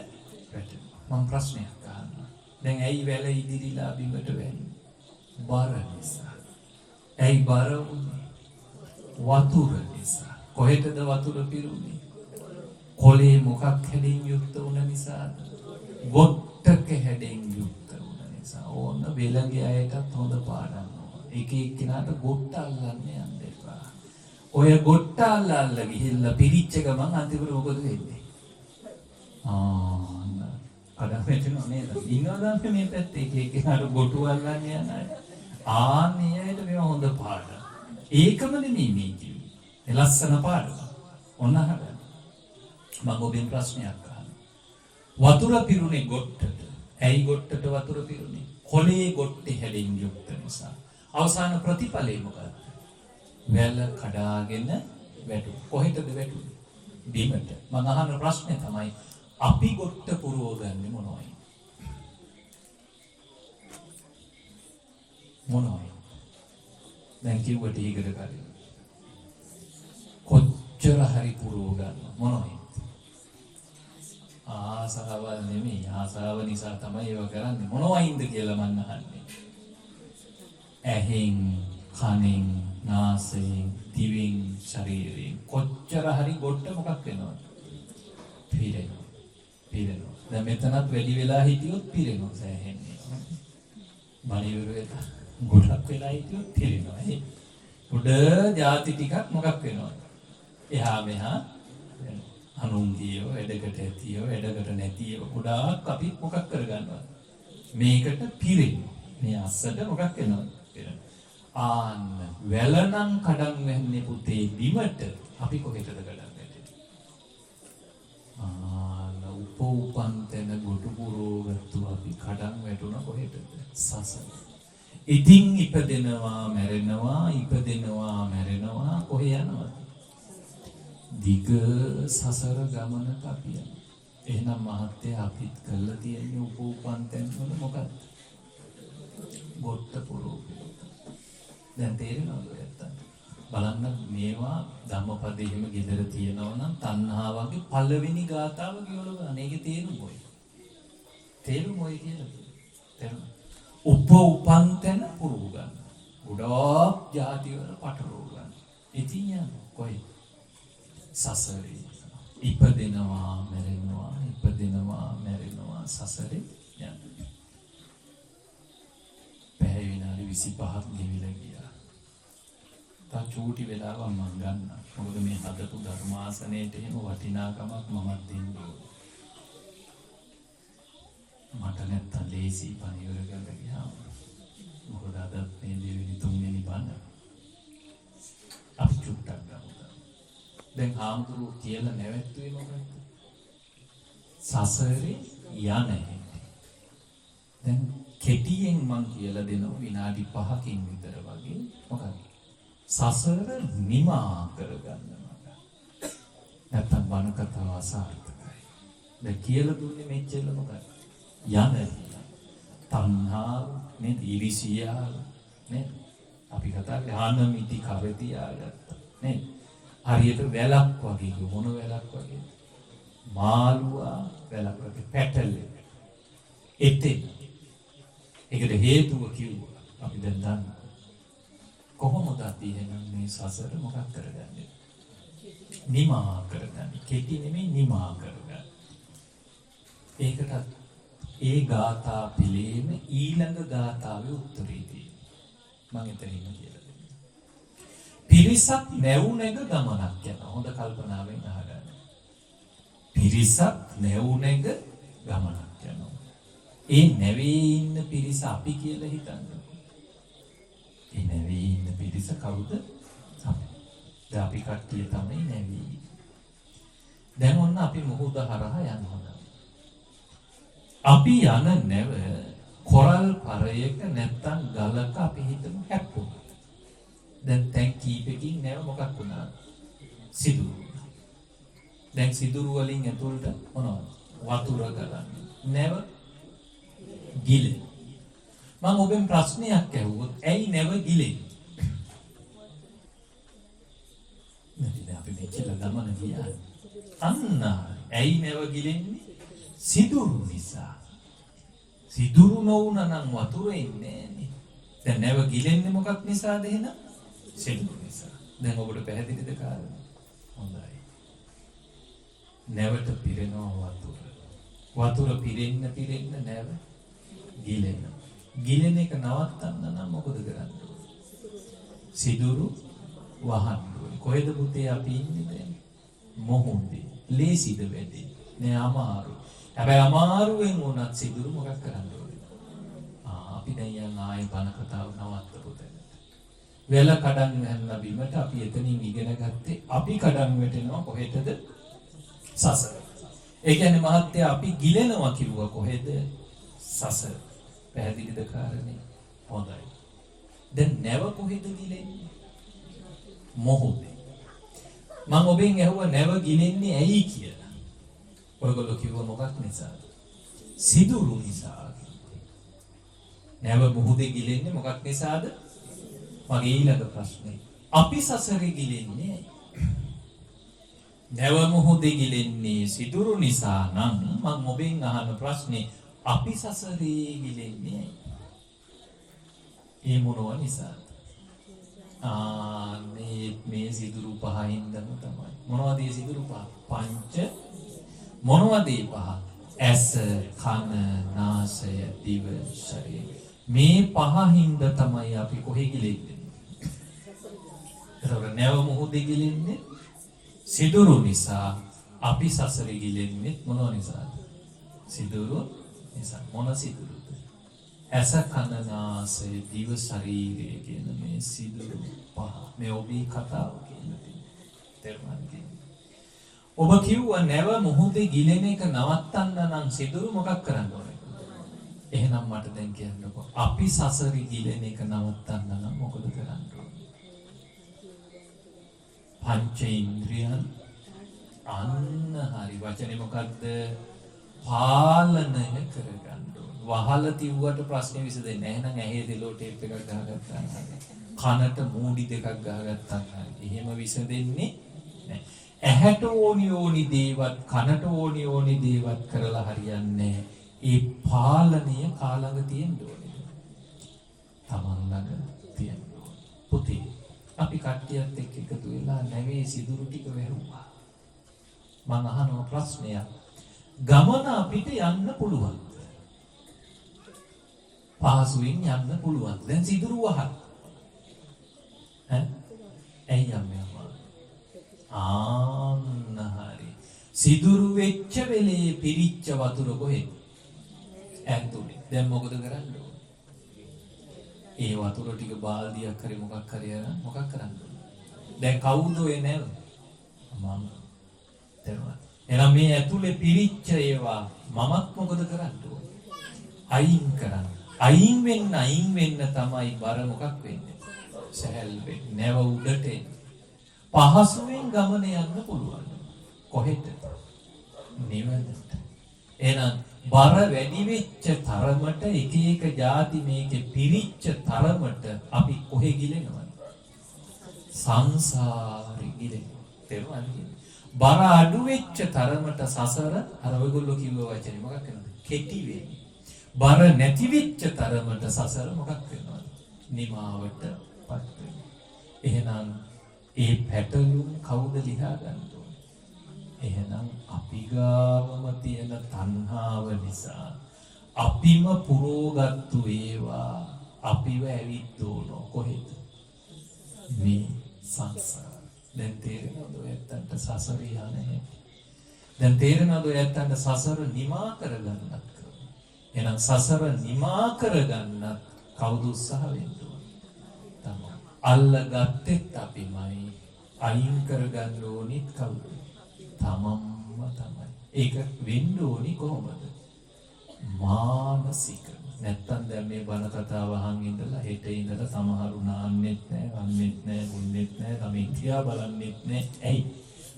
වැටෙනවා. මම ප්‍රශ්නයක් අහනවා. දැන් ඇයි වැල ඉදිරිලා බිමට වැටෙන්නේ? බර නිසා. ඇයි බර වුනේ? වතුර නිසා. කොහෙටද වතුර පිරුනේ? කොලේ මොකක් හැඩෙන් යුක්ත වුණ නිසාද? ගොට්ටක හැඩෙන් යුක්ත වුණ නිසා. ඕන වෙලගේ අයටත් හොඳ පාඩම් ඕන. එක එක්කිනාට ගොට්ට අල්ලන්න යන්න එපා. ඔය ගොට්ට අල්ලලා ගිහිල්ලා පිරිච්ච ගමන් අන්තිමට මොකද වෙන්නේ? කඩම් වැටෙනවා නේද? ඉන්නවද මේ පැත්තේ එක එක්කිනාට ගොටු අල්ලන්න යන අය? ආන්නේ අයට මේවා හොඳ පාඩම්. ඒකම නෙමෙයි මේ කිව්වේ. ඒ ලස්සන පාඩම. ඔන්න අහගන්න. මම ඔබෙන් ප්‍රශ්නයක් අහනවා. වතුර පිරුණේ ගොට්ටට. ඇයි ගොට්ටට වතුර පිරුණේ? කොලේ ගොට්ටේ හැඩෙන් යුක්ත නිසා. අවසාන ප්‍රතිඵලය මොකක්ද? වැල කඩාගෙන වැටුණා. කොහෙටද වැටුනේ? බිමට. මම අහන ප්‍රශ්නේ තමයි අපි ගොට්ට පුරවගන්නේ මොනවයි? දැන් කිව්වට ඊකට කලින් කොච්චර හරි පුරව ගන්න මොනවද? ආසාව නෙමෙයි ආසාව නිසා තමයි ඒව කරන්නේ. මොනවයින්ද කියලා මම අහන්නේ. ඇහෙන්, කනෙන්, නාසයෙන්, දිවෙන්, ශරීරයෙන් කොච්චර හරි ගොඩ මොකක් වෙනවද? පිරෙනවා. පිරෙනවා. දැන් මෙතනත් වැඩි වෙලා හිටියොත් පිරෙනවා සෑහෙන්නේ. බණිවරුවේ ගොඩක් වෙලා හිටියොත් පිරෙනවා. උඩ ಜಾති ටිකක් මොකක් වෙනවද? එහා මෙහා අනුන්ගියෝ වැඩකට ඇතියෝ වැඩකට නැතියෝ ගොඩාක් අපි මොකක් කරගන්නවා? මේකට පිරෙනවා. මේ අස්සට මොකක් වෙනවද? පිරෙනවා. ආන්න වැලනම් කඩන් වෙන්නේ පුතේ බිමට අපි කොහෙටද කඩන් වැටෙන්නේ? උපන් තැන ගොඩ පුරවගත්තු අපි කඩන් වැටුණ කොහෙටද? සසර. ඉතින් ඉපදෙනවා මැරෙනවා ඉපදෙනවා මැරෙනවා කොහේ යනවද? දිග සසර ගමනක අපි යනවා. එහෙනම් මහත්තයා අපිත් කළා තියෙන්නේ උපන් තැන් වල මොකක්ද? ගොඩ පුරවගෙන. දැන් තේරෙනවද නැත්තම්? බලන්න මේවා ධම්මපදයේ එහෙම gedara තියෙනවා නම් තණ්හාවගේ පළවෙනි ගාතාව කියවල ගන්න. ඒකේ තේරුම මොයි? තේරුම මොයි කියලා තේරුම. උපන් තැන පුරව ගන්න. ගොඩක් ಜಾති වල පටලව ගන්න. ඉතින් යනවා කොයි? සසරේ. ඉපදෙනවා මැරෙනවා ඉපදෙනවා මැරෙනවා සසරේ යනවා. පැය විනාඩි 25ක් ගෙවිලා ගියා. තා චූටි වෙලාවක් මම ගන්න. මොකද මේ හදපු ධර්මාසනයේට එහෙම වටිනාකමක් මමත් දෙන්න ඕනේ. මට නැත්තම් ලේසි පණිවර කරලා ගියාම. මොකද අද මේ දෙවෙනි තුන්වෙනි බණ අපි චුට්ටක් ගමු. දැන් ආම්තුරු කියලා නැවැත්තුවේ මොකක්ද? සසරේ යන්නේ. දැන් කෙටියෙන් මං කියලා දෙනවා විනාඩි 5කින් විතර වගේ මොකක්ද? සසර නිමා කරගන්න මඟ. නැත්තම් බණ කතාව අසාර්ථකයි. දැන් කියලා දුන්නේ මෙච්චර මොකක්ද? යන්නේ. තණ්හාව, මේ ඊර්ෂියාව, නේ? අපි කතා කරේ ආනමිති කරතියාගත්තා. නේ? හරියට වැලක් වගේ මොන වැලක් වගේ? මාළුවා වැලක් වගේ පැටලෙ. එතෙන්. ඒකට හේතුව කිව්වා. අපි දැන් දන්නවා. කොහොමද අපි එහෙනම් මේ සසර මොකක් කරගන්නේ? නිමා කරගන්නේ. කෙටි නෙමෙයි නිමා කරගන්නේ. ඒකට ඒ ගාථා පිළිම ඊළඟ ගාථාවේ උත්තරේ තියෙනවා. මම එතනින්ම කියලා දෙන්නම්. පිරිසක් නැවුනේක ගමනක් යනවා. හොඳ කල්පනාවෙන් අහගන්න. පිරිසක් නැවුනේක ගමනක් යනවා. ඒ නැවේ ඉන්න පිරිස අපි කියලා හිතන්න. ඒ නැවේ ඉන්න පිරිස කවුද? අපි. දැන් අපි කට්ටිය තමයි නැවේ. දැන් ඔන්න අපි මොහොත හරහා යනවා. අපි යන නැව කොරල් පරයක නැත්තම් ගලක අපි හිතමු හැප්පුණා. දැන් තැන් කීපකින් නැව මොකක් වුණා? සිදුරු. දැන් සිදුරු වලින් ඇතුළට මොනවද? වතුර ගලන්නේ. නැව ගිලෙන. මම ඔබෙන් ප්‍රශ්නයක් ඇහුවොත් ඇයි නැව ගිලෙන්නේ? නැතිද අපි මෙච්චර ගමන ගියා. අන්න ඇයි නැව ගිලෙන්නේ? සිදුරු නිසා. සිදුරු නොවුනා නම් වතුර ඉන්නේ නෑනේ. දැන් නැව ගිලෙන්නේ මොකක් නිසාද එහෙනම්? සිදුරු නිසා. දැන් ඔබට පැහැදිලිද කාරණා? හොඳයි. නැවට පිරෙනවා වතුර. වතුර පිරෙන්න නැව ගිලෙනවා. ගිලෙන එක නවත්තන්න නම් මොකද කරන්න ඕනේ? සිදුරු වහන්න ඕනේ. කොහෙද පුතේ අපි ඉන්නේ දැන්? මොහොතේ. ලේසිද වැඩේ? නෑ අමාරු. හැබැයි අමාරුවෙන් වුණත් සිදුරු මොකක් කරන්න ඕනේ? අපි දැන් යන ආයේ බණ කතාව නවත්තපු තැනට. වෙල කඩන් වැන්න බිමට අපි එතනින් ඉගෙන ගත්තේ අපි කඩන් වැටෙනවා කොහෙටද? සසර. ඒ කියන්නේ මහත්තයා අපි ගිලෙනවා කිව්වා කොහෙද? සසර. පැහැදිලිද කාරණේ? හොඳයි. දැන් නැව කොහෙද ගිලෙන්නේ? මොහොතේ. මම ඔබෙන් ඇහුවා නැව ගිලෙන්නේ ඇයි කියලා. ඔයගොල්ලෝ කිව්වා මොකක් නිසාද? සිදුරු නිසා. නැව මුහුදේ ගිලෙන්නේ මොකක් නිසාද? මගේ ඊළඟ ප්‍රශ්නේ. අපි සසරේ ගිලෙන්නේ නැව මොහොතේ ගිලෙන්නේ සිදුරු නිසා නම් මම ඔබෙන් අහන ප්‍රශ්නේ අපි සසරේ ගිලෙන්නේ ඒ මොනවා නිසාද? මේ සිදුරු පහින්දම තමයි. මොනවද මේ සිදුරු පහ? පංච මොනවද මේ පහ? ඇස, කන, නාසය, දිව, ශරීරය. මේ පහින්ද තමයි අපි කොහෙ ගිලෙන්නේ? ඒතකොට නැව මොහොතේ ගිලෙන්නේ සිදුරු නිසා. අපි සසරේ ගිලෙන්නේ මොනවා නිසාද? සිදුරු නිසා. මොන සිදුරුද? ඇස, කන, නාසය, දිව, ශරීරය කියන මේ සිදුරු පහ. මේ ඔබේ කතාව කියන්නේ. ඔබ කිව්වා නැව මොහොතේ ගිලෙන එක නවත්තන්න නම් සිදුරු මොකක් කරන්න ඕනේ? එහෙනම් මට දැන් කියන්නකෝ. අපි සසරේ ගිලෙන එක නවත්තන්න නම් මොකද කරන්න ඕනේ? පංචේන්ද්‍රියන් අන්න හරි වචනේ මොකද්ද? පාලනය කරගන්න ඕනේ. වහල තිව්වට ප්‍රශ්නේ විසඳෙන්නේ නැහැ. එහෙනම් ඇහි දෙලෝ ටේප් එකක් ගහගත්තා හරි. කනට මූඩි දෙකක් ගහගත්තා හරි. එහෙම විසඳෙන්නේ නැහැ. ඇහැට ඕනි දේවත් කනට ඕනි දේවත් කරලා හරියන්නේ නැහැ. ඒ පාලනය කාලඟ තියෙන්න ඕනේ. තමන් ළඟ තියෙන්න ඕනේ. පුතේ අපි කට්ටියත් එක්ක එකතු වෙලා නැවේ සිදුරු ටික වැහුවා. මම අහන ප්‍රශ්නයක්. ගමන අපිට යන්න පුළුවන්. පහසුවෙන් යන්න පුළුවන්. දැන් සිදුරු වහල්. ඇයි යන්නේ අම්මා? ආන්න හරි. සිදුරු වෙච්ච වෙලේ පිරිච්ච වතුර කොහෙද? ඇතුලේ. දැන් මොකද කරන්න ඕනේ? ඒ වතුර ටික බාල්දියක් කරේ මොකක් කරන්න ඕනේ? දැන් කවුද ඒ නැව? මම. එහෙනම් මේ ඇතුලේ පිරිච්ච ඒවා මමත් මොකද කරන්න ඕනේ? අයින් කරන්න. අයින් වෙන්න තමයි බර මොකක් වෙන්නේ? සැහැල් වෙන්නේ. නැව උඩට එන්නේ. පහසුවෙන් ගමන යන්න පුළුවන්. කොහෙද? නිවනට. එහෙනම් බර වැඩි වෙච්ච තරමට එක જાති මේකේ පිරිච්ච තරමට අපි කොහෙ ගිලෙනවද? සංසාරේ ගිලෙනවා. තේරුණාද? බර අඩු වෙච්ච තරමට සසර අර ඔයගොල්ලෝ කිව්ව වචනේ මොකක් වෙනවද? කෙටි වෙන්නේ. බර නැති වෙච්ච තරමට සසර මොකක් වෙනවද? නිමාවටපත් වෙනවා. එහෙනම් ඒ පැටලුම් කවුද ලියා ගන්න ඕනේ? එහෙනම් අපි ගාවම තියෙන තණ්හාව නිසා අපිම පුරෝගත්තු ඒවා අපිව ඇවිද්දෝන කොහෙද? මේ සංසාර. දැන් තේරෙනවද ඔයත්තන්ට සසර යන්නේ? දැන් තේරෙනවද ඔයත්තන්ට සසර නිමා කරගන්නත් කරනවා? එහෙනම් සසර නිමා කරගන්නත් කවුද උත්සාහ වෙන්න ඕනේ? තමයි. අල්ලගත්තෙත් අපිමයි. අයින් කරගන්න ඕනිත් කවුද? තමන්ම තමයි. ඒක වෙන්න ඕනි කොහොමද? මානසික. නැත්තම් දැන් මේ බණ කතාව අහන් ඉඳලා හෙට ඉඳලා සමහරු නාන්නෙත් නැහැ, වන්නෙත් නැහැ, බුන්නෙත් නැහැ, තමයි කියා බලන්නෙත් නැහැ. ඇයි?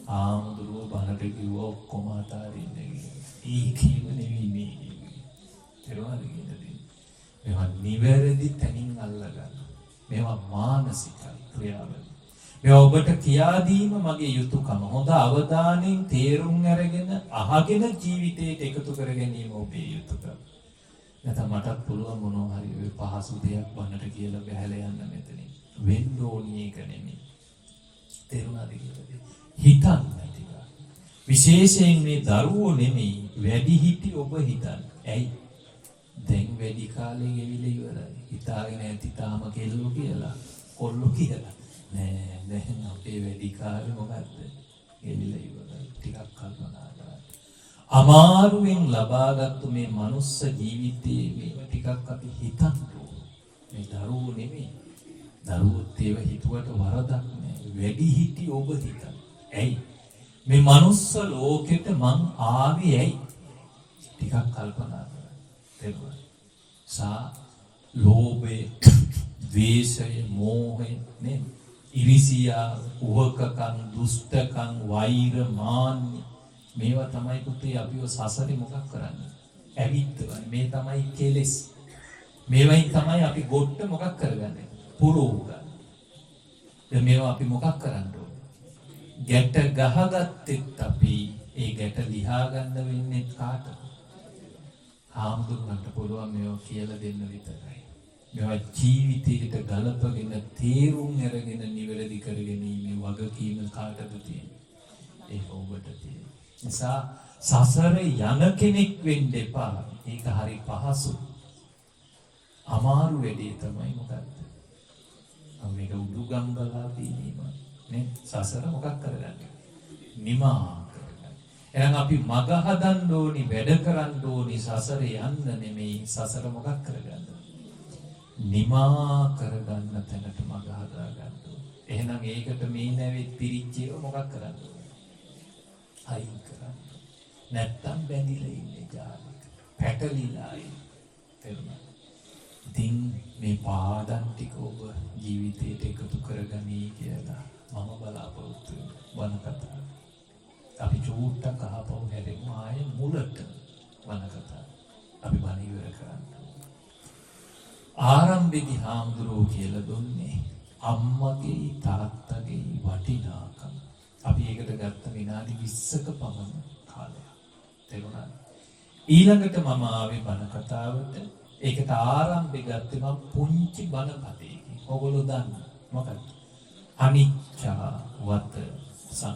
ආමුදුරෝ බණට කිව්ව ඔක්කොම අතාරින්නේ කියලා. ඒකේම නෙවෙයි මේ. ඒවා දෙන්නේ. මේවා නිවැරදි තැනින් අල්ලගන්න. මේවා මානසික ක්‍රියාවලිය. මේ ඔබට කියා දීම මගේ යුතුයකම. හොඳ අවධානයෙන් තේරුම් අරගෙන අහගෙන ජීවිතයට එකතු කර ගැනීම ඔබේ යුතුයකම. නැත්නම් මටත් පුළුවන් මොනවා හරි ඔය පහසු දෙයක් වන්නට කියලා බහැලා යන්න මෙතනින්. වෙන්න ඕනි එක නෙමෙයි. තේරුණාද කියලා? හිතන්න ටික. විශේෂයෙන් මේ දරුවෝ නෙමෙයි වැඩි හිටි ඔබ හිතන්න. ඇයි? දැන් වැඩි කාලේ ගෙවිලා ඉවරයි. හිතාගෙන ඇති තාම කෙල්ලෝ කියලා, කොල්ලෝ කියලා. නෑ දැන් අපේ වැඩි කාලේ මොකද්ද? ගෙවිලා ඉවරයි. ටිකක් කල්පනා කරන්න. අමාරුවෙන් ලබාගත්තු මේ මනුස්ස ජීවිතයේ මේව ටිකක් අපි හිතන්න ඕනේ. මේ දරුවෝ නෙමෙයි. දරුවෝත් ඒව හිතුවට වරදක් නෑ. වැඩි හිටි ඔබ හිතන්න. ඇයි? මේ මනුස්ස ලෝකෙට මං ආවේ ඇයි? ටිකක් කල්පනා කරන්න. තේරුණාද? ලෝභය, ද්වේෂය, මෝහය නේ? ඉරිසියා, උවකකම්, දුෂ්ටකම්, වෛර, මාන්න මේවා තමයි පුතේ අපිව සසරේ මොකක් කරන්නේ? ඇවිත්වන්නේ. මේ තමයි කෙලෙස්. මේවයින් තමයි අපි ගොඩට මොකක් කරගන්නේ? පුරව ගන්න. දැන් මේවා අපි මොකක් කරන්න ඕනේ? ගැට ගහගත්තෙත් අපි ඒ ගැට ලිහා ගන්න වෙන්නේ කාටද? හාමුදුරන්ට පුළුවන් මේවා කියලා දෙන්න විතරයි. මේවා ජීවිතයකට ගලපගෙන තේරුම් අරගෙන නිවැරදි කරගෙන මේ වගකීම කාටද තියෙන්නේ? ඒක ඔබට තියෙන්නේ. නිසා සසරේ යන කෙනෙක් වෙන්න එපා. ඒක හරි පහසු. අමාරු වැඩේ තමයි මොකද්ද? මේක උඩුගම් බලා දීම නේ. සසර මොකක් කරගන්නේ? නිමා කරගන්න. එහෙනම් අපි මග හදන්න ඕනි, වැඩ කරන්න ඕනි සසරේ යන්න නෙමෙයි. සසර මොකක් කරගන්න? නිමා කරගන්න තැනට මග හදා ගන්න ඕනේ. එහෙනම් ඒකට මේ නැවෙත් පිරිච්චේව මොකක් කරන්න ඕනේ? අයින් කරන්න. නැත්තම් බැඳිලා ඉන්නේ ජාතික. පැටලිලා ඉන්නේ. තේරුණාද? ඉතින් මේ පාඩම් ටික ඔබ ජීවිතයට එකතු කරගනී කියලා මම බලාපොරොත්තු වෙන කතා. අපි චූට්ටක් අහපහු හැරෙමු ආයේ මුලට වන කතා. අපි බණ ඉවර කරන්න. ආරම්භයේදී හාමුදුරුවෝ කියලා දුන්නේ අම්මගේ තාත්තගේ වටිනාකම. අපි ඒකට ගත්ත විනාඩි 20ක පමණ කාලයක්. තේරුණාද? ඊළඟට මම ආවේ බණ කතාවට. ඒකට ආරම්භය ගත්තේ මම පුංචි බණ පදයකින්. ඔයගොල්ලෝ දන්න මොකක්ද? අනිච්චා වත සං